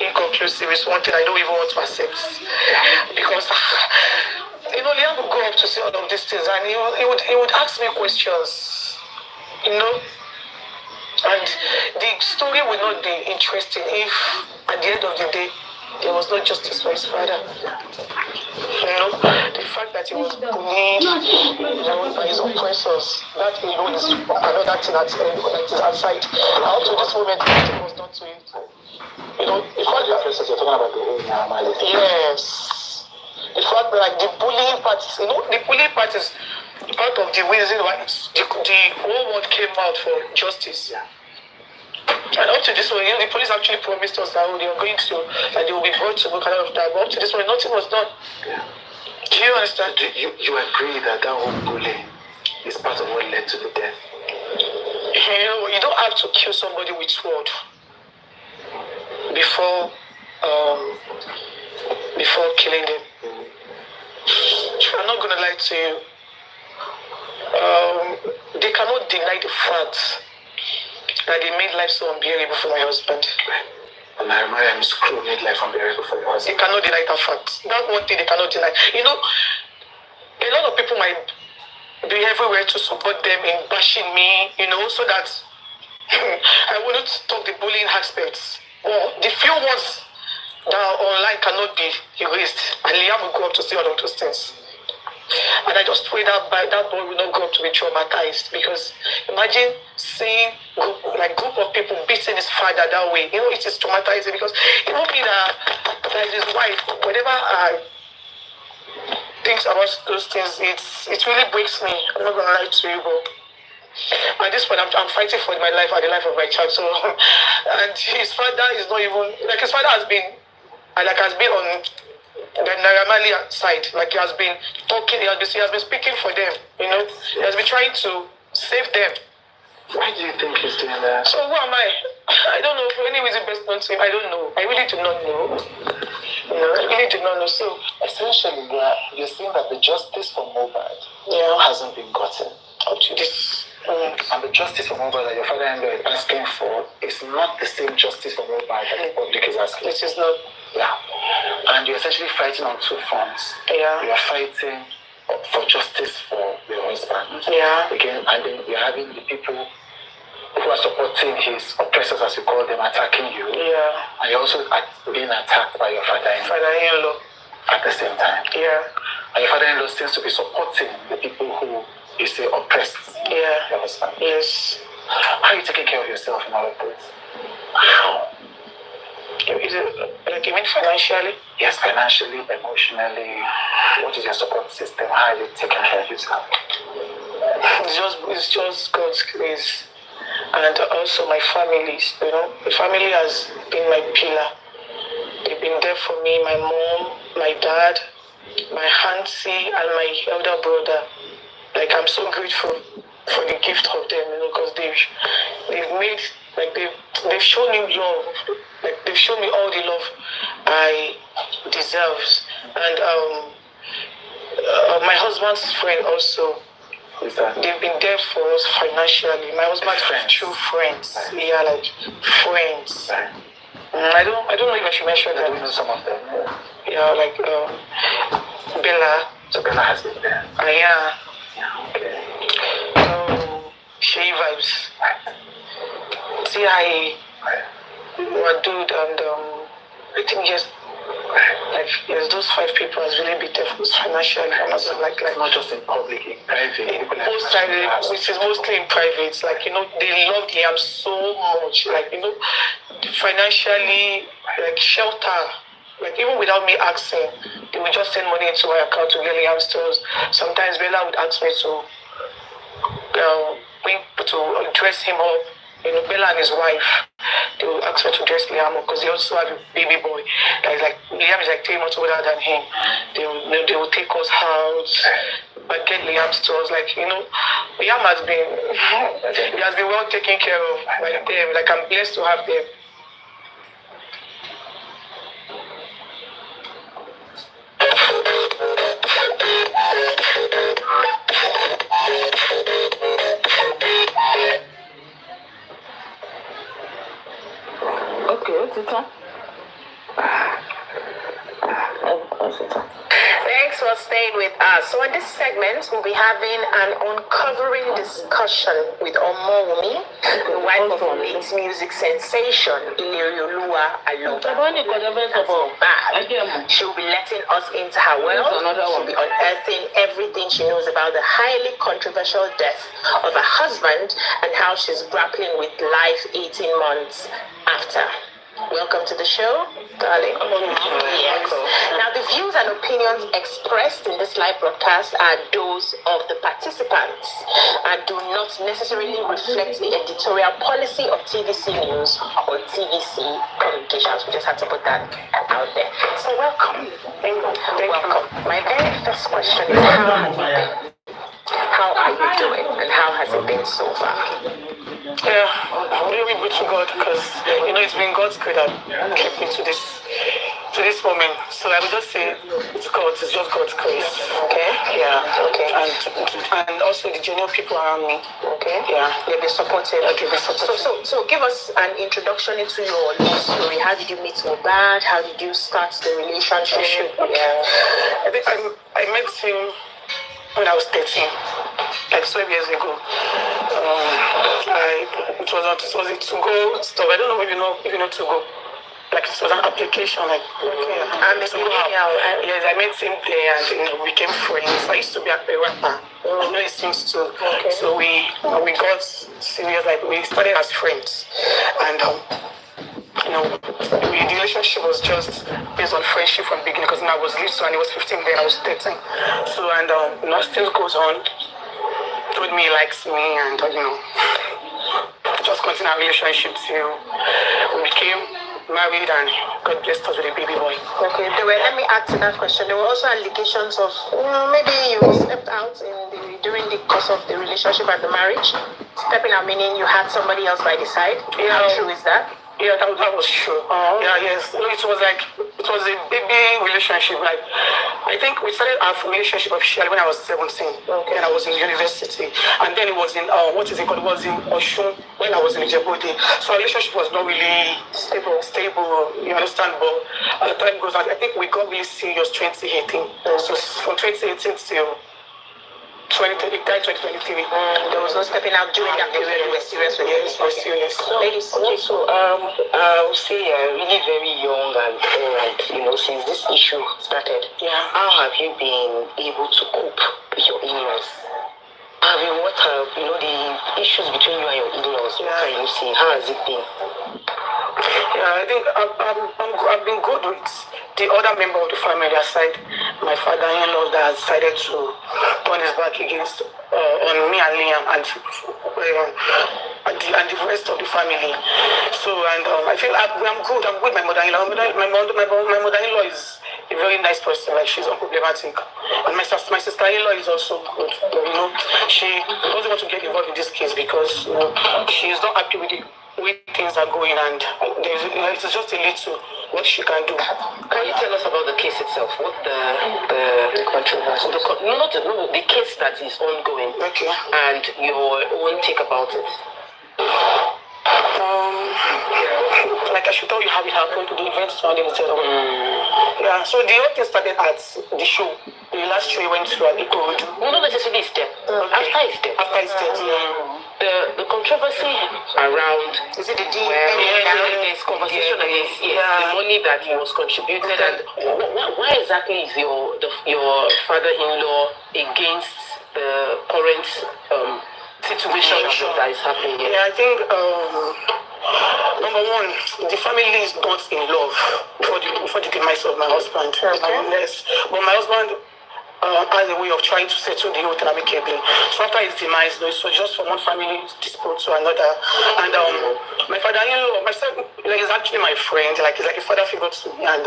S1: inconclusive is one thing I don't even want to accept. Because you know, Liam would go up to see all of these things and he would ask me questions. You know? And the story would not be interesting if at the end of the day there was no justice for his father. You know, the fact that he was bullied by his oppressors, that alone is another thing that is outside. Up to this moment, it was not to him. You know, the fact that you're talking about the whole normality. Yes. The fact that like the bullying part, you know, the bullying part is part of the reason why the whole world came out for justice. Yeah. And up to this one, you know, the police actually promised us that they were going to, that they will be brought to book and all of that. But up to this one, nothing was done. Yeah. Do you understand?
S8: So you agree that whole bullying is part of what led to the death?
S1: You know, you don't have to kill somebody with sword before killing them. I'm not gonna lie to you. They cannot deny the fact that they made life so unbearable for my husband.
S8: And I remember his crew made life unbearable for your husband.
S1: They cannot deny that fact. That one thing they cannot deny. You know, a lot of people might be everywhere to support them in bashing me, you know, so that I wouldn't talk the bullying aspects. Well, the few ones that are online cannot be erased. And Liam will go up to see all of those things. And I just pray that boy will not grow up to be traumatized, because imagine seeing group of people beating his father that way. You know, it is traumatizing, because it won't be that his wife, whenever I think about those things, it really breaks me. I'm not gonna lie to you, but at this point I'm fighting for my life and the life of my child. So and his father is not even like, his father has been
S12: like has been on the Naramali side, like he has been talking, he has been speaking for them, you know, he has been trying to save them.
S8: Why do you think he's doing that?
S12: So who am I? I don't know. For any reason best known to him, I don't know. I really do not know. No, I really do not know. So
S8: Essentially, you're saying that the justice for Mohbad hasn't been gotten
S12: up to this.
S8: And the justice for Mohbad that your father-in-law is asking for is not the same justice for Mohbad that the public is asking.
S12: It is not.
S8: Yeah. And you're essentially fighting on two fronts.
S12: Yeah.
S8: You are fighting for justice for your husband.
S12: Yeah.
S8: Again, and then you're having the people who are supporting his oppressors, as you call them, attacking you.
S12: Yeah.
S8: And you're also being attacked by your
S12: father-in-law
S8: at the same time.
S12: Yeah.
S8: And your father-in-law seems to be supporting the people who you say oppressed your husband.
S12: Yes.
S8: How are you taking care of yourself in all of this?
S12: How? Is it like you mean financially?
S8: Yes, financially, emotionally. What is your support system? How are you taking care of yourself?
S12: It's just God's grace. And also my family, you know. The family has been my pillar. They've been there for me, my mom, my dad, my auntie, and my elder brother. Like, I'm so grateful for the gift of them, you know, because they've made, like, they've shown me love. Like, they've shown me all the love I deserve. And my husband's friend also, they've been there for us financially. My husband's true friends. Yeah, like, friends. I don't know if I should mention that.
S8: I know some of them.
S12: Yeah, like, Bella.
S8: So Bella has been there.
S12: Yeah.
S8: Okay.
S12: Shea Vibes. T.I. Wadud, and I think yes, those 5 people has really been there for us financially. And also like
S8: not just in public, in private.
S12: Which is mostly in private. Like, you know, they loved Liam so much. Like, you know, financially, like shelter. Like, even without me asking, they would just send money into my account to get Liam stores. Sometimes Bella would ask me to dress him up. You know, Bella and his wife, they will ask me to dress Liam up because they also have a baby boy. Like Liam is like 3 months older than him. They will take us out, but get Liam stores. Like, you know, Liam has been well taken care of by them. Like, I'm blessed to have them.
S10: Okay, Tita. Thanks for staying with us. So in this segment, we'll be having an uncovering discussion with Omowummi, the wife of the late music sensation, Ilerioluwa Aloba. She'll be letting us into her world. She'll be unearthing everything she knows about the highly controversial death of her husband and how she's grappling with life 18 months after. Welcome to the show, darling. Yes. Now, the views and opinions expressed in this live broadcast are those of the participants and do not necessarily reflect the editorial policy of TVC News or TVC Communications. We just had to put that out there. So, welcome. Welcome. My very first question is, how are you doing, and how has it been so far?
S12: Yeah, I'm really grateful to God because, you know, it's been God's grace that kept me to this moment. So I would just say it's just God's grace.
S10: Okay.
S12: Yeah.
S10: Okay.
S12: And also the genuine people around me.
S10: Okay.
S12: Yeah.
S10: They've been supportive.
S12: Okay.
S10: So give us an introduction into your love story. How did you meet Mohbad? How did you start the relationship?
S12: Yeah. I think I met him when I was 13, like 12 years ago. It was a to-go stuff. I don't know if you know to-go. Like, it was an application, like, okay. Yes, I met him there and, you know, we became friends. I used to be a rapper. I know he sings too.
S10: Okay.
S12: So we got serious, like, we started as friends. And, you know, the relationship was just based on friendship from the beginning because I was little and he was 15 then, I was 13. So, and, you know, still goes on. Told me he likes me and, you know, just continue our relationship till we became married and God blessed us with a baby boy.
S11: Okay, let me add to that question. There were also allegations of maybe you stepped out during the course of the relationship and the marriage. Stepping out meaning you had somebody else by the side.
S12: Yeah.
S11: How true is that?
S12: Yeah, that was true.
S11: Oh.
S12: Yeah, yes. No, it was a baby relationship. Like, I think we started our relationship officially when I was 17. Okay. And I was in university. And then it was in, what is it called? It was in Oshun when I was in Djibouti. So our relationship was not really stable, you understand? But as the time goes on, I think we got really serious 2018. So from 2018 till 2023.
S11: There was no stepping out during that period. You were serious with it.
S12: Yes, we're serious.
S11: Ladies,
S13: So, I would say really very young and since this issue started, how have you been able to cope with your in-laws? What have the issues between you and your in-laws? What can you say? How has it been?
S12: Yeah, I think I've been good with the other member of the family aside my father-in-law that has decided to turn his back against on me and Liam and the rest of the family. So I feel I'm good. I'm with my mother-in-law. My mother-in-law is a very nice person. Like, she's unproblematic, and my sister-in-law is also good. She doesn't want to get involved in this case because she is not happy with the way things are going, and it's just a little what she can do.
S13: Can you tell us about the case itself? What the controversy? The case that is ongoing.
S12: Okay.
S13: And your own take about it.
S12: Like I should tell you how it happened, the event surrounding it. Yeah, so the whole thing started at the show. The last show we went to at Ikorodu.
S13: No, not necessarily it's there. After it's there.
S12: After it's there,
S13: The controversy around
S11: is it the
S13: there's conversation against the money that he was contributed, and why exactly is your father-in-law against the current situation that is happening here?
S12: Yeah, I think number one, the family is not in love before the demise of my husband. Yes, but my husband has a way of trying to settle the whole thing amicably. So after his demise, it was just from one family dispute to another. And my father-in-law, myself, is actually my friend. Like, he's like a father figure to me. And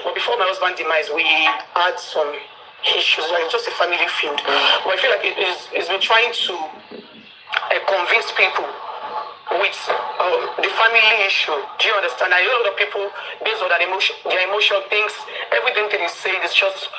S12: but before my husband's demise, we had some issues. Like, just a family feud. But I feel like it's been trying to convince people with the family issue. Do you understand? A lot of people, based on their emotion, thinks everything that is saying is just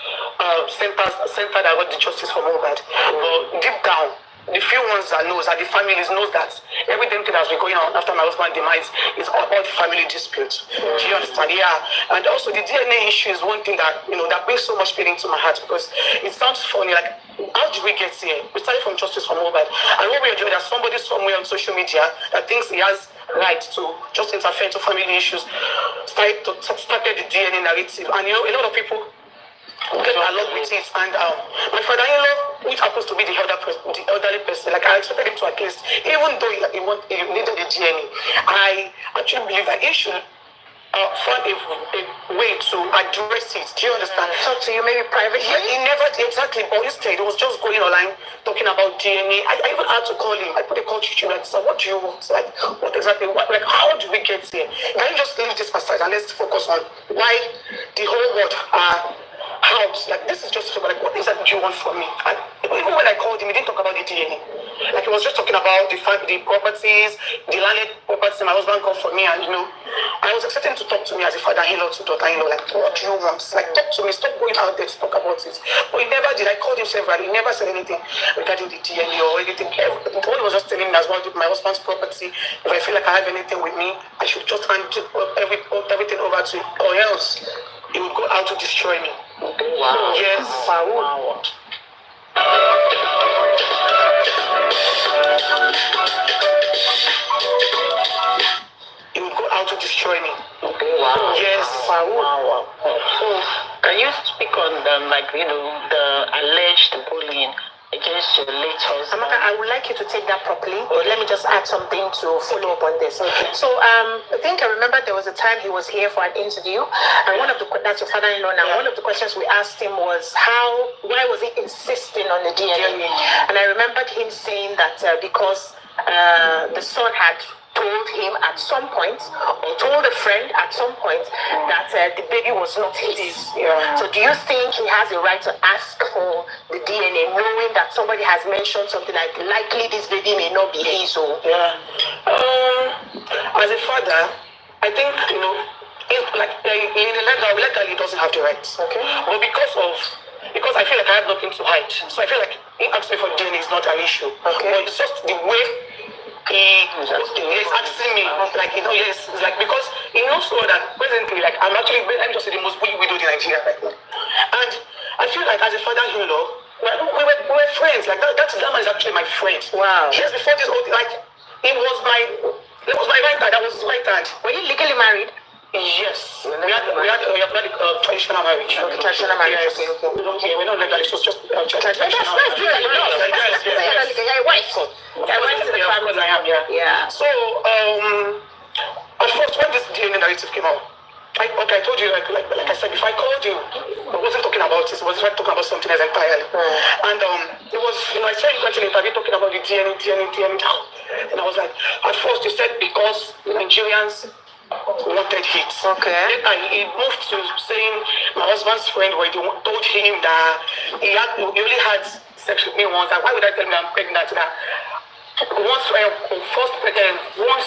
S12: centered around the justice for Mohbad. But deep down, the few ones that the families knows that everything that has been going on after my husband's demise is all the family dispute. Do you understand? Yeah. And also the DNA issue is one thing that that brings so much pain into my heart, because it sounds funny. Like, how did we get here? We started from justice for Mohbad, and what we are doing, there's somebody somewhere on social media that thinks he has right to just interfere into family issues, started the DNA narrative, and a lot of people get along with it. And my father-in-law, which happens to be the elderly person, like, I expected him to at least, even though he needed the DNA, I actually believe that he should find a way to address it. Do you understand?
S11: Talk to you maybe privately.
S12: Yeah, he never exactly, but instead he was just going online talking about DNA. I even had to call him. I put a call to him, like, so what do you want? Like, what exactly? How do we get here? Can you just leave this aside and let's focus on why the whole world house? Like, this is just like, what exactly do you want from me? And even when I called him, he didn't talk about the DNA. Like, he was just talking about the properties, the landed properties my husband got for me, and I was expecting to talk to me as a father-in-law to daughter-in-law, like, what do you want? Like, talk to me, stop going out there to talk about it. But he never did. I called him several. He never said anything regarding the DNA or anything. All he was just telling me as well, my husband's property, if I feel like I have anything with me, I should just hand everything over to him, or else he would go out to destroy me.
S13: Wow.
S12: Yes.
S13: Wow.
S12: He would go out to destroy me.
S13: Wow.
S12: Yes.
S13: Wow. So, can you speak on the alleged bullying against your late husband?
S11: Amaka, I would like you to take that properly, but let me just add something to follow up on this. Okay. So I think I remember there was a time he was here for an interview, and that's your father-in-law now. One of the questions we asked him was why was he insisting on the DNA? And I remembered him saying that because the son had told him at some point, or told a friend at some point, that the baby was not his. So do you think he has a right to ask for the DNA, knowing that somebody has mentioned something like likely this baby may not be his? Or
S12: as a father, I think legally he doesn't have the rights. Okay. But because I feel like I have nothing to hide, so I feel like he asks me for DNA is not an issue. Okay. But it's just the way he's asking me, yes, it's like because he knows that presently, like I'm just the most bullied widow in Nigeria right now. And I feel like as a father-in-law, we were friends. Like that man is actually my friend. Wow. Years before this whole thing, like it was my right hand. That was his right hand.
S11: Were you legally married?
S12: Yes. We had traditional marriage. Okay, traditional marriage. Yes. Okay. We're not legally, so it's just traditional. That's yes.
S11: I went to the family.
S12: I am, yeah. So, at first, when this DNA narrative came out, I told you, like I said, if I called you, I wasn't talking about this. I was talking about something else entirely. And it was, I saw you went in an interview talking about the DNA. And I was like, at first you said because Nigerians wanted hit. Okay. Then he moved to saying my husband's friend told him that he only had sex with me once. And why would I tell him I'm pregnant? One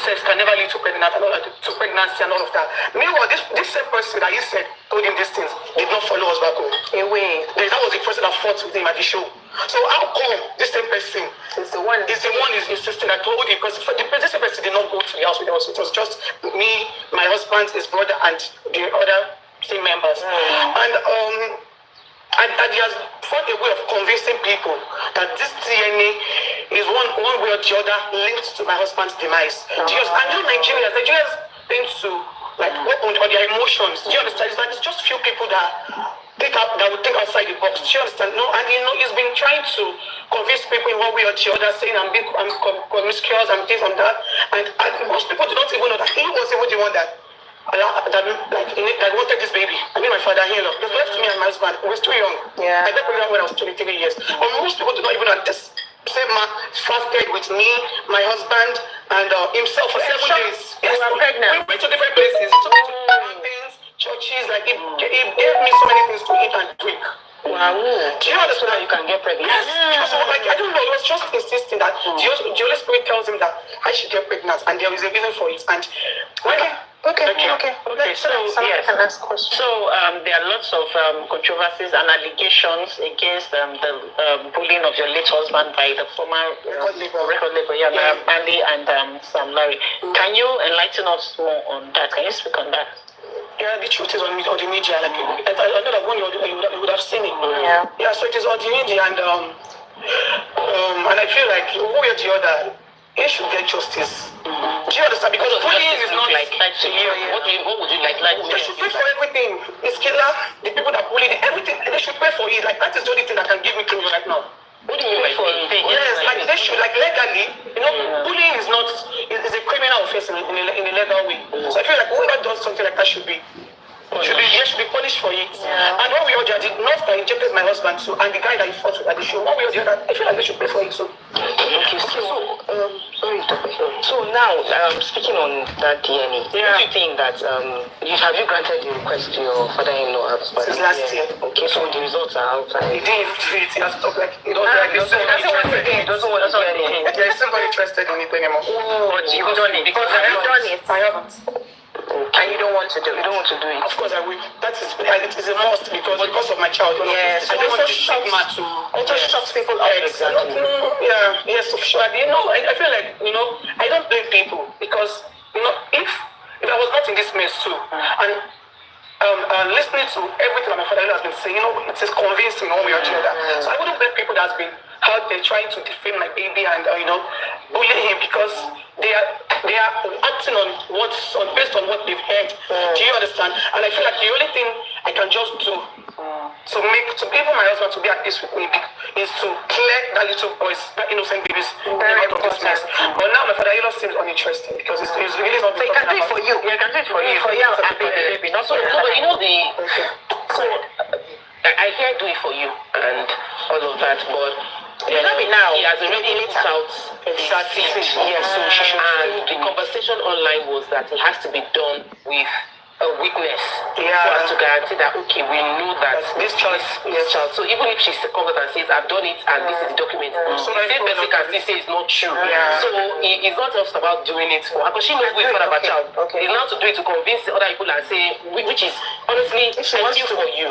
S12: sex can never lead to pregnancy and all of that. Meanwhile, this same person that you said told him these things did not follow us back home. That was the person that fought with him at the show. So how come this same person is the one is insisting? I told him because this same person did not go to the house with us. It was just me, my husband, his brother, and the other team members. And he has found a way of convincing people that this DNA is one way or the other linked to my husband's demise. And you know, Nigerians tend to work on their emotions. Do you understand? It's just few people that would think outside the box. Do you understand? No, and he's been trying to convince people in one way or the other, saying I'm promiscuous and this and that. And most people do not even know that he was even the one that wanted this baby. I mean, my father-in-law. He left me and my husband. We were still young. Yeah. I got pregnant when I was 23 years. But most people do not even know this same man fasted with me, my husband, and himself for 7 days. Yes, we were pregnant. We went to different places. We took to mountains, churches. Like he gave me so many things to eat and drink. Wow. Do you understand how you can get pregnant? Yes. So, I don't know. He was just insisting that the Holy Spirit tells him that I should get pregnant, and there is a reason for it. And
S11: Okay.
S12: So yes.
S11: So
S12: there are lots of controversies and allegations against the bullying of your late husband by the former record label, Andy and Sam Larry. Can you enlighten us more on that? Can you speak on that? Yeah, the truth is on the media. Like I know that one you would have seen it. Yeah. So it is on the media, and I feel like one way or the other, he should get justice. Do you understand? Because bullying is not like to you. What would you like? They should pay for everything. His killer, the people that bullied, everything. They should pay for it. Like that is the only thing that can give me closure right now. What do you mean by pay? Yes, like they should, like legally. Bullying is not is a criminal offense in a legal way. So I feel like whoever does something like that should be punished for it. And one way or the other, the nurse that injected my husband too, and the guy that he fought with at the show, one way or the other, I feel like they should pay for it too. Okay, so now speaking on that DNA, do you think that have you granted the request to your father-in-law? Since last year. Okay, so the results are out. He didn't do it. He has to talk like he doesn't want to do it. There is somebody interested in it anymore. Oh, but you've done it because I have done it. I haven't. Okay. And you don't want to do it? You don't want to do it? Of course I will. That is, it is a must because of my child. Yes. I don't want the stigma to also shut people out. Exactly. Yes, for sure. I feel like, I don't blame people because, if I was not in this mess too, and listening to everything that my father has been saying, it is convincing one way or the other. So I wouldn't blame people that has been out there trying to defame my baby and, bullying him because they are acting on based on what they've heard. Do you understand? And I feel like the only thing I can just do to even my husband to be at peace with me is to clear that little boys, that innocent babies out of this mess. But now my father-in-law seems uninterested because it's really not. So he can do it for you. Yeah, he can do it for you. For you and baby. Not so. So I hear do it for you and all of that, but
S11: may not be now.
S13: He has already put out exactly. Yes, so she should. And the conversation online was that it has to be done with a witness for us to guarantee that okay, we know that this child. So even if she comes out and says I've done it and this is the document, so the same person can still say it's not true. So it's not just about doing it for her, because she knows who is for her child. It's now to do it to convince the other people and say, which is honestly I feel for you.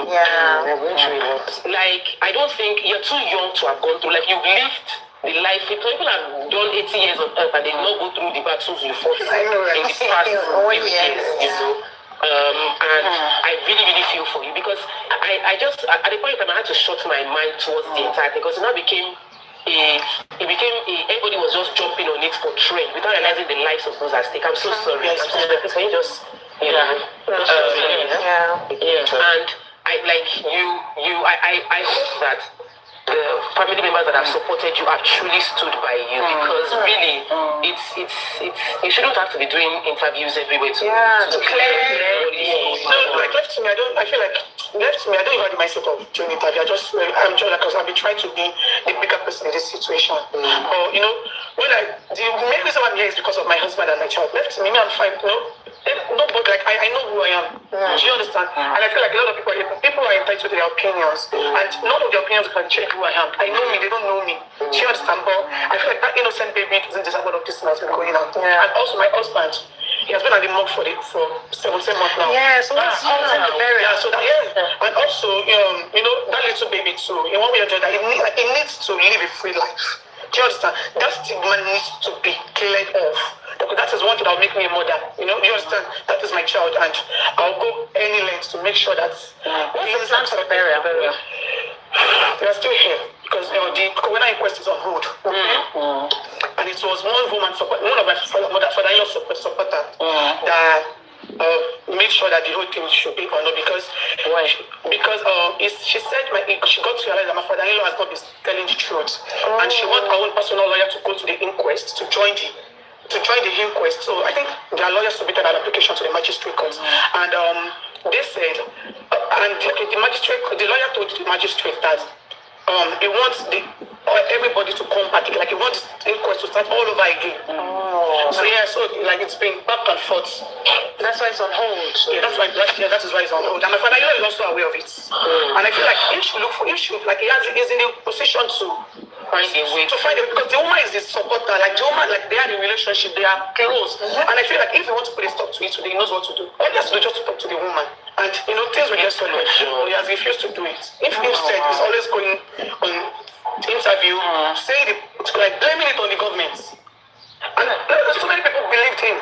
S13: Like I don't think you're too young to have gone through. Like you've lived the life. People have done 80 years on earth and they not go through the battles you fought in the past years, you know. And I really feel for you, because I just at the point of time I had to shut my mind towards the entire thing, because it now became everybody was just jumping on it for trend without realizing the lives of those at stake. I'm so sorry. I'm so sorry. Can you just and I hope that the family members that have supported you have truly stood by you, because really it's you shouldn't have to be doing interviews everywhere to clear.
S12: So like left to me, I don't even have the mindset of doing interview. I'm just because I've been trying to be the bigger person in this situation. Or you know, the main reason I'm here is because of my husband and my child. Left to me, I'm fine. No, but like I know who I am. Do you understand? And I feel like a lot of people are entitled to their opinions, and none of their opinions can change who I am. I know me, they don't know me. Do you understand? But I feel like that innocent baby doesn't deserve all of this that's been going on. And also my husband, he has been at the morgue for 17 months now.
S11: So that's
S12: and also you know that little baby too. In one way or the other, he needs to live a free life. Do you understand? That stigma needs to be cleared off. That is one thing that will make me a mother. You know, you understand? That is my child, and I'll go any length to make sure that.
S11: What's the plan for the burial?
S12: They are still here because the corona inquest is on hold. And it was one of my father-in-law supporter that made sure that the whole thing should be honored, because she said she got to realize that my father-in-law has not been telling the truth, and she wants her own personal lawyer to go to the inquest to join the inquest. So I think their lawyer submitted an application to the magistrate court, and they said, the lawyer told the magistrate that he wants everybody to come back, like he wants the inquest to start all over again. So like it's been back and forth.
S11: That's why it's on hold.
S12: That is why it's on hold. And my father-in-law is also aware of it. And I feel like he's in the position to find a way because the woman is the supporter. Like the woman, like they are in a relationship, they are close. And I feel like if he wants to put a stop to it today, he knows what to do. All he has to do is just to talk to the woman. And things will get solved. But he has refused to do it. If instead he's always going on interview, saying blaming it on the government. And so many people believed him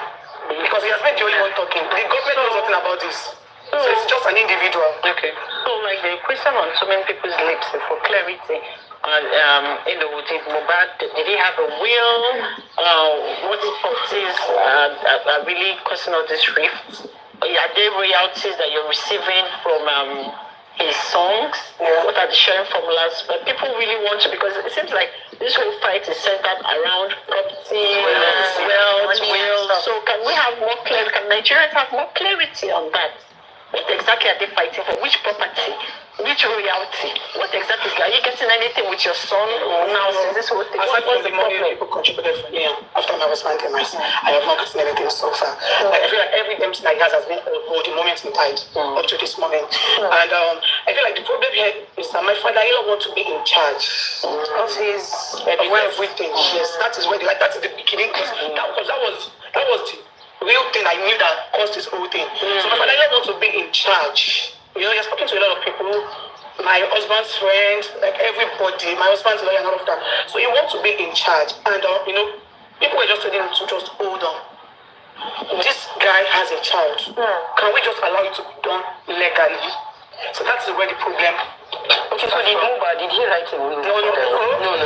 S12: because he has been the only one talking. The government knows nothing about this. So it's just an individual.
S11: Okay. So like the question on so many people's lips for clarity. Did Mohbad, did he have a will? What properties are really causing all this rift? Are there royalties that you're receiving from his songs? What are the sharing formulas? But people really want to, because it seems like this whole fight is centered around property, wealth, will. So can we have more clarity? Can Nigerians have more clarity on that? What exactly are they fighting for? Which property? Which royalty? What exactly? Are you getting anything with your son now since this whole thing?
S12: Aside from the money people contributed for me after my husband and I have not gotten anything so far. I feel like every empty that he has been over the moment he died up to this moment. And I feel like the problem here is that my father-in-law wants to be in charge of everything. Yes, that is where that is the beginning. Because that was the real thing I knew that caused this whole thing. So my father-in-law wants to be in charge. You're speaking to a lot of people, my husband's friends, like everybody, my husband's lawyer and all of that. So you want to be in charge. And, people were just telling him to just hold on. This guy has a child. Can we just allow it to be done legally? So that's where the problem.
S13: Okay, so did he write a will? No,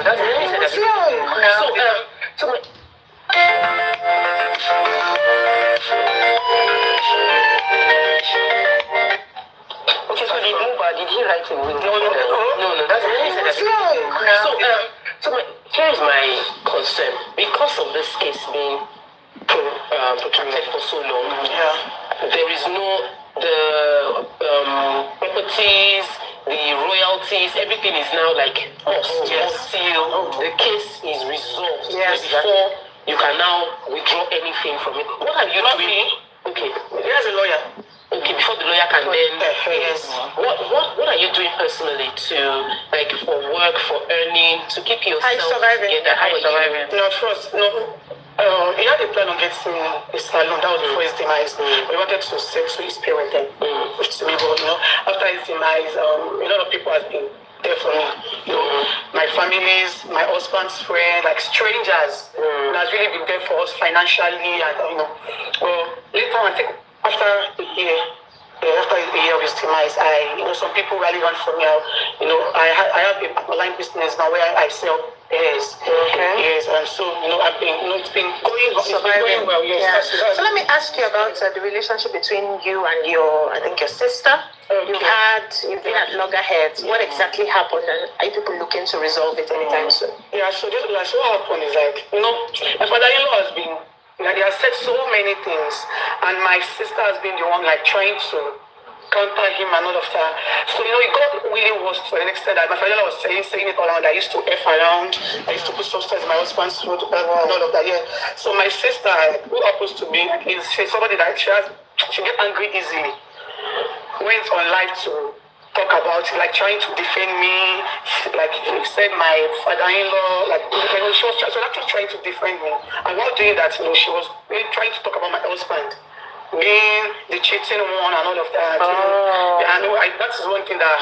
S13: that's what he said. Okay, so did he write a will? No, that's what he said. Here is my concern. Because of this case being protracted for so long, there is no property properties, the royalties, everything is now like us. Until the case is resolved. Before you can now withdraw anything from it. What are you doing? Okay, there's a lawyer. Okay, before the lawyer can then what are you doing personally to like for work, for earning, to keep yourself together? How are you surviving?
S12: No, first, he had a plan on getting a salon. That was before his demise. We wanted to settle his parents then. To me, but after his demise, a lot of people have been there for me. My families, my husband's friends, like strangers, has really been there for us financially, and well, later on, I think after a year of his demise, some people really run for me. I have a online business now where I sell hairs. Yes, and so I've been, it's been going well. Yes.
S11: Yeah. So let me ask you about the relationship between you and your sister. You've been at loggerheads. What exactly happened, and are you people looking to resolve it anytime soon?
S12: Yeah. So what happened is like my father-in-law has been. They have said so many things, and my sister has been the one like trying to counter him and all of that. So it got really worse to an extent that my father was saying it all around. I used to F around. I used to put substance in my husband's food and all of that. Yeah. So my sister, who happens to be, she's somebody that she get angry easily. Went on live to talk about it, like trying to defend me, like she said my father-in-law, like she was actually trying to defend me. And while doing that, she was really trying to talk about my husband being the cheating one and all of that. That is one thing that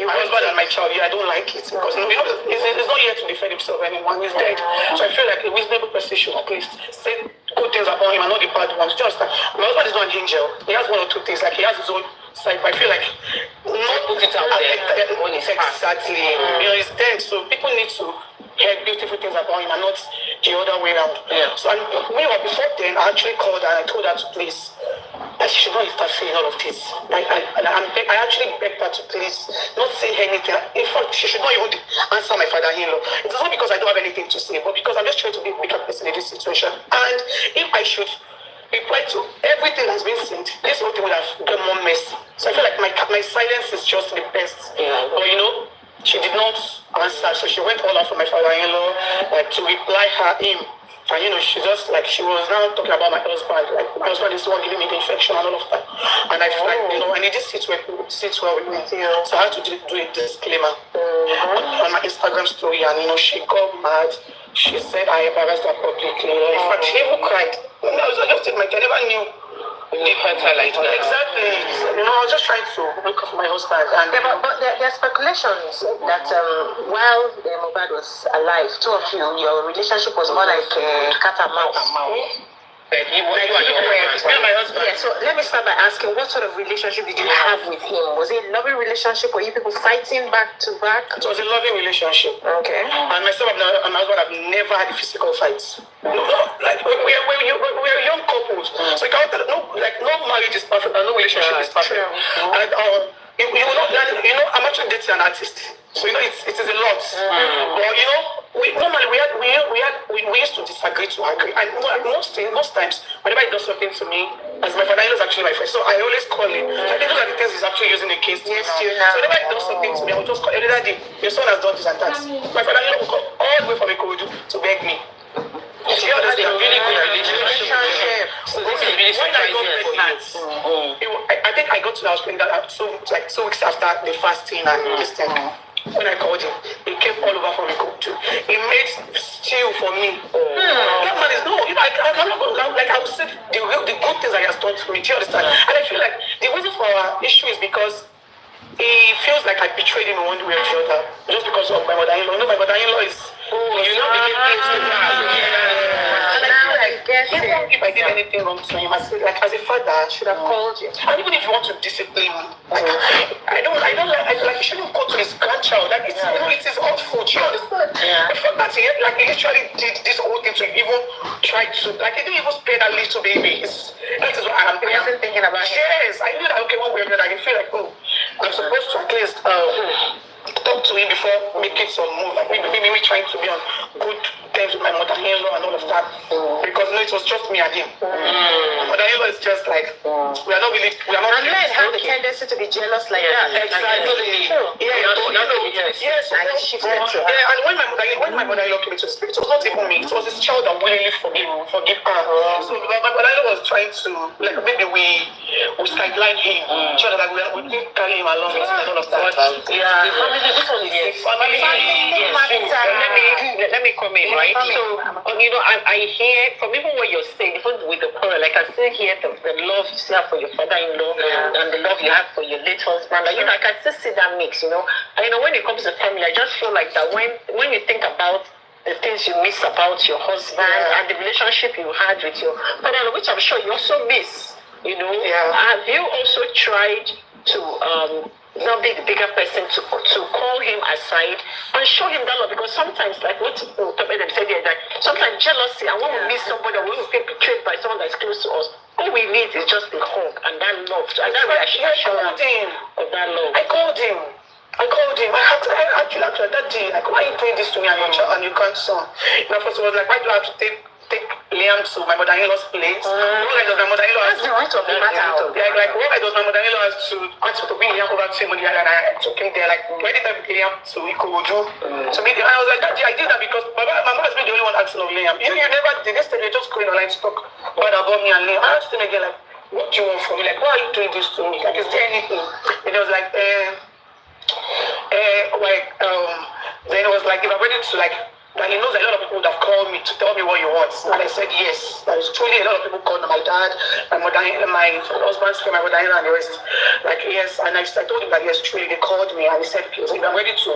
S12: my husband and my child, I don't like it because he's not here to defend himself anymore. He's dead. So I feel like a reasonable person should at least say good things about him and not the bad ones. Just my husband is not an angel. He has one or two things, like he has his own side, but I feel like not put it out there when it's exactly. He's dead, so people need to hear beautiful things about him and not the other way around. Yeah. So before then, I actually called her and I told her to please that she should not start saying all of this. I actually begged her to please not say anything. In fact, she should not even answer my father-in-law. It's not because I don't have anything to say, but because I'm just trying to be a bigger person in this situation. And if I should reply to everything that's been said, this whole thing would have gone more messy. So I feel like my silence is just the best. Yeah. But she did not answer, so she went all out for my father-in-law, like to reply him. And she just like she was now talking about my husband. Like my husband is the one giving me the infection and all of that. And I feel like and it just sits well with me. So I had to do a disclaimer on my Instagram story, and she got mad. She said I embarrassed her publicly. In fact, she even cried. I just did I never knew. Exactly. I was just trying to look for my husband.
S11: But there are speculations that while Mohbad was alive, two of you, your relationship was more like cat and mouse.
S12: My husband.
S11: Yeah, so let me start by asking, what sort of relationship did you have with him? Was it a loving relationship? Were you people fighting back to back?
S12: It was a loving relationship. Okay. And myself and my husband have never had physical fights. No, like we're young couples. So no marriage is perfect and no relationship is perfect. And I'm actually dating an artist. So it is a lot. But we used to disagree to agree. And most times, whenever he does something to me, as my father-in-law is actually my friend, so I always call him. I think those are the things he's actually using against me. So whenever he does something to me, I will just call him. Daddy, your son has done this and that. My father-in-law will come all the way from Ikorodu to beg me. She has a really good relationship. So this is really surprising for you. I think I got to the house pregnant 2 weeks after the fasting and this thing. When I called him, he came all over for me too. He made stew for me. That man is I'm not going to I would say the good things that he has done for me. Do you understand? And I feel like the reason for our issue is because he feels like I betrayed him in one way or the other just because of my mother-in-law. My mother-in-law is if I did anything wrong to him, as a father, I should have called you. And even if you want to discipline me, you shouldn't go to his grandchild. It is awful. Do you understand? The fact that he literally did this whole thing to even try to, he didn't even spare that little baby. That is what I'm thinking about. Yes, I knew that. Okay, one way or another, I feel like, I'm supposed to at least talk to him before making some move, maybe trying to be on good terms with my mother-in-law and all of that, because it was just me and him. My mother-in-law is just like we are not.
S11: And men have the tendency tendency to be jealous like that.
S3: Exactly. Yes.
S11: And he shifted to her.
S3: Yeah, and when my mother-in-law came into the spirit, it was not even me. It was his child that willingly forgive her. So my mother-in-law was trying to, like, maybe we sideline him. Sure that we didn't carry him along and all of that.
S13: Yeah. The family, this one is the family.
S11: Let me come in, right?
S13: So, you know, I hear from even what you're saying, even with the quarrel, like I still hear the love you still have for your father-in-law and the love you have for your late husband. Like, you know, I can still see that mix, you know. And, you know, when it comes to family, I just feel like that when you think about the things you miss about your husband and the relationship you had with your father, which I'm sure you also miss, you know. Have you also tried to not be the bigger person to call him aside and show him that love? Because sometimes, like what them said here, that sometimes jealousy, and when we miss somebody or when we feel betrayed by someone that's close to us, all we need is just a hug and that love, and that reassurance of that love.
S3: I called him. I actually that day, like, why are you doing this to me and your grandson? You know, first it was like, why do I have to take Liam to my mother-in-law's place? Why does my mother-in-law have to?
S11: That's the root of the matter.
S3: Like, why does my mother-in-law has to ask to bring Liam over to him and I took him there? Like, why did I bring Liam to Ikorodu to meet him? And I was like, Daddy, I did that because my mom has been the only one asking of Liam. You never did. Yesterday, you just going online to talk bad about me and Liam. I asked him again, like, what do you want from me? Like, why are you doing this to me? Like, is there anything? And it was like, then it was like, if I'm ready to, like, he knows a lot of people would have called me to tell me what you want. And I said yes. There is truly a lot of people called my dad, my husband's friend, my mother-in-law, and the rest. Like, yes. And I told him that yes, truly they called me and he said, if I'm ready to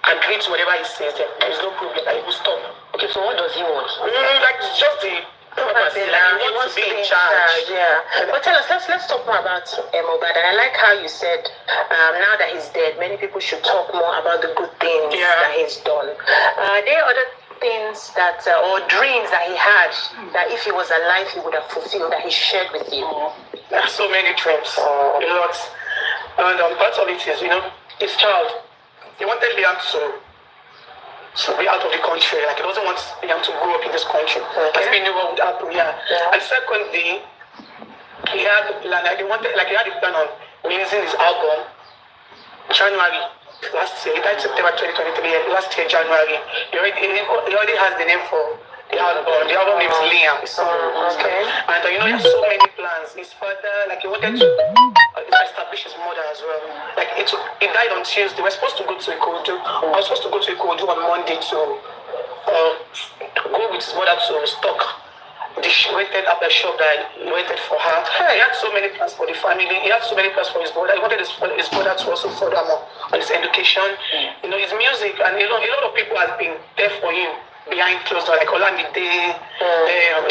S3: agree to whatever he says, then there is no problem. Like, he will stop.
S13: Okay, so what does he want?
S3: Like, it's just the purpose. Like, he wants to be in charge.
S11: Yeah. But tell us, let's talk more about Mohbad. And I like how you said, now that he's dead, many people should talk more about the good things that he's done. There are other things that, or dreams that he had, that if he was alive, he would have fulfilled, that he shared with you.
S3: There are so many dreams. A lot. And part of it is, you know, his child. He wanted Liam to be out of the country. Like, he doesn't want Liam to grow up in this country. As we knew what would happen, And secondly, he had a plan. Like, he had a plan on releasing his album January last year. He died September 2023. Last year, January. He already has the name for the album. The album name is Liam. And you know, he has so many plans. His father, like, he wanted to establish his mother as well. Like, he died on Tuesday. We're supposed to go to Ikorodu. I was supposed to go to Ikorodu on Monday to go with his mother to stock the rented up the shop that he rented for her. He had so many plans for the family. He had so many plans for his brother. He wanted his brother to also further more on his education. You know, his music, and a lot of people have been there for him behind closed doors, like Olamide,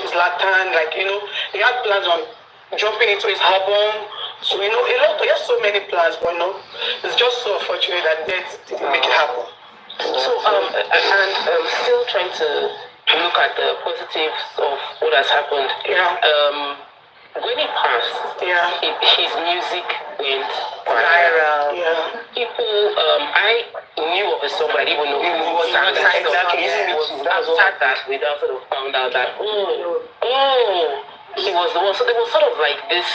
S3: his Latan, like, you know, he had plans on jumping into his album. So, you know, he has so many plans, but, you know, it's just so unfortunate that death didn't make it happen.
S13: So, still trying to look at the positives of what has happened. When he passed, his music went viral. People, I knew of a song, but I didn't even know who was sang that song. Exactly. It was after that we now sort of found out that he was the one. So there was sort of like this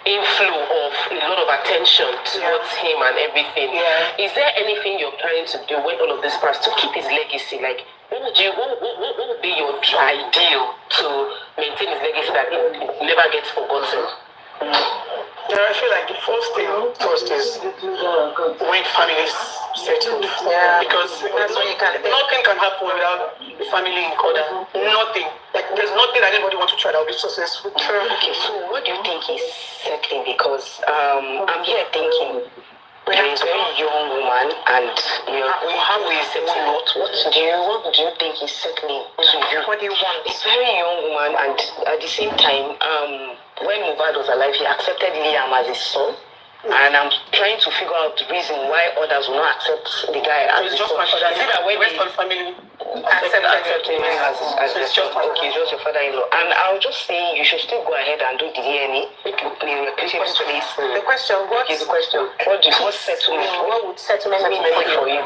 S13: inflow of a lot of attention towards him and everything. Is there anything you're planning to do when all of this passes to keep his legacy? Like, what would be your ideal to maintain his legacy that it never gets forgotten?
S3: I feel like the first thing is when families settled. Because nothing can happen without the family in order. Nothing. Like, there's nothing that anybody wants to try that will be successful.
S13: Okay, so what do you think is settling? Because I'm here thinking you're a very young woman, and how will you settle? What do you think is settling to you? What do you want? It's a very young woman, and at the same time, when Mohbad was alive, he accepted Liam as his son. And I'm trying to figure out the reason why others will not accept the guy as his son. Is it that when the rest of the family accept him as their son? Okay, it's just your father-in-law. And I'll just say you should still go ahead and do the DNA.
S11: The question, what is the question?
S13: What settlement?
S11: What would settlement mean for you?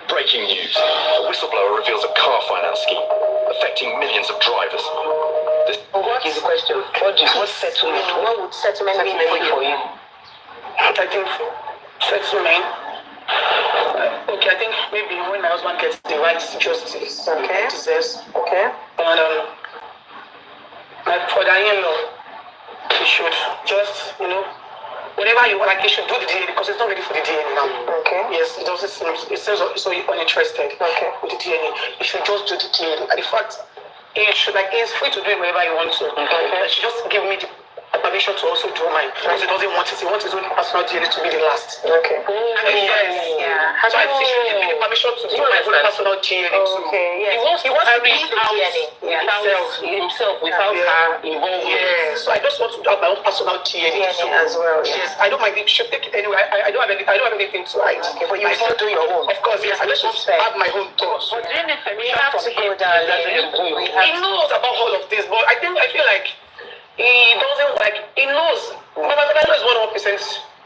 S14: Breaking news. A whistleblower reveals a car finance scheme affecting millions of drivers.
S13: is the question. What settlement?
S11: What would settlement mean for you?
S12: I think settlement. Okay, I think maybe when my husband gets the right justice he deserves.
S11: Okay.
S12: And my father-in-law, he should just, whatever you want, like he should do the DNA because it's not ready for the DNA now.
S11: Okay.
S12: Yes, it doesn't seem, it seems so uninterested with the DNA. He should just do the DNA. And in fact, he's free to do it wherever he wants to. He should just give me the permission to also do mine because he doesn't want it. He wants his own personal DNA to be the last.
S11: Okay.
S12: Yeah. So I think he should give me the permission to do my own personal DNA too.
S11: Okay. Yes.
S12: He wants to carry
S13: himself without her involved.
S12: Yeah. So I just want to have my own personal DNA
S11: as well.
S12: Yes. I don't mind if she take it anyway. I don't have anything to hide.
S11: Okay, but you still do your own.
S12: Of course, yes. I just want to have my own thoughts.
S13: But do you need permission
S11: have to go down.
S12: He knows about all of this, but I feel like he doesn't he knows. My father is 100%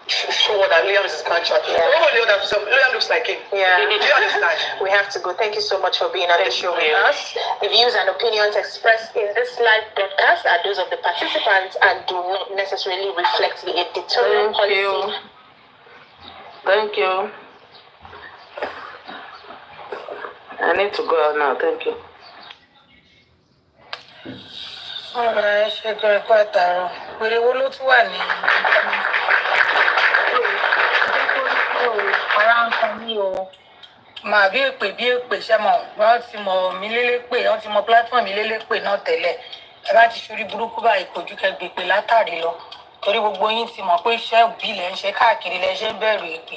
S12: sure that Liam is his grandchild. Liam looks like him.
S11: Yeah.
S12: Do you understand?
S11: We have to go. Thank you so much for being on the show with us. The views and opinions expressed in this live broadcast are those of the participants and do not necessarily reflect the editorial policy.
S4: Thank you. I need to go out now. Thank you.
S6: Ọ̀rọ̀ ṣe gan ẹ̀kọ́ àtàrọ̀. Wèrè wo ló tún wà ní ọ̀rá nǹkan mi o. Màá bí èpè ṣe mọ̀. Wọ́n ti mọ̀ mí lélépè, wọ́n ti mọ platform mi lélépè náà tẹ́lẹ̀. Ẹ bá ti ṣorí burúkú báyìí kojú kẹgbẹ́ pé látàrí lọ. Torí gbogbo yín ti mọ̀ pé iṣẹ́ òbí lẹ̀ ń ṣe káàkiri lẹ̀ ṣe ń bẹ̀rù èpè.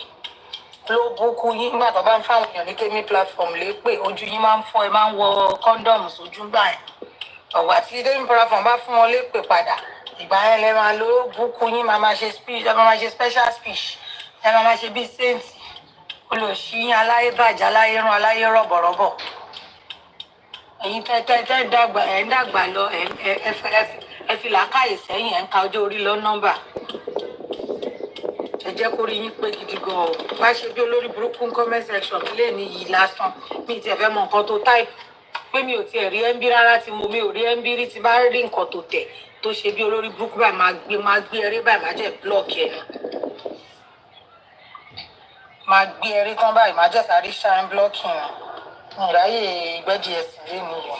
S6: Ló búkú yín nígbà tó bá ń fáwọn èèyàn ní kémi platform lépè ojú yín máa ń fọ́ ẹ máa ń wọ kọ́ńdọ̀mù sójú gbà yẹn. Ọ̀gbà tí David Parafon bá fún wọn lépè padà ìgbà yẹn lẹ máa lo búkú yín máa ṣe speech ẹ máa ṣe special speech ẹ máa ṣe bíi saint olùsí yín aláyébàjẹ́ aláyérún aláyérọ̀bọ̀rọ̀bọ̀ ẹ̀yin tẹ́ dàgbà ẹ̀ ń dàgbà lọ ẹ fi làákàyè sẹ́yìn ẹ̀ ń ka ọjọ́ orí lọ nọ́mbà ẹ jẹ́ kó rí yín pé gidi gan o bá ṣe bí olórí burúkú comment section mi lè ní yìí lásán mi ti ẹ̀ fẹ́ mọ nǹkan tó type pé mi ò tiẹ̀ rí ẹ́ńbí rárá tí mi ò rí ẹ́ńbí rí tí bá rí nǹkan tó tẹ̀ tó ṣe bí olórí burúkú báyìí máa gbé eré báyìí máa jẹ́ blọ́ọ̀kì ẹ̀ máa gbé eré tán báyìí máa jẹ́ sáré ṣáà blọ́ọ̀kì ẹ̀ ìráyè ìgbẹ́jì ẹ̀sìn lé mi yọ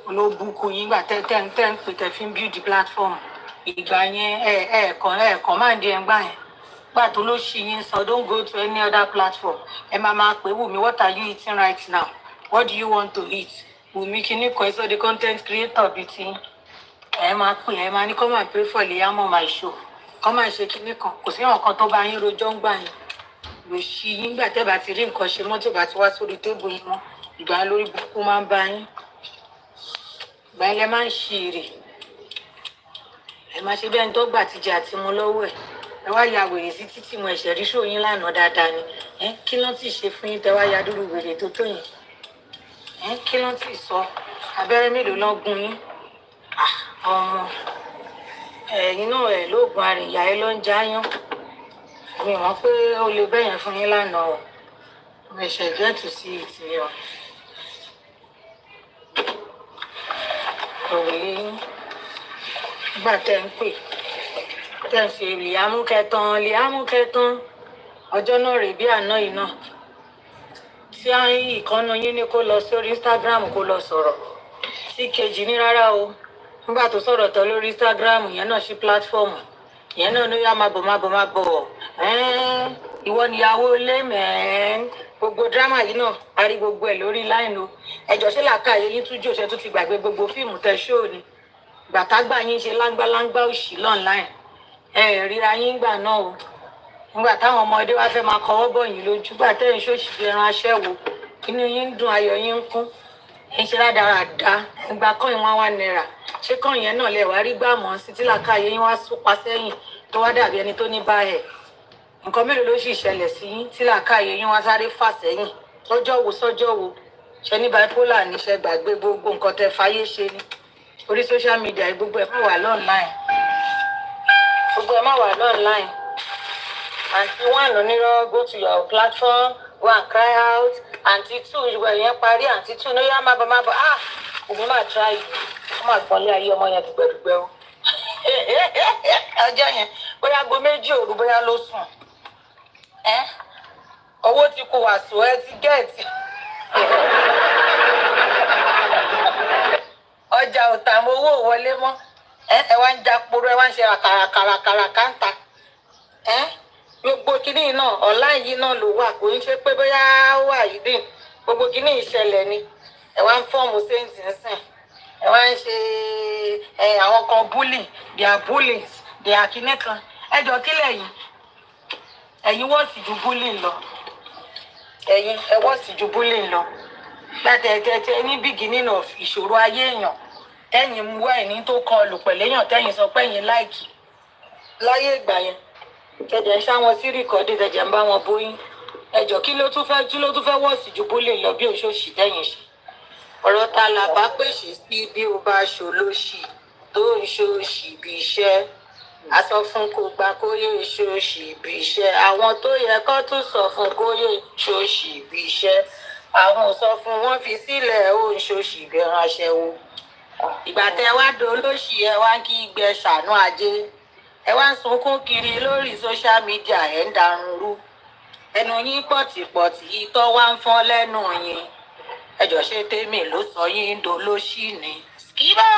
S6: olóbùkún yín gbà tẹ́ ń pè tẹ́ fi ń build platform ìgbà yẹn ẹ̀ẹ̀kan máa ń di ẹ̀ ń gbà yẹn gbà tó ló ṣì yín sọ don't go to any other platform ẹ máa pè Wùmí what are you eating right now? What do you want to eat? Wùmí kíní kan so the content creator bíi ti ẹ máa pè ẹ máa ní come and pray for Liam on my show come and ṣe kíní kan kò sí ọ̀kan tó bá yín rojọ́ ń gbà yín lò sí yín gbà tẹ́ bá ti rí nǹkan ṣe mọ́tò bá ti wá sórí tébù yín mọ́ ìgbà lórí burúkú máa ń bá yín ìgbà yẹn lẹ máa ń ṣe èrè ẹ máa ṣe bí ẹni tó gbà ti jẹ àti mu lọ́wọ́ ẹ wá ya wèrè sí títì mo ẹ̀ṣẹ̀ rí ṣó yín lánàá dáadáa ni kí ló ti ṣe fún yín tẹ́ wá ya dúró wèrè tó tó yín kí ló ti sọ abẹ́rẹ́ mélòó ló gún yín ọmọ ẹ̀yin náà ẹ̀ lóògùn àrìyá ẹ ló ń jáyán mi mọ̀ pé ó lè bẹ̀yẹn fún yín lánàá o mo ṣe gẹ́tù sí ìtì ọ òwe yín nígbà tẹ́ ń pè tẹ́ ń ṣe Liam kẹtàn ọjọ́ náà rèé bí àná yìí náà tí ìkànnì yín ní kó lọ sórí Instagram kó lọ sọ̀rọ̀ sí kejì ní rárá o nígbà tó sọ̀rọ̀ tán lórí Instagram yẹn náà sí pílátífọ́ọ̀mù yẹn náà ló yá máa bọ̀ ìwọ níyàwó lé mẹ́ẹ́n gbogbo dírámà yìí náà a rí gbogbo ẹ̀ lórí láìno ẹjọ́ ṣé làákàyè yín tún jòṣẹ́ tún ti gbàgbé gbogbo fíìmù tẹ ṣóò ni gbàtágbà yín ṣe láńgbáláńgbá òṣì lọ́nláìn ríra yín gbà náà o nígbà táwọn ọmọdé wá fẹ́ máa kọwọ́ bọ̀ yín lójú gbà tẹ́yìn ṣóòṣì fi ẹran aṣẹ́wó inú yín ń dùn ayọ̀ yín ń kún ẹ̀ ń ṣe rádaràda ìgbà kan ìwọ̀n £1 ṣé kàn yẹn náà lẹ̀ wá rí gbà mọ́ sí tí làákàyè yín wá súpa sẹ́yìn tó wá dàbí ẹni tó ní bá ẹ̀ nǹkan mélòó ló sì ṣẹlẹ̀ sí yín tí làákàyè yín wá sáré fà sẹ́yìn sọ́jọ́ wo ṣe ní bipolar níṣẹ́ gbàgbé gbogbo nǹkan tẹ́ fáyé ṣe ní orí social media gbogbo ẹ̀ má wà online Aunty one onírọ́ go to your platform go and cry out Aunty two ìwé yẹn parí Aunty two ní yá má bọ̀ òun máa try ó máa gbọ́n lé ayé ọmọ yẹn dùgbẹ́dùgbẹ́ o ọjọ́ yẹn bóyá aago 2 òru bóyá ló sùn owó ti kó wàásù ẹ ti gẹ̀ẹ́tì ọjà ò tà mọ́ owó ò wọlé mọ́ ẹ wá ń japoro ẹ wá ń ṣe kàràkàrà káńtà gbogbo kínní náà online yìí náà ló wà kò ń ṣe pé bóyá ó wà yìí dín gbogbo kínní ìṣẹ̀lẹ̀ ni ẹ wá ń fọ́ọ̀mù séǹtì ńsìn ẹ wá ń ṣe àwọn kan bully they are bullies they are kinní kan ẹ jọ kílẹ̀ yìí ẹ̀yin wọ́ọ̀sì ju bullying lọ ẹ̀yin ẹ wọ́ọ̀sì ju bullying lọ látẹ̀tẹ̀ ní beginning of ìṣòro ayé èèyàn tẹ́yìn mú ẹ̀ní tó kan lù pẹ̀lẹ́yàn tẹ́yìn sọ pé ẹ̀yin láìkì láyé ìgbà yẹn kẹ̀dẹ̀ ń ṣáwọn sí rìkọ́dì tẹ̀jẹ̀ ń bá wọn bóyín ẹjọ́ kí ló tún fẹ́ wọ́ọ̀sì ju bullying lọ bí òṣòṣì tẹ́yìn ṣe ọ̀rọ̀ ta là bá pèsè sí bí o bá ṣòlóṣì tó ń ṣòṣì bí iṣẹ́ a sọ fún kó gba kóyè ṣòṣì bí iṣẹ́ àwọn tó yẹ kó tún sọ fún kóyè ṣòṣì bí iṣẹ́ àwọn ò sọ fún wọn fi sílẹ̀ ó ń ṣòṣì bí ránṣẹ́ wo ìgbà tẹ wá dolóṣì ẹ wá kí gbẹ ṣàánú ajé ẹ wá ń sunkún kiri lórí social media ẹ ń darun rú ẹnu yín pọ̀tìpọ̀tì ìtọ́ wá ń fọ́n lẹ́nu yín ẹjọ́ ṣe tèmi ló sọ yín dolóṣì ni kíbọ̀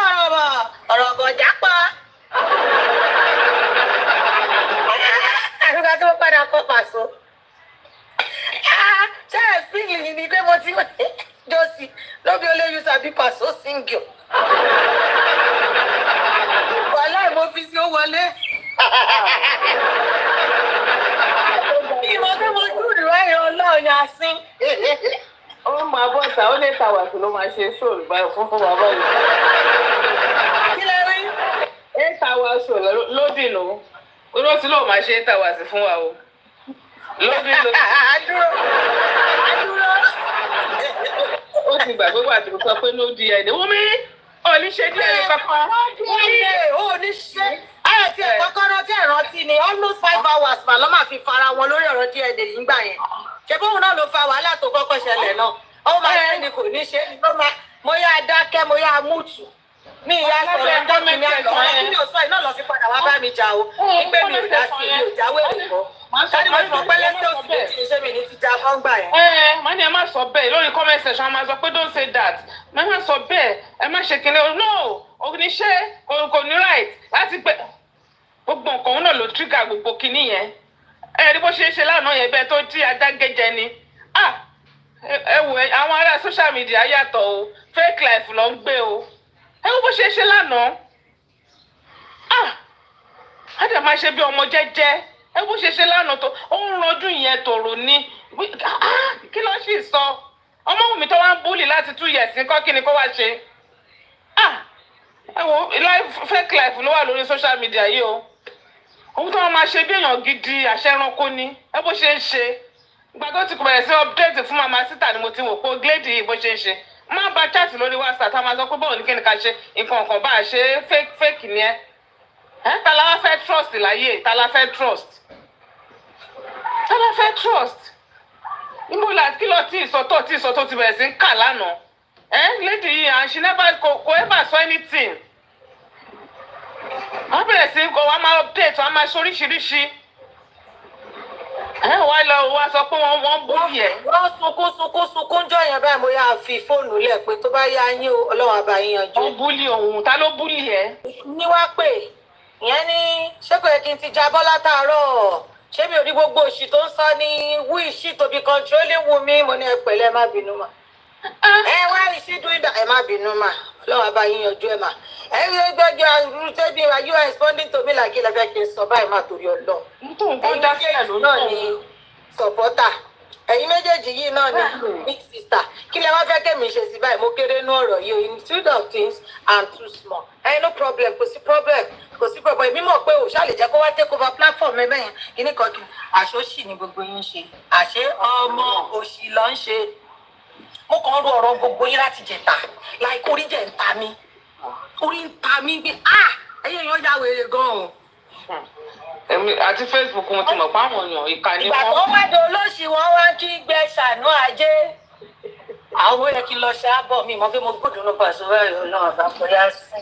S6: ọ̀rọ̀ bọ̀já pa. àdúgbò tó padà kọ́ pàṣọ. ṣé ẹ fíìlì ni pé mo ti jọ́sí lóbi olóyún tàbí pàṣọ single. wàhálà mo fi sí ó wọlé. ìmọ̀ tó mo dúró ráyọ̀ ọlọ́run yà sí.
S4: ó máa bọ́ ta ó lè ta wàásù ló máa ṣe ṣòro báyìí fún bàbá yìí.
S6: kí lẹ rí.
S4: 8 hours lódì ló ó tí lóò máa ṣe 8 hours fún wa o lódì ló.
S6: àdúró.
S4: ó ti gbàgbé wà tó sọ pé lódì ẹni wọ́n mi ò ní ṣe díẹ̀ ní kankan.
S6: ó ní ṣe ayọ̀ tí ẹ̀ kọ́kọ́rọ́ tí ẹ̀ rántí ni almost 5 hours mà lọ́ máa fi fara wọn lórí ọ̀rọ̀ díẹ̀ dè nígbà yẹn ṣe bóun náà ló fa wàhálà tó kọ́kọ́ ṣẹlẹ̀ náà ó máa ṣe ni kò ní ṣe ni ló máa mo yá dákẹ́ mo yá múùtù mi ìyá sọ̀rọ̀ ń dọ́kì mi àgbà wọn kí ni ò sọ iná lọ fi padà wá bá mi jà o nígbè mi ò dá sí mi ò jáwé òkò káni mo ti mọ̀ pé lẹ́sẹ̀ òsì méjì ní ṣé mi ní ti já bọ́ngbà yẹn.
S4: má ní ẹ má sọ bẹ́ẹ̀ lórí comment section a máa sọ pé don't say that má má sọ bẹ́ẹ̀ ẹ má ṣe kinní no oníṣẹ́ kò ní right láti pé gbogbo nǹkan òun náà ló trigger gbogbo kinní yẹn ẹ rí bó ṣe é ṣe lánàá yẹn bẹ́ẹ̀ tó tí adágẹ́jẹ ni ẹ wò àwọn ará social media yàtọ̀ o fake life ló ń gbé o ẹ wò bó ṣe é ṣe lánàá á dẹ̀ máa ṣe bí ọmọ jẹ́jẹ́ ẹ bó ṣe ṣe lánàá tó ó ń ranjú yẹn tòrò ní kí ló sì sọ Omowummi tó wá ń búlì láti 2 years nǹkan kí ni kó wá ṣe ẹ wò fake life ló wà lórí social media yìí o òun tó wọn máa ṣe bí èèyàn gidi àṣẹranko ni ẹ bó ṣe ń ṣe ìgbà tó ti bẹ̀rẹ̀ sí update fún mama síta ni mo ti wò pé gléèdì yìí bó ṣe ń ṣe máa bá chat lórí WhatsApp tá a máa sọ pé báwo ni kí ni ká ṣe nǹkan kan bá a ṣe fake ni ẹ ta la wá fẹ́ trust láyé ta la fẹ́ trust níbo la kí ló tí ìsọ tó ti bẹ̀rẹ̀ sí ń kà lánàá lady yìí and she never kò ever saw anything wọ́n bẹ̀rẹ̀ sí kó wọ́n máa update wọ́n máa ṣe oríṣiríṣi wọ́n lọ wá sọ pé wọ́n bú yẹ.
S6: wọ́n sunkún jọ yẹn báyìí mo yà fi fóònù lẹ̀ pé tó bá yá yín o ọlọ́run àbá yín yanjú.
S4: wọ́n búlì òun ta ló búlì yẹ.
S6: ní wá pè ìyẹn ní ṣé kò yẹ kí n ti jábọ́ látàárọ̀ ṣé mi ò rí gbogbo òṣì tó ń sọ ní wíṣì to be controlling Wunmi mo ní ẹ pẹ̀lẹ́ ẹ má bínú mà. why is she doing that ẹ má bínú mà ọlọ́run àbá yín yanjú ẹ mà. ẹ rí gbẹ́jọ́ àrùtẹ́ bí you are responding to me like ilẹ̀ fẹ́ kí n sọ báyìí má torí ọlọ́. ẹ̀yin méjèèjì náà ni supporter ẹ̀yin méjèèjì yìí náà ni big sister kí lẹ wá fẹ́ kẹ́mi ṣe sí báyìí mo kéré nú ọ̀rọ̀ yìí in two of things I'm too small no problem kò sí problem èmi mọ̀ pé òòṣà lè jẹ́ kó wá take over platform ẹ bẹ́yẹn kíní kan kí àṣọ́ṣì ni gbogbo yín ṣe àṣé ọmọ òṣì ló ń ṣe mo kàn ń ro ọ̀rọ̀ gbogbo yín láti jẹ̀ta láì kórí jẹ̀ ń ta mí orí ń ta mí bí ẹ̀yẹ́ yẹn ó yá wèrè gan-an.
S4: àti Facebook mo ti mọ̀ pé àwọn èèyàn ìkànnì wọn.
S6: ìgbà tó wá do olóṣì wọn wá kí gbẹ ṣàánú ajé àwọn yẹ kí n lọ ṣáàbọ̀ mi mọ̀ pé mo gbọ́dọ̀ lọ pàṣẹ báyìí ọlọ́run àbá kọjá sí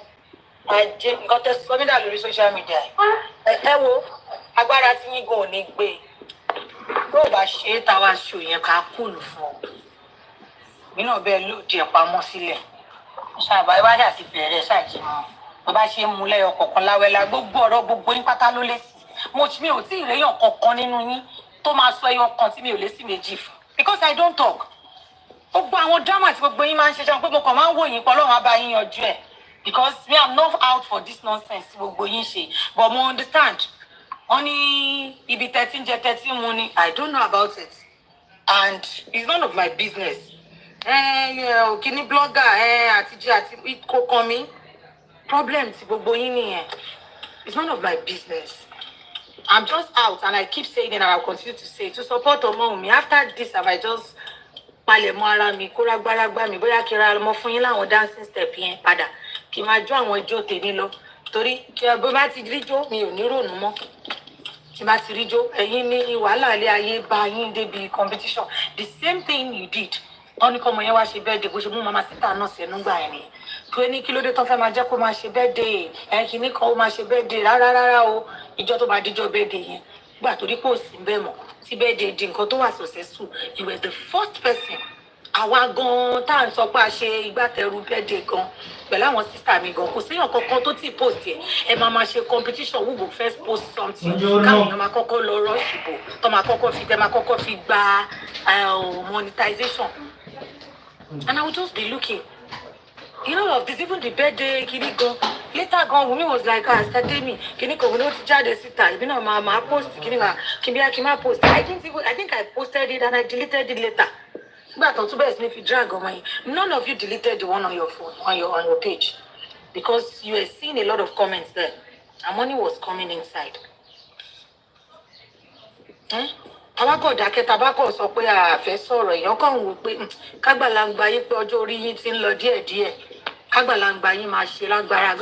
S6: ajé nǹkan tẹ sọ mí dà lórí social media ẹ wo agbára tí yín gan ò ní gbé tó o bá ṣe é táwa ṣò yẹn ká kúlù fún ọ mí náà bẹ́ẹ̀ lóde ẹ̀ pamọ́ sílẹ̀ ṣàbá ẹ bá dà sí bẹ̀rẹ̀ ṣàjì mọ́ bó bá ṣe ń mu lẹ́yọ kọ̀ọ̀kan láwẹ́lá gbogbo ọ̀rọ̀ gbogbo yín pátá ló lé sí mi ò tí ì réyàn kankan nínú yín tó máa sọ ẹyọ kan tí mi ò lé sí méjì fún because I don't talk gbogbo àwọn drama tí gbogbo yín máa ń ṣe jẹun pé mo kàn máa ń wò yín pọ̀ lọ́run á bá yín yanjú ẹ̀ because me I'm not out for this nonsense tí gbogbo yín ṣe but mo understand wọ́n ní ibi tẹ́tí ń jẹ tẹ́tí mu ni I don't know about it and it's none of my business kíní blogger àtijọ́ àti kò kàn mí problem tí gbogbo yín nìyẹn it's none of my business I'm just out and I keep saying it and I'll continue to say to support Omowummi after this I might just palẹ̀ mọ́ ara mi kó rágbárágbá mi bóyá kí ra mọ́ fún yín láwọn dancing step yẹn padà kí máa jó àwọn ijó tèmi lọ torí bó bá ti rí jó mi ò ní rònú mọ́ tí bá ti rí jó ẹ̀yin ní wàhálà ilé ayé bá yín débi competition the same thing you did wọ́n ní kọ́mọ yẹn wá ṣe birthday bó ṣe mú mama síta náà sẹ́nu gbà yẹn nìyẹn pé ní kí ló dé tó fẹ́ máa jẹ́ kó máa ṣe birthday kìíní kan ó máa ṣe birthday rárá o ìjọ tó bá díjọ́ birthday yẹn gbà torí pé ò sí bẹ́ẹ̀ mọ́ tí birthday di nǹkan tó wà successful you were the first person àwa gan tá à ń sọ pé a ṣe ìgbàtẹrù birthday gan pẹ̀lú àwọn sísá mi gan kò séèyàn kankan tó ti post ẹ máa ṣe competition who go first post something káwọn èèyàn máa kọ́kọ́ lọ rush ìbò tó máa kọ́kọ́ fi gba monetization and I would just be looking of this even the birthday kini gan later gan Wunmi was like started me kini kan Wunmi ó ti jáde síta ìbí náà máa post kini ma kí n máa post I think I posted it and I deleted it later. But on Tuesday, if you drag on my, none of you deleted the one on your phone, on your page, because you were seeing a lot of comments there, and money was coming inside. Tabako dákẹ́ tabako sọ pé a fẹ́ sọ̀rọ̀ èèyàn kàn wò pé kágbàlagbà yín pé ọjọ́ orí yín ti ń lọ díẹ̀díẹ̀ kágbàlagbà yín máa ṣe lágbára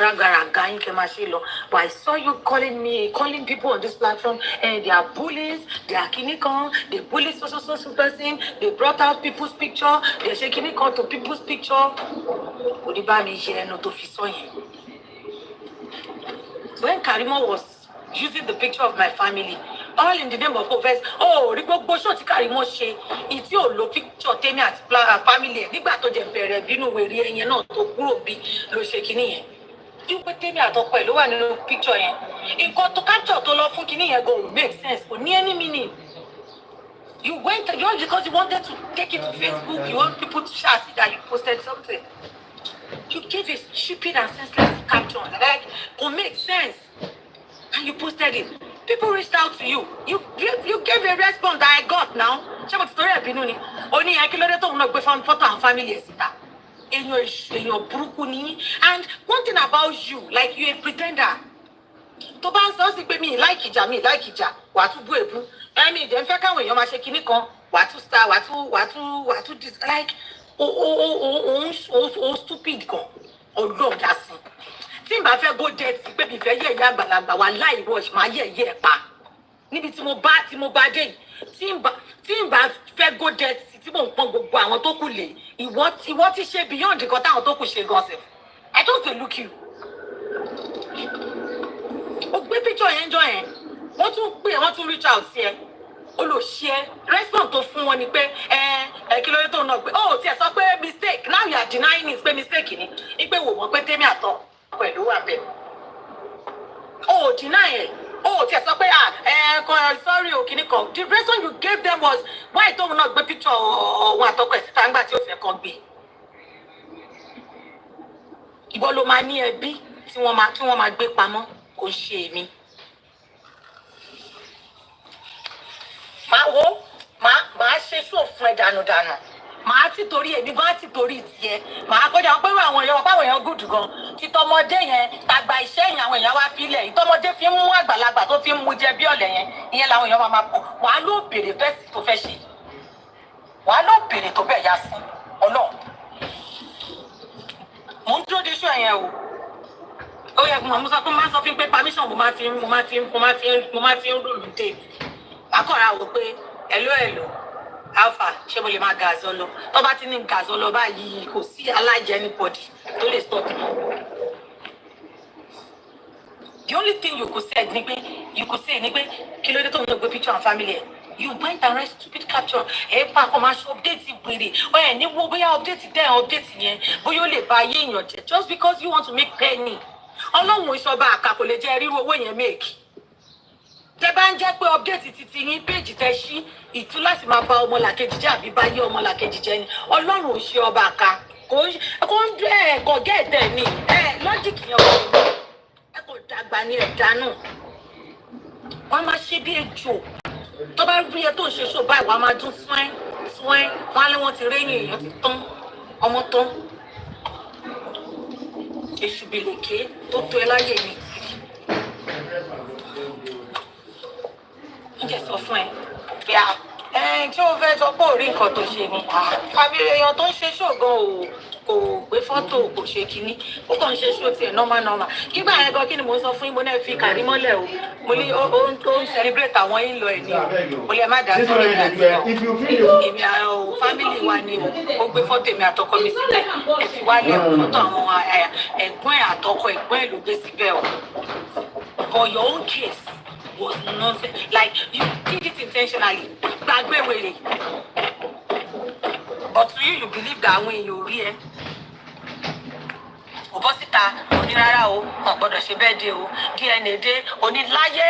S6: ga yín kẹ́ máa ṣe lọ but I saw you calling people on this platform and they are bullies they are kinikan they bully so person they brought out people's picture they ṣe kinikan to people's picture oníbà mi ṣe ẹnu tó fi sọ yẹn when Karimo was using the picture of my family all in the name of profess rí gbogbo ṣó tí Karimo ṣe ìtí ò lo picture tèmi àti family ẹ̀ nígbà tó jẹ́ bẹ̀rẹ̀ bínú wèrè ẹ̀yẹn náà tó kúrò bí ló ṣe kinní yẹn tí pé tèmi àtọkọ ẹ̀ ló wà nínú picture yẹn nǹkan tó capture tó lọ fún kinní yẹn go make sense kò ní any meaning you went just because you wanted to take it to Facebook you want people to share see that you posted something you gave a stupid and senseless caption like go make sense and you posted it. People reached out to you. You gave a response that I got now. Ṣé mo ti torí ẹ̀ bínú ni? Ó ní akílódé tóun náà gbé photo and family ẹ̀ síta. Èèyàn burúkú ni. And one thing about you, like you a pretender. Tó bá ń sọ sí pé mi like ìjà, wàá tún bú èbú. Ẹ̀mí ìjẹ́ ń fẹ́ káwọn èèyàn máa ṣe kinní kan, wàá tún star, wàá tún like o stupid gan. Ọlọ́run dá sí. Tí n bá fẹ́ go dead sí pé mi fẹ́ yẹ̀ ìyá àgbàlagbà wa láì rush máa yẹ̀ ẹ̀ pa níbi tí mo bá dé yìí tí n bá fẹ́ go dead sí tí mò ń pọ́n gbogbo àwọn tó kù lè ìwọ ti ṣe beyond nǹkan táwọn tó kù ṣe gan sef I just dey look you. O gbé picture yẹn jọ yẹn wọ́n tún reach out sí ẹ o lò ṣe ẹ response tó fún wọn ni pé kí ló dé tó náà pé tiẹ̀ sọ pé mistake now you are denying it pé mistake ni ipe wò wọ́n pé tèmi àtọ́ pẹ̀lú àbẹ̀. Deny it. Tí ẹ sọ pé sorry kìíní kan. The reason you gave them was why tóun náà gbé picture òun àtọkọ ẹ̀ síta nígbà tí ó fẹ́ kan gbé. Ìwọ ló máa ní ẹbí tí wọ́n máa gbé pamọ́ kò ṣe èmi. Màá ṣe sóòfún ẹ dànù. Màá ti torí èmi gan ti torí tiẹ̀ màá kọjá pé àwọn èèyàn gùdù gan títọmọdé yẹn tàgbà iṣẹ́ yẹn àwọn èèyàn wá filẹ̀ ìtọmọdé fi ń mú àgbàlagbà tó fi ń mú jẹ bí ọ̀lẹ yẹn ìyẹn làwọn èèyàn máa pọ̀ wàá ló béèrè bẹ́ẹ̀sì tó fẹ́ ṣe wàá ló béèrè tó bẹ́ẹ̀ yá sí Ọlọ́run mò ń dúró de iṣu ẹ̀yẹn ó yẹ kó mo sọ pé máa sọ fún pé permission mo máa fi ń rúlù dé àkọ́ra wò pé hello alpha ṣé mo lè máa gàzọ lọ tó bá ti ní gàzọ lọ báyìí kò sí alájẹ anybody tó lè stop me. The only thing you could say ni pé kí ló dé tó ń lọ gbé picture and family ẹ you went and write stupid capture ẹ pa kó máa ṣe update wèrè ẹ ní wo bóyá update yẹn bóyá ó lè ba ayé èèyàn jẹ just because you want to make penny ọlọ́run ìṣọba àká kò lè jẹ́ ríru owó yẹn make tẹ bá ń jẹ́ pé update titi yín péjì tẹ ṣí ìtú láti máa ba ọmọlàkejì jẹ́ àbí bá yé ọmọlàkejì jẹ́ ni ọlọ́run ò ṣe ọba àká kò ń dẹ́ ẹ̀kọ́ gẹ́ẹ̀dẹ̀ ni lọ́jìkì yẹn wọ̀ ní ẹ̀kọ́ dàgbà ní ẹ̀dá náà wọ́n máa ṣe bí ejò tó bá rí ẹ tó ń ṣe ṣó báyìí wàá máa dún swẹ́n wọ́n á lé wọ́n ti réyìn èèyàn ti tán ọmọ tán èṣù bèlèké tó tó ẹ láyé mi ń jẹ sọ fún ẹ pé tí ó fẹ́ sọ pé ò rí nǹkan tó ṣe ni àbí èèyàn tó ń ṣe ṣògan kò gbé fọ́tò kò ṣe kínní ó kàn ń ṣe ṣó tiẹ̀ normal kígbà yẹn gan kí ni mo sọ fún yín mo náà fi kàrí mọ́lẹ̀ o mo ní ó ń celebrate àwọn yín lọ ẹ̀ ní o mo lè má dá sí èmi àti èmi àwọn family wa ni ó gbé fọ́tò èmi àtọkọ mi sílẹ̀ ẹ fi wá lẹ̀ fọ́tò àwọn ẹ̀gbọ́n ẹ̀ àtọkọ ẹ̀gbọ́n ẹ̀ ló gbé síbẹ̀ o for your own case was nonsense like you did it intentionally gbàgbé wèrè but to you believe that àwọn èèyàn ò rí ẹ ò bọ́ síta òní rárá o wọn gbọ́dọ̀ ṣe bẹ́ẹ̀ dé o DNA dé òní láyé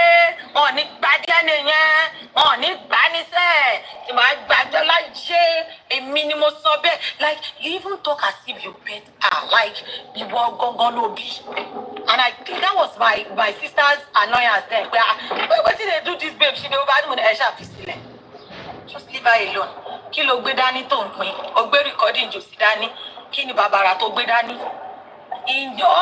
S6: wọn ò ní gba DNA yẹn wọn ò ní gbà níṣẹ́ tí màá gbàjọ láyé èmi ni mo sọ bẹ́ẹ̀ like you even talk as if you bet like ìwọ gangan ló bí and I think that was my sister's annoyance then pé wetin dey do this babe she dey over me ẹ ṣàfisílẹ̀ just leave her alone kí ló gbé dání tó ń pín o gbé recording jò sí dání kí ni bàbàrà tó gbé dání ìjọ